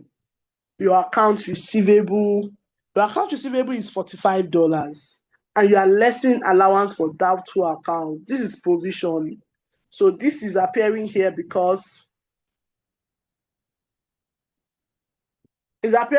Your account receivable is $45 and you are lessening allowance for doubtful account. This is provision. So this is appearing here because you are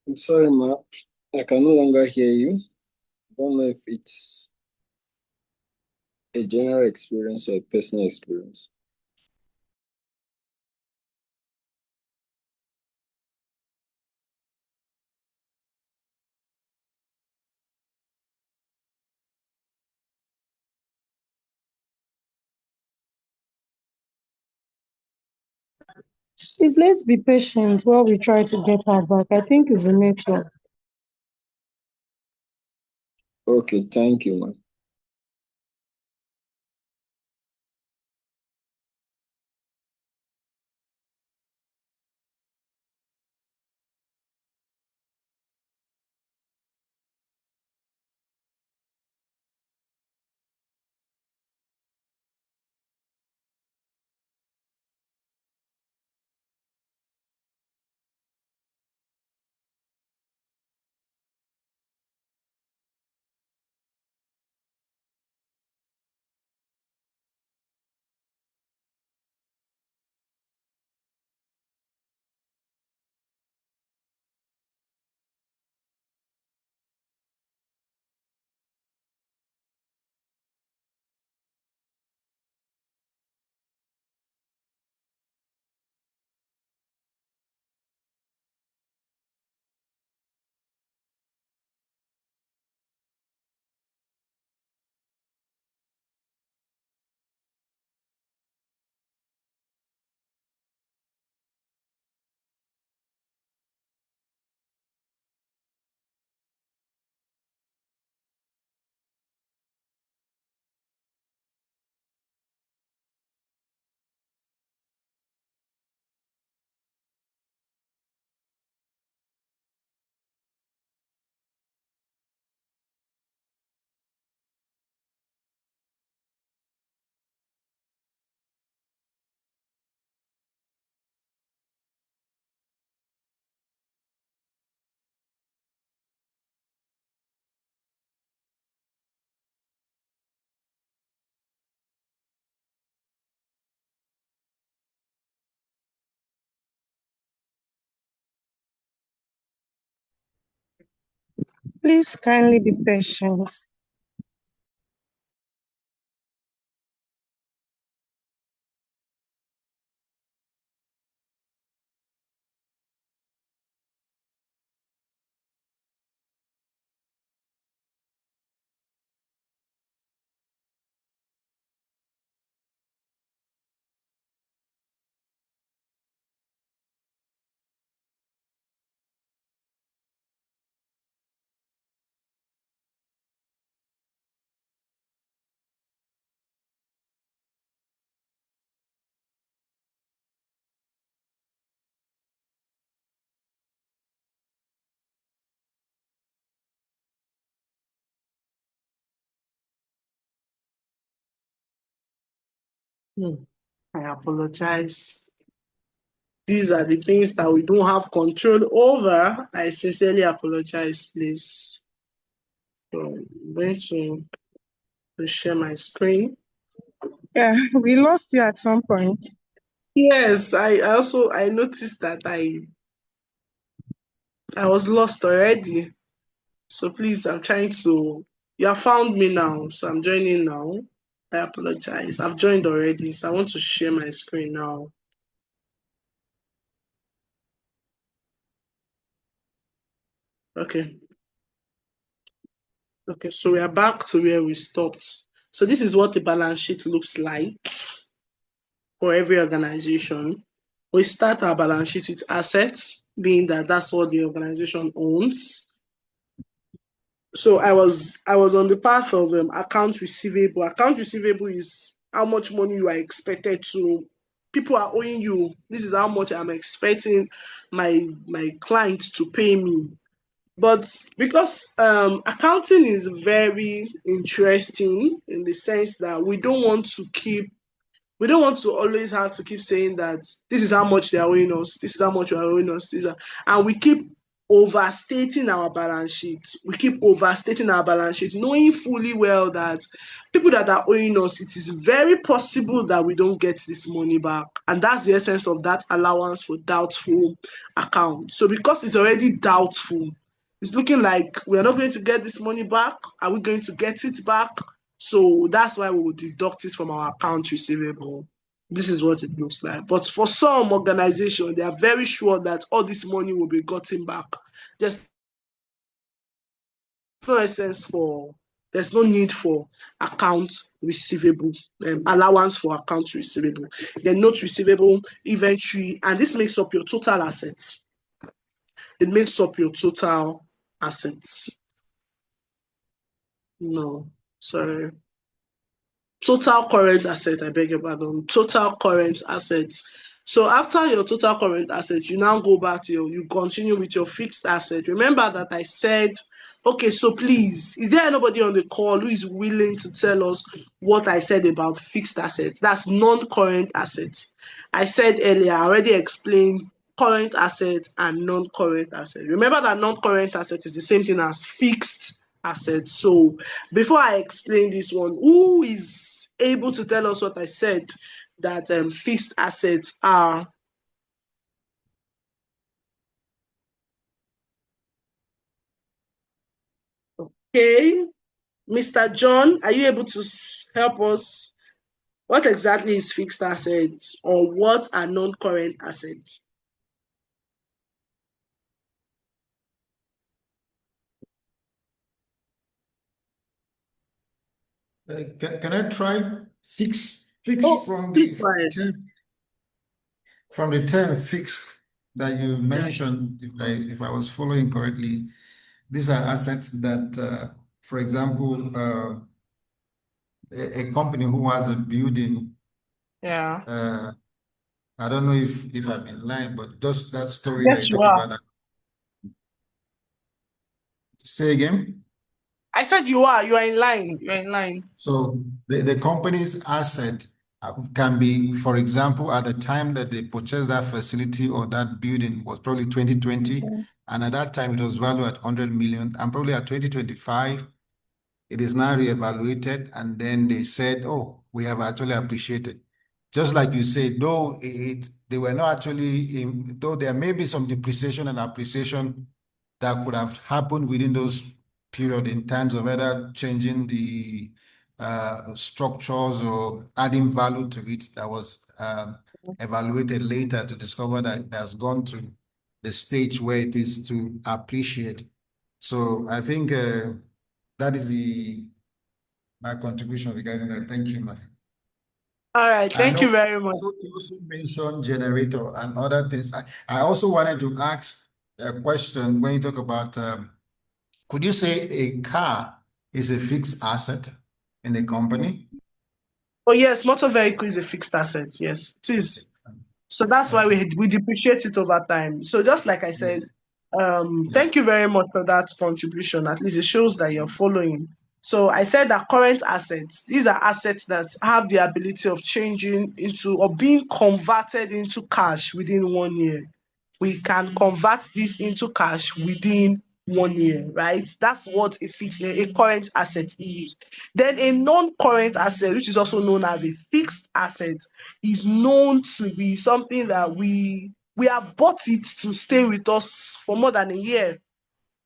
I'm sorry, ma. I can no longer hear you. Don't know if it's a general experience or a personal experience. Please let's be patient while we try to get her back. I think it's a network. Okay, thank you, ma. Please kindly be patient. I apologize. These are the things that we don't have control over. I sincerely apologize, please. So I'm going to share my screen. Yeah, we lost you at some point. Yes, I also noticed that I was lost already. So please, I'm trying to. You have found me now, so I'm joining now. I apologize. I've joined already, so I want to share my screen now. Okay. Okay, so we are back to where we stopped. So this is what the balance sheet looks like for every organization. We start our balance sheet with assets, being that that's what the organization owns. So I was on the path of account receivable. Account receivable is how much money you are expected to. People are owing you. This is how much I'm expecting my client to pay me. But because accounting is very interesting in the sense that we don't want to always have to keep saying that this is how much they are owing us, this is how much we are owing us, and we keep overstating our balance sheet. We keep overstating our balance sheet, knowing fully well that people that are owing us, it is very possible that we don't get this money back. And that's the essence of that allowance for doubtful account. So because it's already doubtful, it's looking like we're not going to get this money back. Are we going to get it back? So that's why we will deduct it from our account receivable. This is what it looks like. But for some organizations, they are very sure that all this money will be gotten back. There's no essence for, there's no need for account receivable, allowance for account receivable. Then note receivable, inventory, and this makes up your total assets. It makes up your total assets. No, sorry. Total current asset, I beg your pardon, total current assets. So after your total current assets, you now go back to you continue with your fixed asset. Remember that I said, okay, so please, is there anybody on the call who is willing to tell us what I said about fixed assets? That's non-current assets. I said earlier, I already explained current assets and non-current assets. Remember that non-current asset is the same thing as fixed assets. So before I explain this one, who is able to tell us what I said that fixed assets are? Okay, Mr. John, are you able to help us? What exactly is fixed assets, or what are non-current assets? Can I try fix Oh, from please go ahead. the term fixed that you mentioned, if I was following correctly, these are assets that, for example, a company who has a building, Yeah. I don't know if I'm in line, but just that story that Yes, you you talk are. about. Say again. I said you are. You are in line. You are in line. So the company's asset can be, for example, at the time that they purchased that facility or that building was probably 2020, and at that time it was valued at 100 million, and probably at 2025 it is now reevaluated, and then they said, oh, we have actually appreciated. Just like you said, though they were not actually though there may be some depreciation and appreciation that could have happened within those period in terms of either changing the structures or adding value to it, that was evaluated later to discover that it has gone to the stage where it is to appreciate. So I think that is my contribution regarding that. Thank you, man. All right. And Thank you very much. you also mentioned generator and other things. I also wanted to ask a question when you talk about, could you say a car is a fixed asset in a company? Oh yes, motor vehicle is a fixed asset. Yes, it is. So that's why Okay. we depreciate it over time. So just like I said, Yes. thank Yes. you very much for that contribution. At least it shows that you're following. So I said that current assets, these are assets that have the ability of changing into or being converted into cash within 1 year. We can convert this into cash within 1 year, right? That's what a current asset is. Then a non-current asset, which is also known as a fixed asset, is known to be something that we have bought it to stay with us for more than a year.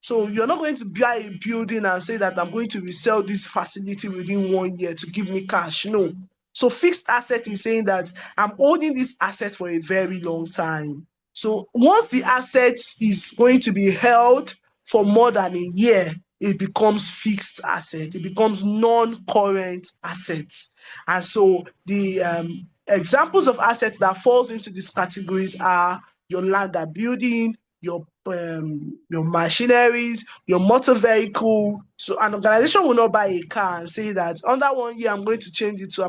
So you're not going to buy a building and say that I'm going to resell this facility within 1 year to give me cash. No. So fixed asset is saying that I'm holding this asset for a very long time. So once the asset is going to be held for more than a year, it becomes fixed asset. It becomes non-current assets. And so the examples of assets that falls into these categories are your land and building, your machineries, your motor vehicle. So an organization will not buy a car and say that under 1 year I'm going to change it, so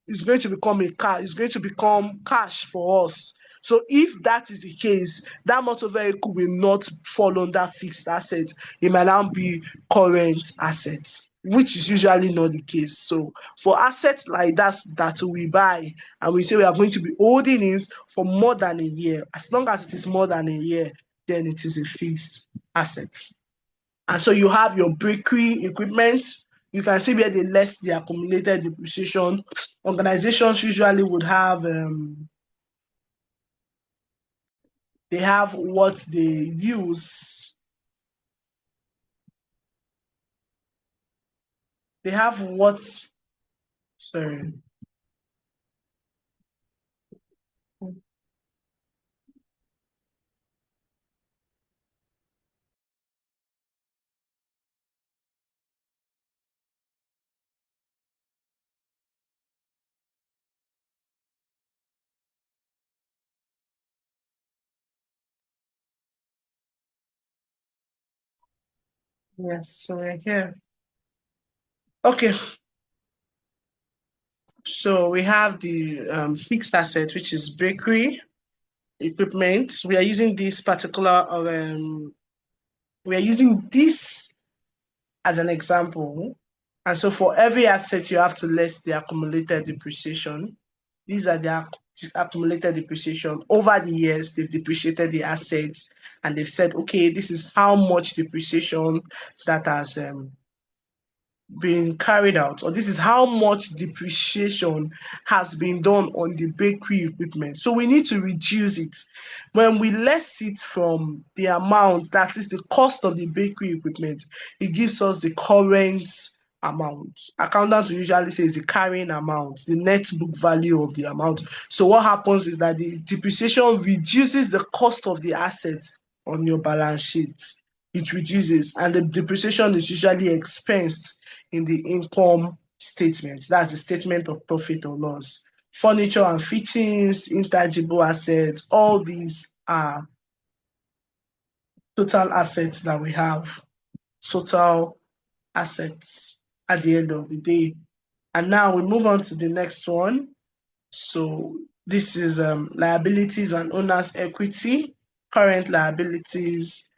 it's going to become a car, it's going to become cash for us. So if that is the case, that motor vehicle will not fall under fixed assets. It might now be current assets, which is usually not the case. So for assets like that we buy and we say we are going to be holding it for more than a year, as long as it is more than a year, then it is a fixed asset. And so you have your bakery equipment. You can see where they list the accumulated depreciation. Organizations usually would have they have what they use. They have what, sorry. Yes, so we're here. Okay. So we have the fixed asset, which is bakery equipment. We are using this as an example. And so for every asset, you have to list the accumulated depreciation. These are the accumulated depreciation. Over the years, they've depreciated the assets and they've said, okay, this is how much depreciation that has been carried out, or this is how much depreciation has been done on the bakery equipment. So we need to reduce it. When we less it from the amount that is the cost of the bakery equipment, it gives us the current amount. Accountants usually say it's the carrying amount, the net book value of the amount. So what happens is that the depreciation reduces the cost of the asset on your balance sheet. It reduces, and the depreciation is usually expensed in the income statement. That's the statement of profit or loss. Furniture and fittings, intangible assets, all these are total assets that we have, total assets at the end of the day. And now we move on to the next one. So this is liabilities and owner's equity, current liabilities,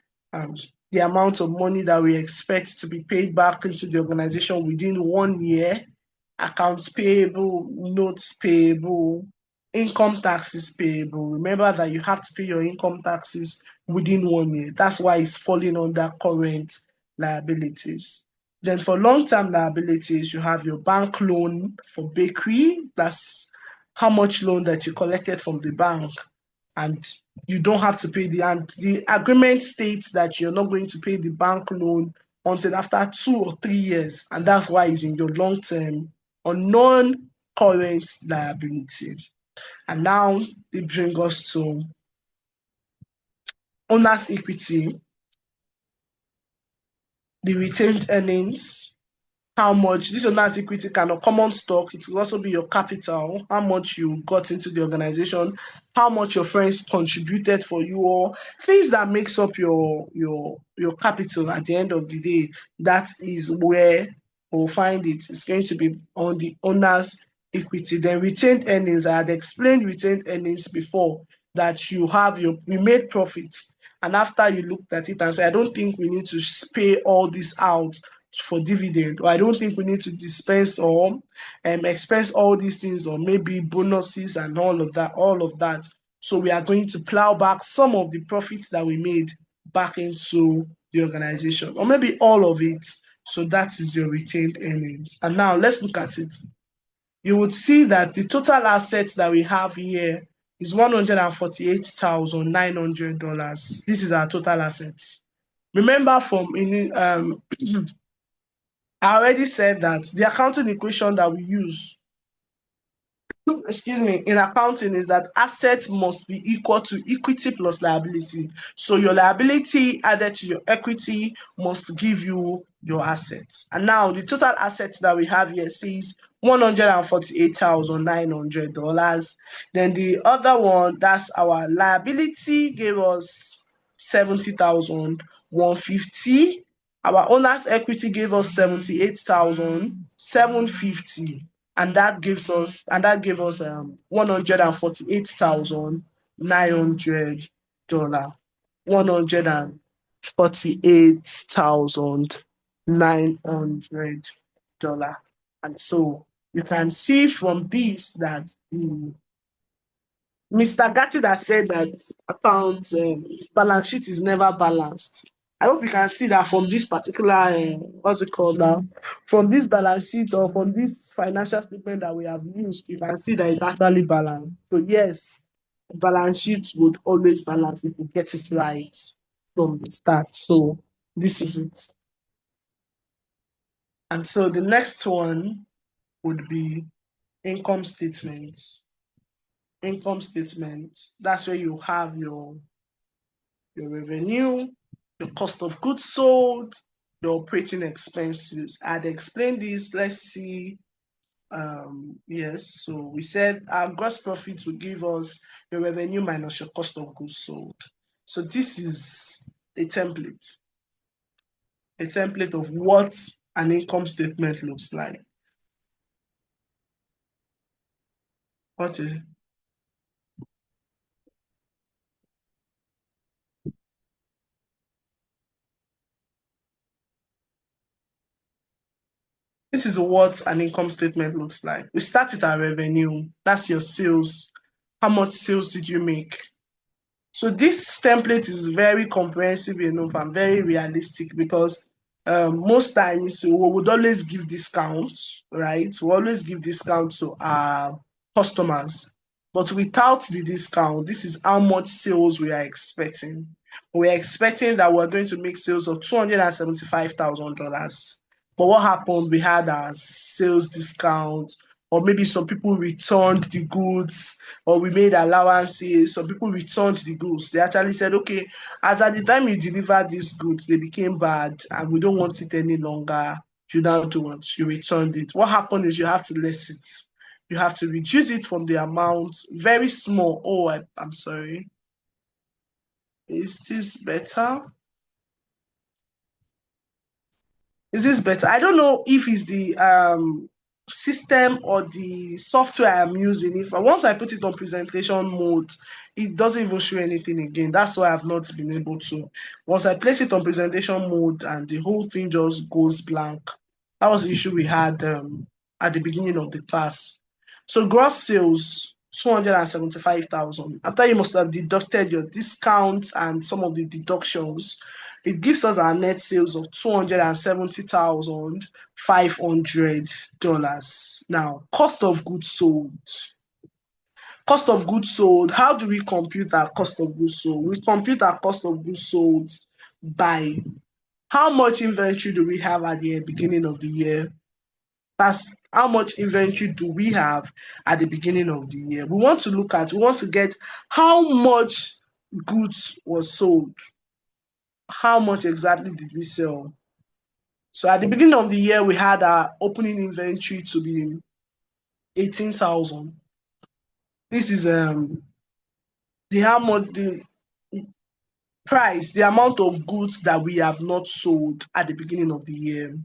the amount of money that we expect to be paid back into the organization within 1 year, accounts payable, notes payable, income taxes payable. Remember that you have to pay your income taxes within 1 year. That's why it's falling under current liabilities. Then for long-term liabilities, you have your bank loan for bakery. That's how much loan that you collected from the bank, and you don't have to pay the agreement states that you're not going to pay the bank loan until after 2 or 3 years, and that's why it's in your long-term or non-current liabilities. And now they bring us to owner's equity, the retained earnings, how much this owner's equity can or common stock. It will also be your capital, how much you got into the organization, how much your friends contributed for you, or things that makes up your capital at the end of the day. That is where we'll find it. It's going to be on the owner's equity. Then retained earnings, I had explained retained earnings before, that you made profits, and after you looked at it and said, I don't think we need to pay all this out for dividend, or I don't think we need to dispense or expense all these things, or maybe bonuses and all of that. So we are going to plow back some of the profits that we made back into the organization, or maybe all of it. So that is your retained earnings. And now let's look at it. You would see that the total assets that we have here is $148,900. This is our total assets. Remember I already said that the accounting equation that we use, excuse me, in accounting is that assets must be equal to equity plus liability. So your liability added to your equity must give you your assets. And now the total assets that we have here says $148,900. Then the other one, that's our liability, gave us 70,150. Our owner's equity gave us 78,750. And that gave us $148,900. $148,900. And so you can see from this that Mr. Gatti that said that account balance sheet is never balanced. I hope you can see that from this particular, what's it called now? From this balance sheet, or from this financial statement that we have used, you can see that it's actually balanced. So yes, balance sheet would always balance if we get it right from the start. So this is it. And so the next one would be income statements. Income statements, that's where you have your revenue, your cost of goods sold, your operating expenses. I'd explained this. Let's see. Yes, so we said our gross profit will give us your revenue minus your cost of goods sold. So this is a template of what an income statement looks like. What is This is what an income statement looks like. We start with our revenue. That's your sales. How much sales did you make? So this template is very comprehensive enough and very realistic, because most times we would always give discounts, right? We always give discounts to our customers. But without the discount, this is how much sales we are expecting. We're expecting that we're going to make sales of $275,000. But what happened? We had our sales discount, or maybe some people returned the goods, or we made allowances. Some people returned the goods. They actually said, okay, as at the time you delivered these goods, they became bad and we don't want it any longer. You now do what? You returned it. What happened is you have to less it. You have to reduce it from the amount, very small. Oh, I'm sorry. Is this better? Is this better? I don't know if it's the system or the software I'm using. If once I put it on presentation mode, it doesn't even show anything again. That's why I've not been able to. Once I place it on presentation mode, and the whole thing just goes blank. That was the issue we had at the beginning of the class. So gross sales, 275,000. After you must have deducted your discount and some of the deductions, it gives us our net sales of $270,500. Now, cost of goods sold. Cost of goods sold. How do we compute our cost of goods sold? We compute our cost of goods sold by how much inventory do we have at the beginning of the year. That's how much inventory do we have at the beginning of the year. We want to get how much goods was sold. How much exactly did we sell? So at the beginning of the year, we had our opening inventory to be 18,000. This is the price, the amount of goods that we have not sold at the beginning of the year.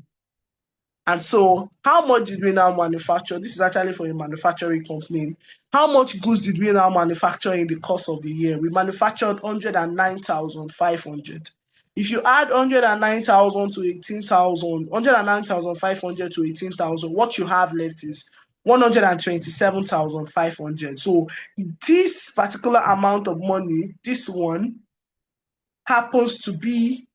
And so how much did we now manufacture? This is actually for a manufacturing company. How much goods did we now manufacture in the course of the year? We manufactured 109,500. If you add 109,000 to 18,000, 109,500 to 18,000, what you have left is 127,500. So this particular amount of money, this one, happens to be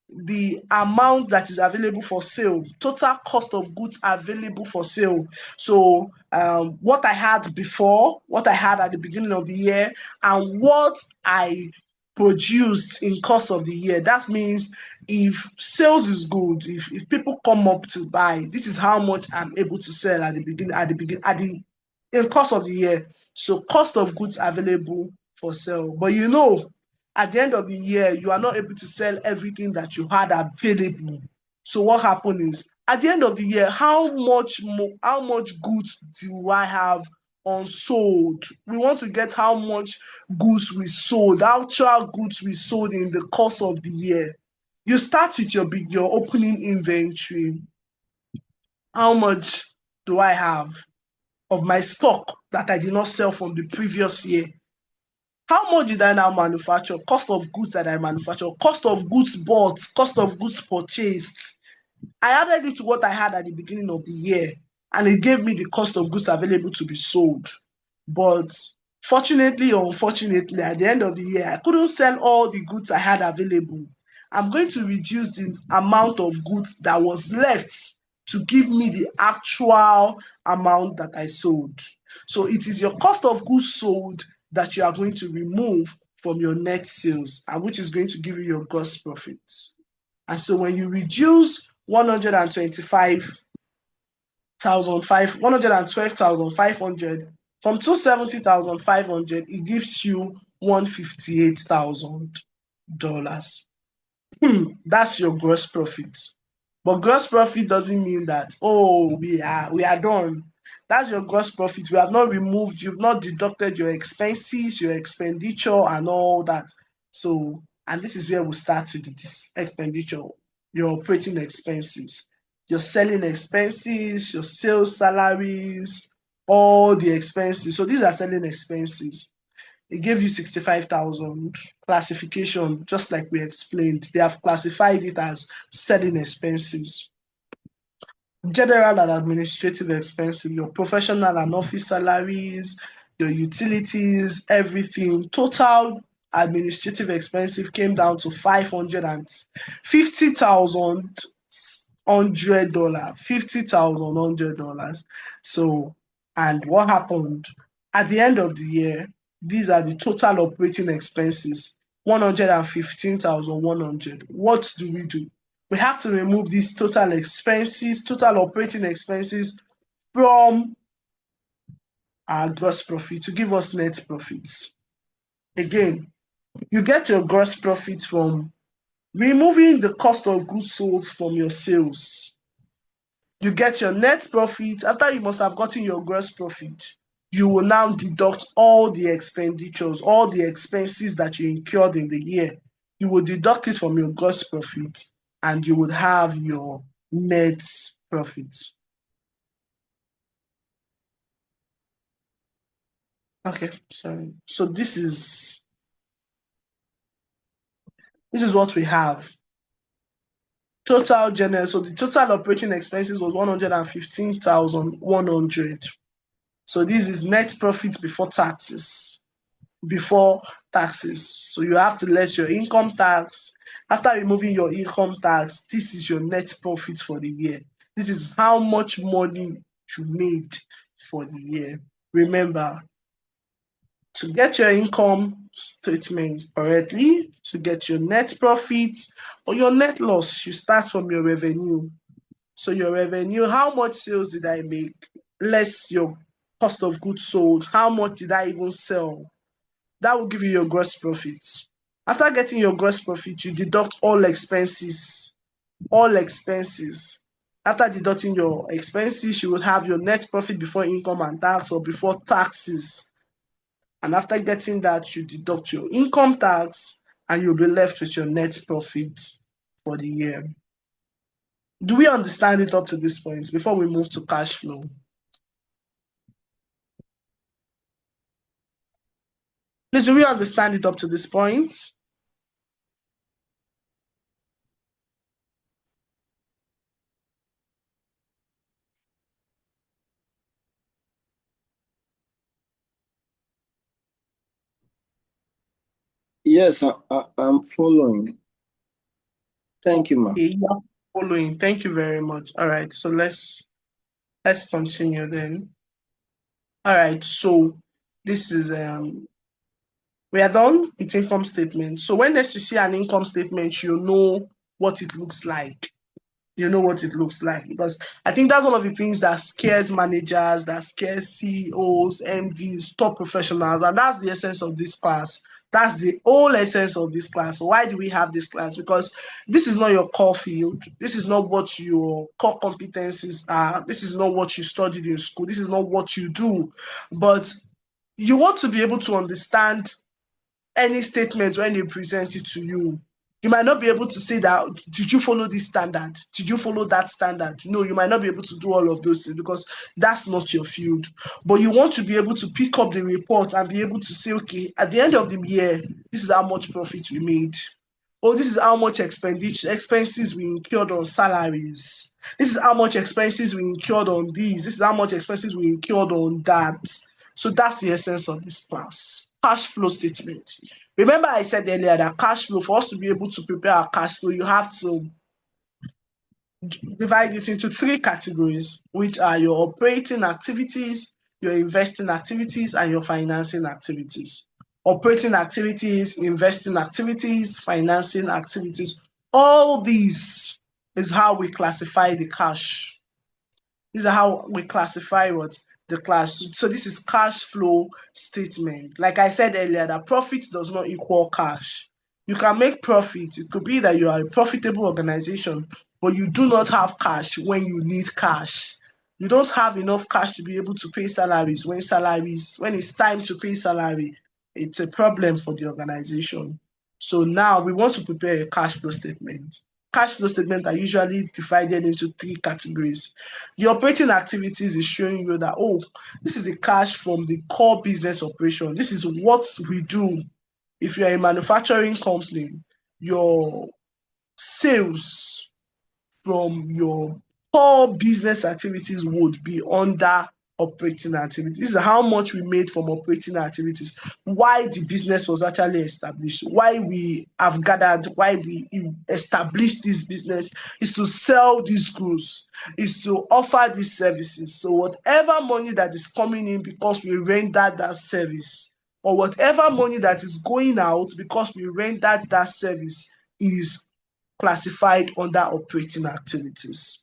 the amount that is available for sale, total cost of goods available for sale. So what I had before, what I had at the beginning of the year, and what I produced in course of the year. That means if sales is good, if people come up to buy, this is how much I'm able to sell at the in course of the year. So cost of goods available for sale. But at the end of the year, you are not able to sell everything that you had available. So what happened is, at the end of the year, how much goods do I have unsold? We want to get how much goods we sold, actual goods we sold in the course of the year. You start with your opening inventory. How much do I have of my stock that I did not sell from the previous year? How much did I now manufacture? Cost of goods that I manufacture, cost of goods bought, cost of goods purchased. I added it to what I had at the beginning of the year, and it gave me the cost of goods available to be sold. But fortunately or unfortunately, at the end of the year, I couldn't sell all the goods I had available. I'm going to reduce the amount of goods that was left to give me the actual amount that I sold. So it is your cost of goods sold that you are going to remove from your net sales, and which is going to give you your gross profits. And so when you reduce 112,500 from 270,500, it gives you $158,000. That's your gross profit. But gross profit doesn't mean that, oh, we are done. That's your gross profit. We have not removed, you've not deducted your expenses, your expenditure, and all that. So, and this is where we start with this expenditure, your operating expenses, your selling expenses, your sales salaries, all the expenses. So these are selling expenses. It gave you 65,000 classification, just like we explained. They have classified it as selling expenses. General and administrative expenses, your professional and office salaries, your utilities, everything. Total administrative expenses came down to $550,000. $50,100. So, and what happened at the end of the year? These are the total operating expenses, 115,100. What do? We have to remove these total expenses, total operating expenses from our gross profit to give us net profits. Again, you get your gross profit from removing the cost of goods sold from your sales. You get your net profit. After you must have gotten your gross profit, you will now deduct all the expenditures, all the expenses that you incurred in the year. You will deduct it from your gross profit, and you would have your net profit. Okay, sorry. So this is what we have. Total general. So the total operating expenses was 115,100. So this is net profit before taxes. So you have to less your income tax. After removing your income tax, this is your net profit for the year. This is how much money you made for the year. Remember, to get your income statement correctly, to get your net profit or your net loss, you start from your revenue. So your revenue, how much sales did I make? Less your cost of goods sold. How much did I even sell? That will give you your gross profit. After getting your gross profit, you deduct all expenses. All expenses. After deducting your expenses, you will have your net profit before income and tax or before taxes. And after getting that, you deduct your income tax and you'll be left with your net profit for the year. Do we understand it up to this point before we move to cash flow? Please, do we understand it up to this point? Yes, I'm following. Thank you, ma. Okay, you are following. Thank you very much. All right, so let's continue then. All right, so this is we are done with income statement. So when next you see an income statement, you know what it looks like. You know what it looks like, because I think that's one of the things that scares managers, that scares CEOs, MDs, top professionals, and that's the essence of this class. That's the whole essence of this class. Why do we have this class? Because this is not your core field. This is not what your core competencies are. This is not what you studied in school. This is not what you do. But you want to be able to understand any statement when they present it to you. You might not be able to say that, did you follow this standard? Did you follow that standard? No, you might not be able to do all of those things because that's not your field. But you want to be able to pick up the report and be able to say, okay, at the end of the year, this is how much profit we made. Oh, this is how much expenses we incurred on salaries. This is how much expenses we incurred on these. This is how much expenses we incurred on that. So that's the essence of this class. Cash flow statement. Remember I said earlier that cash flow, for us to be able to prepare our cash flow, you have to divide it into three categories, which are your operating activities, your investing activities, and your financing activities. Operating activities, investing activities, financing activities. All these is how we classify the cash. These are how we classify what the class. So this is cash flow statement. Like I said earlier, that profit does not equal cash. You can make profit. It could be that you are a profitable organization, but you do not have cash when you need cash. You don't have enough cash to be able to pay salaries when it's time to pay salary. It's a problem for the organization. So now we want to prepare a cash flow statement. Cash flow statements are usually divided into three categories. The operating activities is showing you that, oh, this is the cash from the core business operation. This is what we do. If you're a manufacturing company, your sales from your core business activities would be under operating activities. This is how much we made from operating activities, why the business was actually established, why we have gathered, why we established this business is to sell these goods, is to offer these services. So whatever money that is coming in because we rendered that service, or whatever money that is going out because we rendered that service, is classified under operating activities.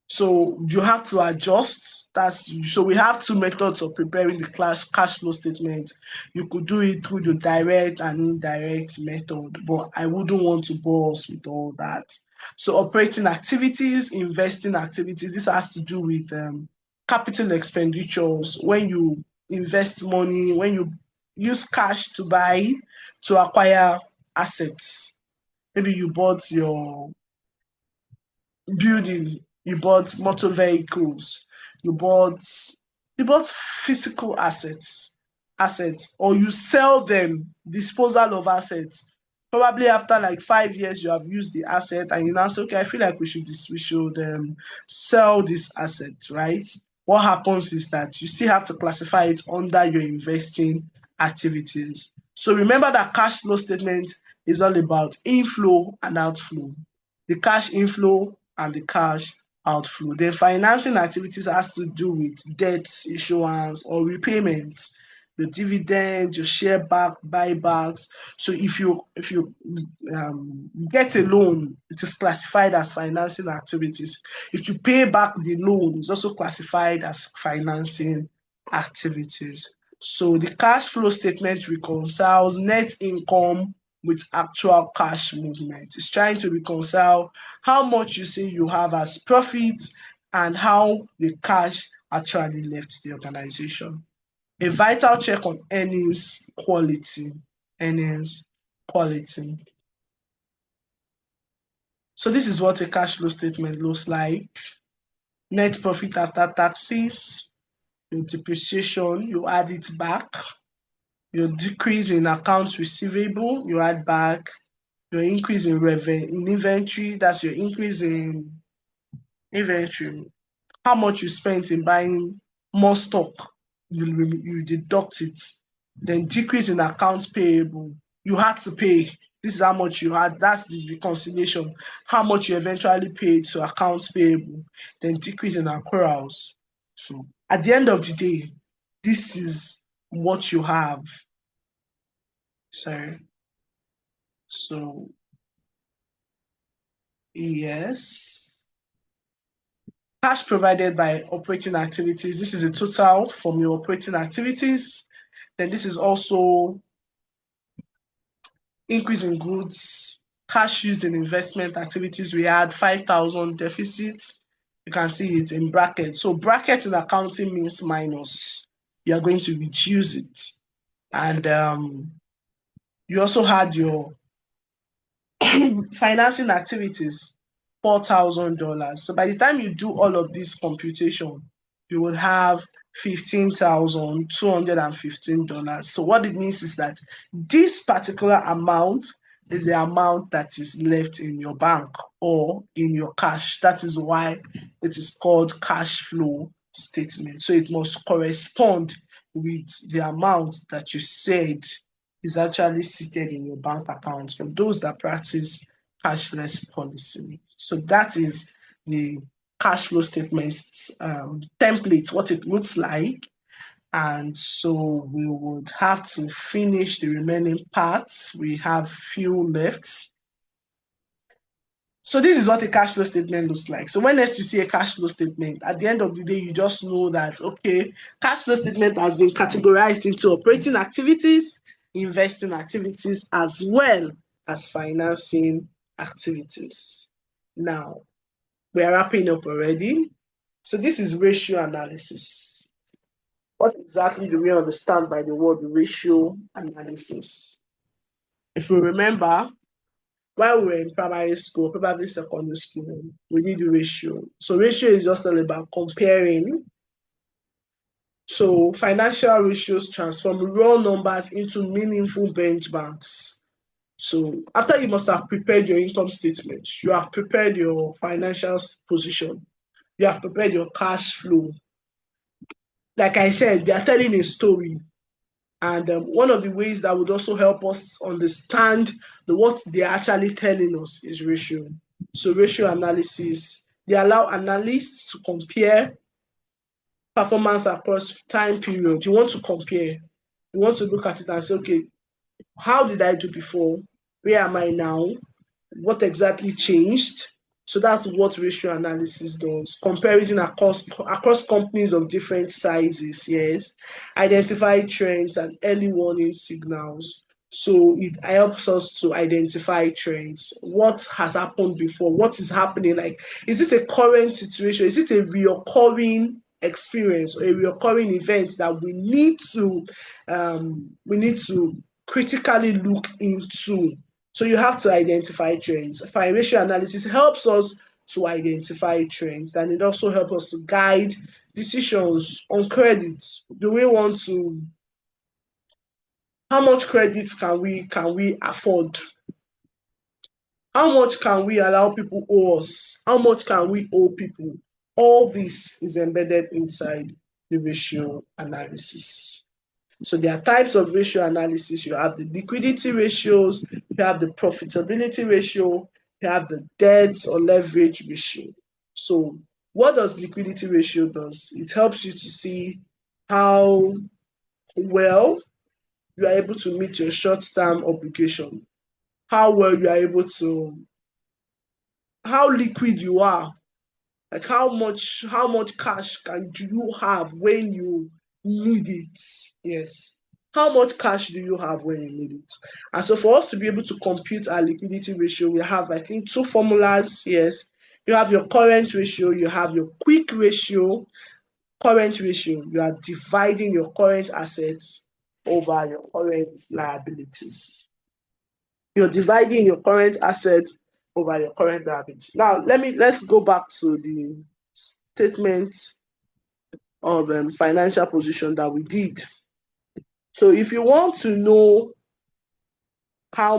So you have to adjust. So we have two methods of preparing the cash flow statement. You could do it through the direct and indirect method, but I wouldn't want to bore us with all that. So operating activities, investing activities, this has to do with capital expenditures. When you invest money, when you use cash to acquire assets. Maybe you bought your building, you bought motor vehicles, you bought physical assets, or you sell them, disposal of assets. Probably after like 5 years, you have used the asset and you now say, okay, I feel like we should sell this asset, right? What happens is that you still have to classify it under your investing activities. So remember that cash flow statement is all about inflow and outflow. The cash inflow and the cash outflow. Then financing activities has to do with debt issuance or repayments, your dividend, your share buybacks. So if you get a loan, it is classified as financing activities. If you pay back the loan, it's also classified as financing activities. So the cash flow statement reconciles net income with actual cash movement. It's trying to reconcile how much you say you have as profit and how the cash actually left the organization. A vital check on earnings quality. Earnings quality. So this is what a cash flow statement looks like. Net profit after taxes, your depreciation, you add it back. Your decrease in accounts receivable, you add back. Your increase in inventory, that's your increase in inventory. How much you spent in buying more stock, you deduct it. then decrease in accounts payable. You had to pay. This is how much you had. That's the reconciliation. How much you eventually paid to accounts payable, then decrease in accruals. So at the end of the day, this is what you have. Sorry. So yes. Cash provided by operating activities. This is a total from your operating activities. Then this is also increase in goods, cash used in investment activities. We had 5,000 deficit. You can see it in brackets. So bracket in accounting means minus. You are going to reduce it. And you also had your financing activities, $4,000. So by the time you do all of this computation, you will have $15,215. So what it means is that this particular amount is the amount that is left in your bank or in your cash. That is why it is called cash flow statement. So it must correspond with the amount that you said is actually seated in your bank account for those that practice cashless policy. So that is the cash flow statement template, what it looks like. And so we would have to finish the remaining parts. We have few left. So this is what a cash flow statement looks like. So when next you see a cash flow statement, at the end of the day, you just know that, okay, cash flow statement has been categorized into operating activities, investing activities, as well as financing activities. Now, we are wrapping up already. So this is ratio analysis. What exactly do we understand by the word ratio analysis? If we remember, while we were in primary school, probably secondary school, we did ratio. So ratio is just all about comparing. So financial ratios transform raw numbers into meaningful benchmarks. So after you must have prepared your income statement, you have prepared your financial position, you have prepared your cash flow. Like I said, they are telling a story. And one of the ways that would also help us understand what they're actually telling us is ratio. So ratio analysis, they allow analysts to compare performance across time period. You want to compare. You want to look at it and say, okay, how did I do before? Where am I now? What exactly changed? So that's what ratio analysis does. Comparison across companies of different sizes, yes. Identify trends and early warning signals. So it helps us to identify trends. What has happened before? What is happening? Like, is this a current situation? Is it a reoccurring experience or a reoccurring event that we need to critically look into? So you have to identify trends. Financial analysis helps us to identify trends, and it also helps us to guide decisions on credit. Do we want to? How much credit can we afford? How much can we allow people owe us? How much can we owe people? All this is embedded inside the ratio analysis. So there are types of ratio analysis. You have the liquidity ratios, you have the profitability ratio, you have the debt or leverage ratio. So what does liquidity ratio does? It helps you to see how well you are able to meet your short-term obligation, how well you are able to, how liquid you are, like how much cash do you have when you need it? Yes. How much cash do you have when you need it? And so for us to be able to compute our liquidity ratio, we have, I think, two formulas. Yes. You have your current ratio, you have your quick ratio. Current ratio, you are dividing your current assets over your current liabilities. You're dividing your current assets over your current liabilities. Now, let's go back to the statement of financial position that we did. So if you want to know how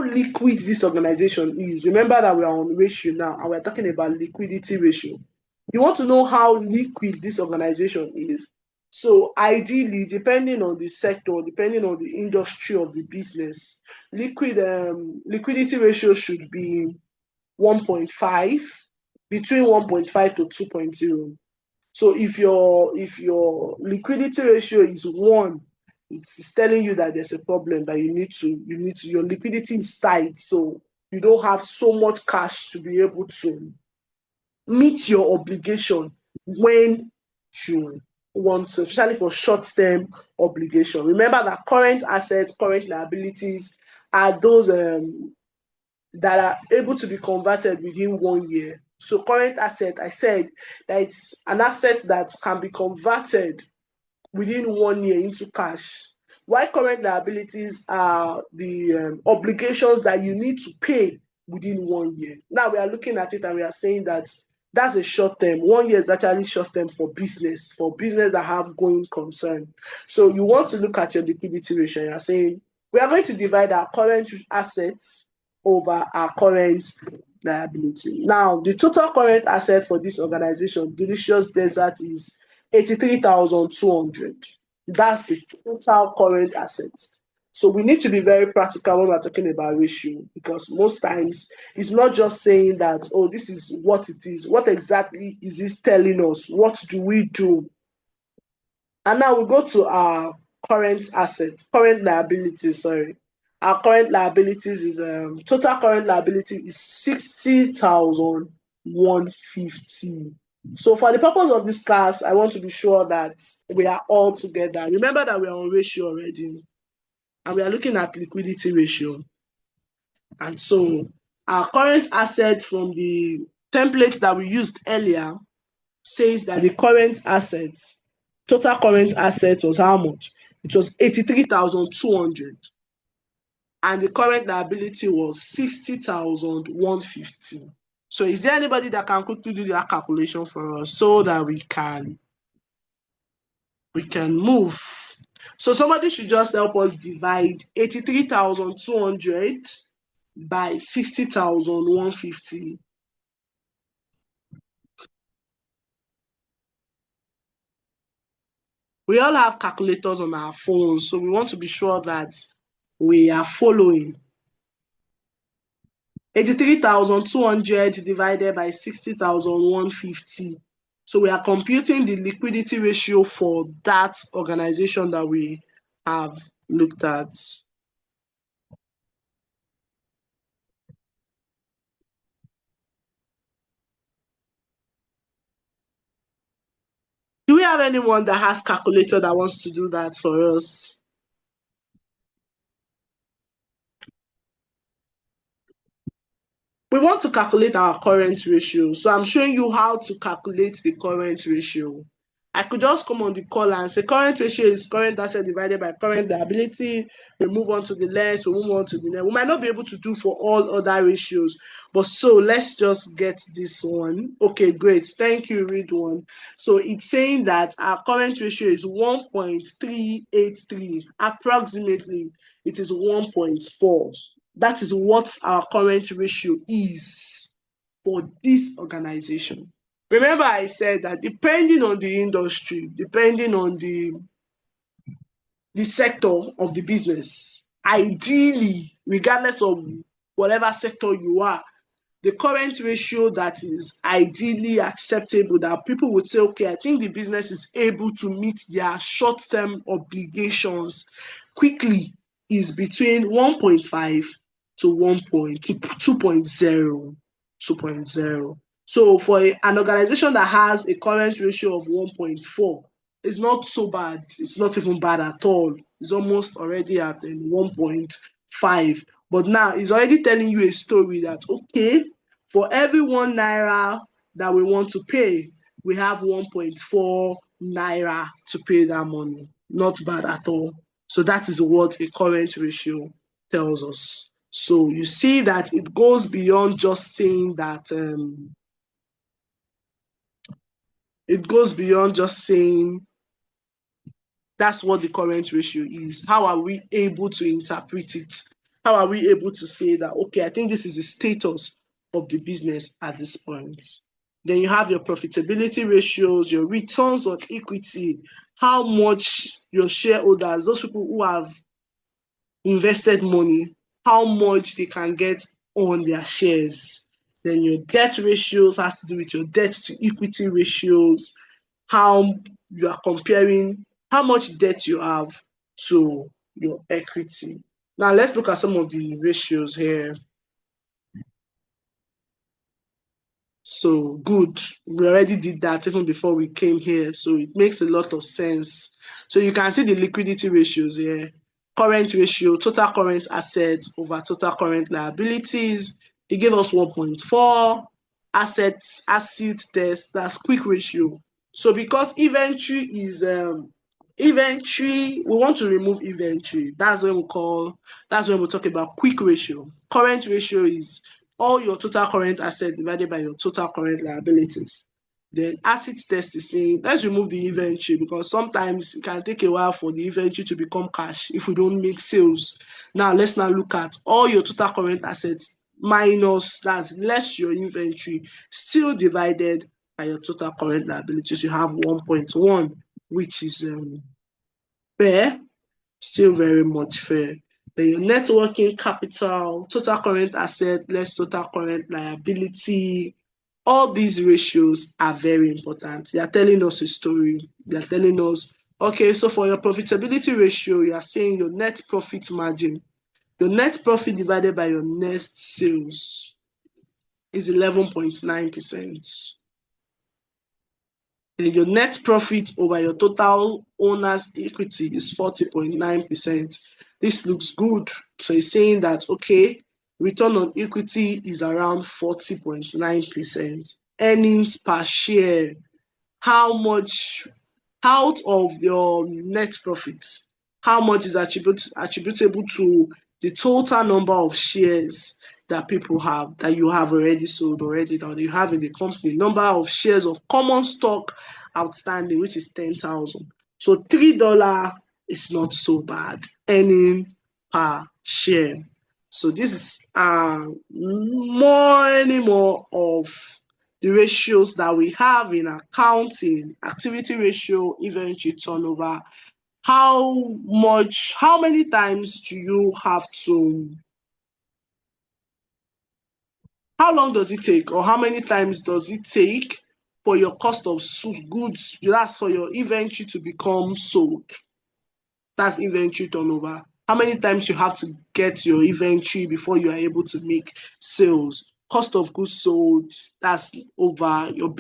liquid this organization is, remember that we are on ratio now and we're talking about liquidity ratio. You want to know how liquid this organization is, So ideally, depending on the sector, depending on the industry of the business, liquidity ratio should be 1.5, between 1.5 to 2.0. So if your liquidity ratio is 1, it's telling you that there's a problem, that you need to your liquidity is tight, so you don't have so much cash to be able to meet your obligation when you want to, especially for short-term obligation. Remember that current assets, current liabilities are those that are able to be converted within 1 year. So current asset, I said that it's an asset that can be converted within 1 year into cash. While current liabilities are the obligations that you need to pay within 1 year. Now we are looking at it and we are saying that that's a short term. 1 year is actually short term for business that have going concern. So you want to look at your liquidity ratio. You are saying we are going to divide our current assets over our current liability. Now, the total current asset for this organization, Delicious Desert, is 83,200. That's the total current assets. So we need to be very practical when we're talking about ratio, because most times it's not just saying that, oh, this is what it is. What exactly is this telling us? What do we do? And now we go to our current liabilities, sorry. Our current liabilities is total current liability is 60,150. So for the purpose of this class, I want to be sure that we are all together. Remember that we are on ratio already, and we are looking at liquidity ratio. And so our current assets from the templates that we used earlier says that the total current assets was how much? It was 83,200. And the current liability was 60,150. So is there anybody that can quickly do that calculation for us so that we can move? So somebody should just help us divide 83,200 by 60,150. We all have calculators on our phones, so we want to be sure that we are following. 83,200 divided by 60,150. So we are computing the liquidity ratio for that organization that we have looked at. Do we have anyone that has calculator that wants to do that for us? We want to calculate our current ratio. So I'm showing you how to calculate the current ratio. I could just come on the call and say current ratio is current asset divided by current liability. We move on to the next, we move on to the next. We might not be able to do for all other ratios, but so let's just get this one. Okay, great. Thank you, read one. So it's saying that our current ratio is 1.383. Approximately, it is 1.4. That is what our current ratio is for this organization. Remember, I said that depending on the industry, depending on the sector of the business, ideally, regardless of whatever sector you are, the current ratio that is ideally acceptable, that people would say, okay, I think the business is able to meet their short-term obligations quickly, is between 1.5 to 2.0. So for an organization that has a current ratio of 1.4, it's not so bad. It's not even bad at all. It's almost already at 1.5. But now it's already telling you a story that, okay, for every 1 naira that we want to pay, we have 1.4 naira to pay that money. Not bad at all. So that is what a current ratio tells us. So you see that it goes beyond just saying that it goes beyond just saying that's what the current ratio is. How are we able to interpret it? How are we able to say that, okay, I think this is the status of the business at this point? Then you have your profitability ratios, your returns on equity, how much your shareholders, those people who have invested money, how much they can get on their shares. Then your debt ratios has to do with your debt to equity ratios, how you are comparing how much debt you have to your equity. Now let's look at some of the ratios here. So good. We already did that even before we came here. So it makes a lot of sense. So you can see the liquidity ratios here. Current ratio, total current assets over total current liabilities. It gave us 1.4. Asset test, that's quick ratio. So because inventory is inventory, we want to remove inventory. That's when we talk about quick ratio. Current ratio is all your total current asset divided by your total current liabilities. Then asset test is saying, let's remove the inventory because sometimes it can take a while for the inventory to become cash if we don't make sales. Now, let's now look at all your total current assets minus, that's less your inventory, still divided by your total current liabilities. You have 1.1, which is fair, still very much fair. Then your net working capital, total current asset less total current liability, all these ratios are very important. They are telling us a story. They are telling us, okay, so for your profitability ratio, you are saying your net profit margin, your net profit divided by your net sales is 11.9%. And your net profit over your total owner's equity is 40.9%. This looks good. So it's saying that, okay, return on equity is around 40.9%. Earnings per share, how much out of your net profits, how much is attributable to the total number of shares that people have, that you have already sold already, that you have in the company, number of shares of common stock outstanding, which is 10,000. So $3 is not so bad. Earning per share. So this is more of the ratios that we have in accounting: activity ratio, inventory turnover. How many times do you have to, how long does it take, or how many times does it take for your cost of goods, that's for your inventory to become sold? That's inventory turnover. How many times you have to get your inventory before you are able to make sales? Cost of goods sold, that's over your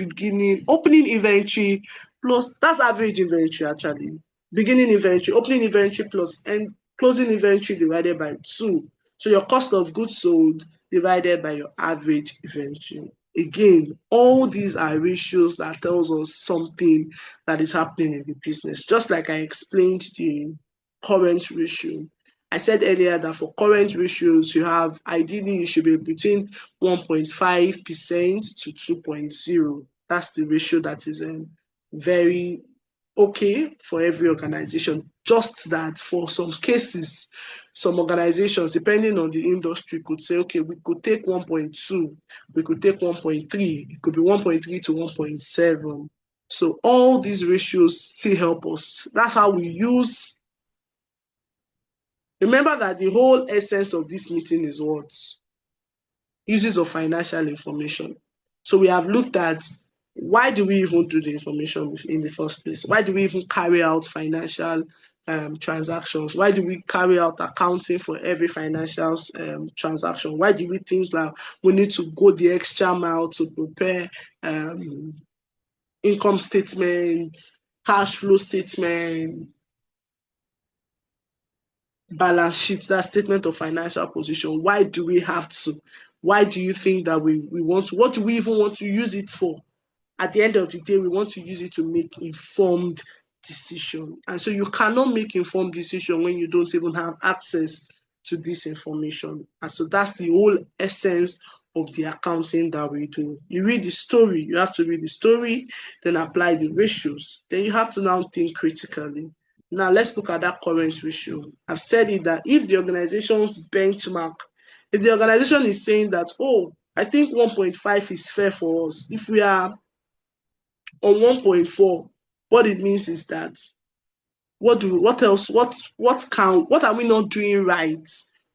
opening inventory plus, that's average inventory actually. Beginning inventory, opening inventory plus and closing inventory divided by 2. So your cost of goods sold divided by your average inventory. Again, all these are ratios that tells us something that is happening in the business. Just like I explained the current ratio. I said earlier that for current ratios, you have, ideally, you should be between 1.5% to 2.0. That's the ratio that is very okay for every organization. Just that for some cases, some organizations, depending on the industry, could say, okay, we could take 1.2, we could take 1.3, it could be 1.3 to 1.7. So all these ratios still help us. That's how we use. Remember that the whole essence of this meeting is what? Uses of financial information. So we have looked at, why do we even do the information in the first place? Why do we even carry out financial transactions? Why do we carry out accounting for every financial transaction? Why do we think that we need to go the extra mile to prepare income statements, cash flow statement, balance sheet, that statement of financial position? Why do we have to? Why do you think that we want to? What do we even want to use it for? At the end of the day, we want to use it to make informed decision. And so you cannot make informed decision when you don't even have access to this information. And so that's the whole essence of the accounting that we do. You read the story, you have to read the story, then apply the ratios. Then you have to now think critically. Now let's look at that current ratio. I've said it that if the organization's benchmark, if the organization is saying that, oh, I think 1.5 is fair for us. If we are on 1.4, what it means is that what are we not doing right?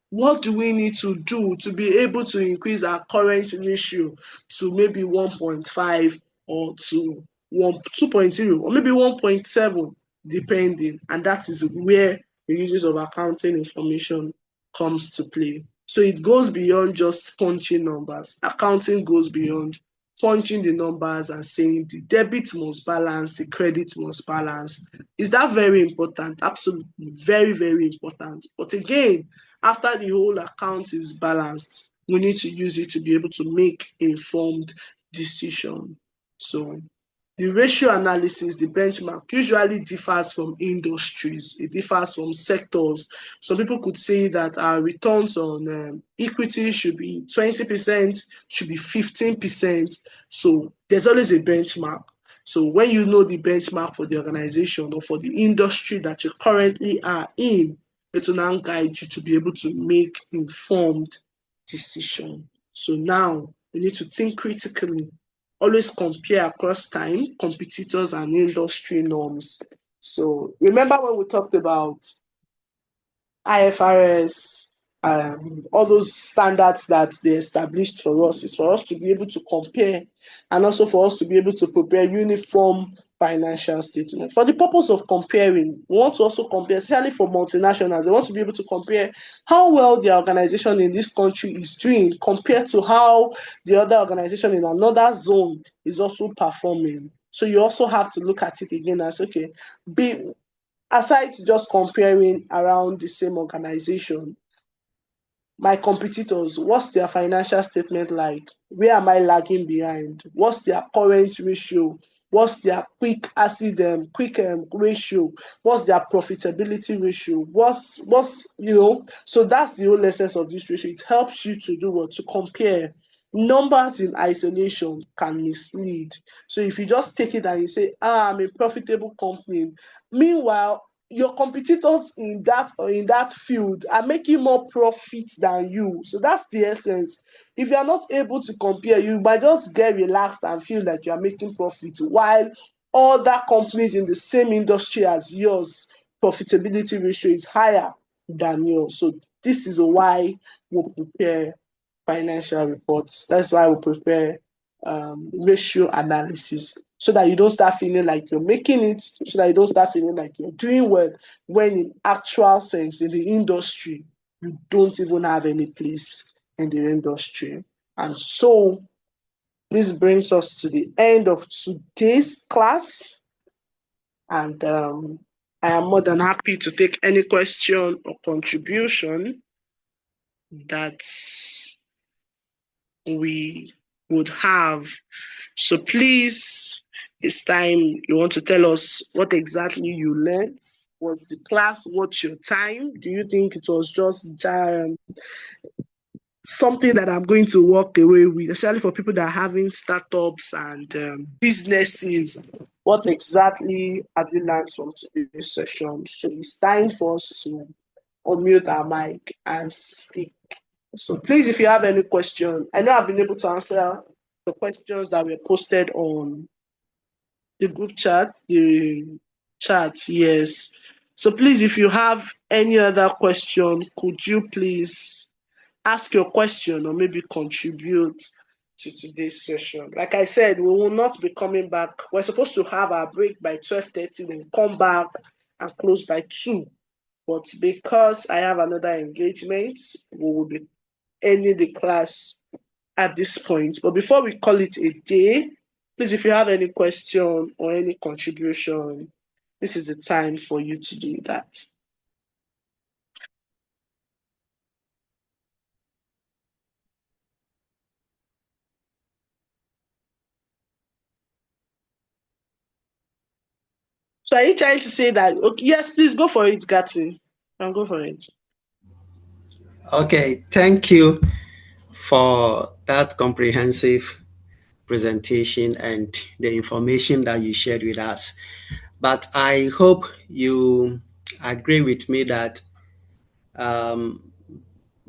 What do we need to do to be able to increase our current ratio to maybe 1.5 or to 2.0 or maybe 1.7, depending? And that is where the uses of accounting information comes to play. So it goes beyond just punching numbers. Accounting goes beyond punching the numbers and saying the debit must balance, the credit must balance. Is that very important? Absolutely, very, very important. But again, after the whole account is balanced, we need to use it to be able to make informed decision. So the ratio analysis, the benchmark, usually differs from industries. It differs from sectors. Some people could say that our returns on equity should be 20%, should be 15%. So there's always a benchmark. So when you know the benchmark for the organization or for the industry that you currently are in, it will now guide you to be able to make informed decision. So now you need to think critically. Always compare across time, competitors and industry norms. So remember when we talked about IFRS, all those standards that they established for us is for us to be able to compare and also for us to be able to prepare uniform financial statements. For the purpose of comparing, we want to also compare, especially for multinationals, they want to be able to compare how well the organization in this country is doing compared to how the other organization in another zone is also performing. So you also have to look at it again as, okay, be aside just comparing around the same organization, my competitors, what's their financial statement like? Where am I lagging behind? What's their current ratio? What's their quick acid quick ratio? What's their profitability ratio? So that's the whole essence of this ratio. It helps you to do what? To compare. Numbers in isolation can mislead. So if you just take it and you say, I'm a profitable company, meanwhile your competitors in that field are making more profit than you. So that's the essence. If you are not able to compare, you might just get relaxed and feel like you are making profit, while other companies in the same industry as yours, profitability ratio is higher than yours. So this is why we prepare financial reports. That's why we prepare ratio analysis, so that you don't start feeling like you're making it, so that you don't start feeling like you're doing well, when in actual sense, in the industry, you don't even have any place in the industry. And so this brings us to the end of today's class. And I am more than happy to take any question or contribution that we would have. So please, it's time you want to tell us what exactly you learned. What's the class? What's your time? Do you think it was just something that I'm going to walk away with, especially for people that are having startups and businesses? What exactly have you learned from today's session? So it's time for us to unmute our mic and speak. So please, if you have any question, I know I've been able to answer the questions that were posted on the group chat, yes. So please, if you have any other question, could you please ask your question or maybe contribute to today's session? Like I said, we will not be coming back. We're supposed to have our break by 12:30, then come back and close by 2. But because I have another engagement, we will be ending the class at this point. But before we call it a day, please, if you have any question or any contribution, this is the time for you to do that. So are you trying to say that, okay, yes, please go for it, Gatti. I'll go for it. Okay, thank you for that comprehensive presentation and the information that you shared with us. But I hope you agree with me that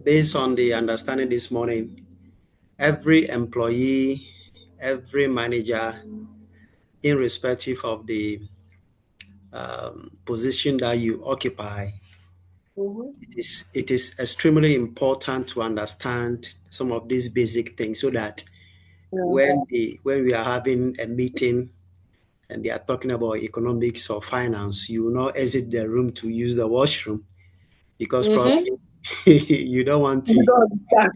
based on the understanding this morning, every employee, every manager, irrespective of the position that you occupy, it is extremely important to understand some of these basic things so that when we are having a meeting and they are talking about economics or finance, you will not exit the room to use the washroom because probably you don't want You to. don't understand.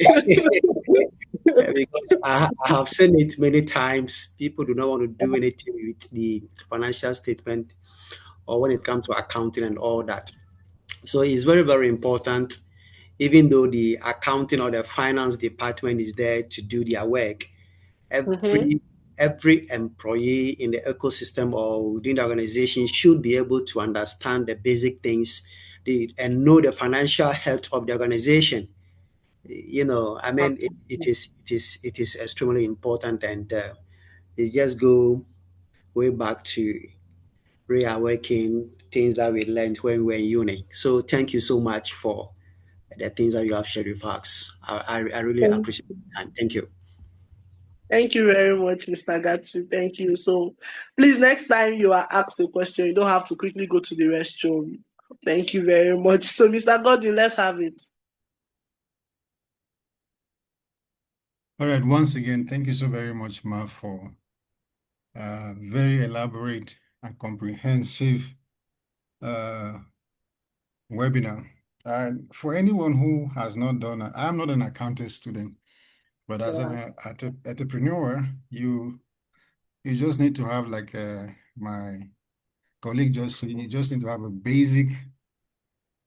Because I have seen it many times. People do not want to do anything with the financial statement or when it comes to accounting and all that. So it's very, very important, even though the accounting or the finance department is there to do their work, every employee in the ecosystem or within the organization should be able to understand the basic things and know the financial health of the organization. I mean, it is extremely important, and it just go way back to reawakening things that we learned when we were in uni. So thank you so much for the things that you have shared with us. I really appreciate the time. Thank you. Thank you very much, Mr. Gatsi. Thank you. So please, next time you are asked a question, you don't have to quickly go to the restroom. Thank you very much. So, Mr. Godwin, let's have it. All right. Once again, thank you so very much, Ma, for very elaborate and comprehensive webinar. And for anyone who has not done it, I'm not an accounting student, but as an entrepreneur, you just need to have like my colleague just said, you just need to have a basic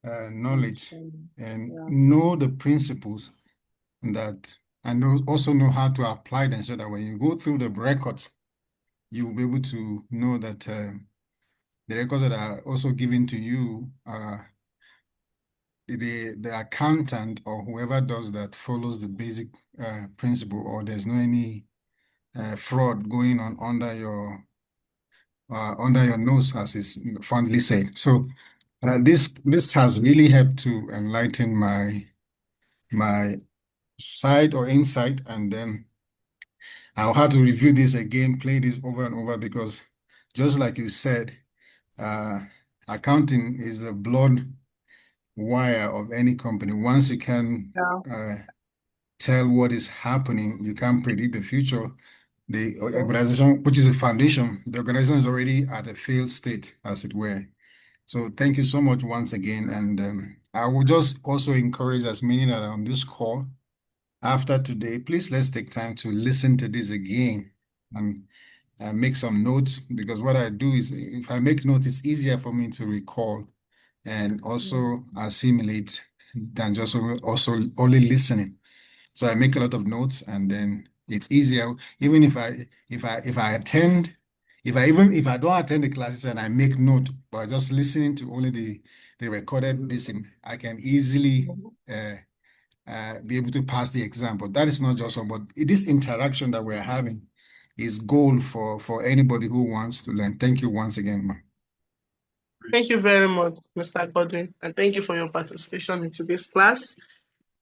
knowledge and know the principles that and also know how to apply them so that when you go through the records, you'll be able to know that the records that are also given to you the accountant or whoever does that follows the basic principle, or there's no any fraud going on under your nose, as is fondly said. So this has really helped to enlighten my side or insight, and then I'll have to review this again, play this over and over, because just like you said, accounting is the blood wire of any company. Once you can tell what is happening, you can predict the future. The organization, which is a foundation, the organization is already at a failed state, as it were. So thank you so much once again. And I will just also encourage as many that are on this call after today, please let's take time to listen to this again and make some notes, because what I do is if I make notes, it's easier for me to recall and also assimilate than just also only listening. So I make a lot of notes, and then it's easier. Even if I attend, if I don't attend the classes and I make note, but just listening to only the recorded listen, I can easily be able to pass the exam. But that is not just one, but this interaction that we're having is gold for anybody who wants to learn. Thank you once again, ma. Thank you very much, Mr. Godwin, and thank you for your participation in today's class.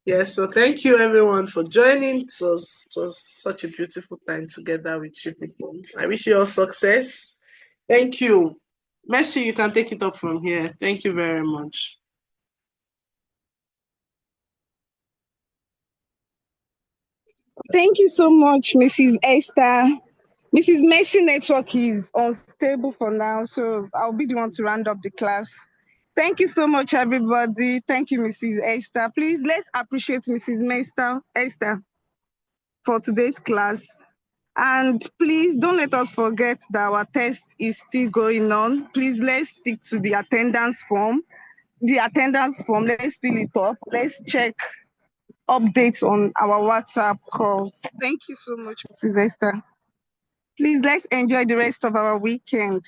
Yes, so thank you everyone for joining. It was such a beautiful time together with you people. I wish you all success. Thank you. Mercy, you can take it up from here. Thank you very much. Thank you so much, Mrs. Esther. Mrs. Mercy network is unstable for now, so I'll be the one to round up the class. Thank you so much, everybody. Thank you, Mrs. Esther. Please, let's appreciate Mrs. Esther for today's class. And please don't let us forget that our test is still going on. Please, let's stick to the attendance form. Let's fill it up. Let's check updates on our WhatsApp calls. Thank you so much, Mrs. Esther. Please, let's enjoy the rest of our weekend.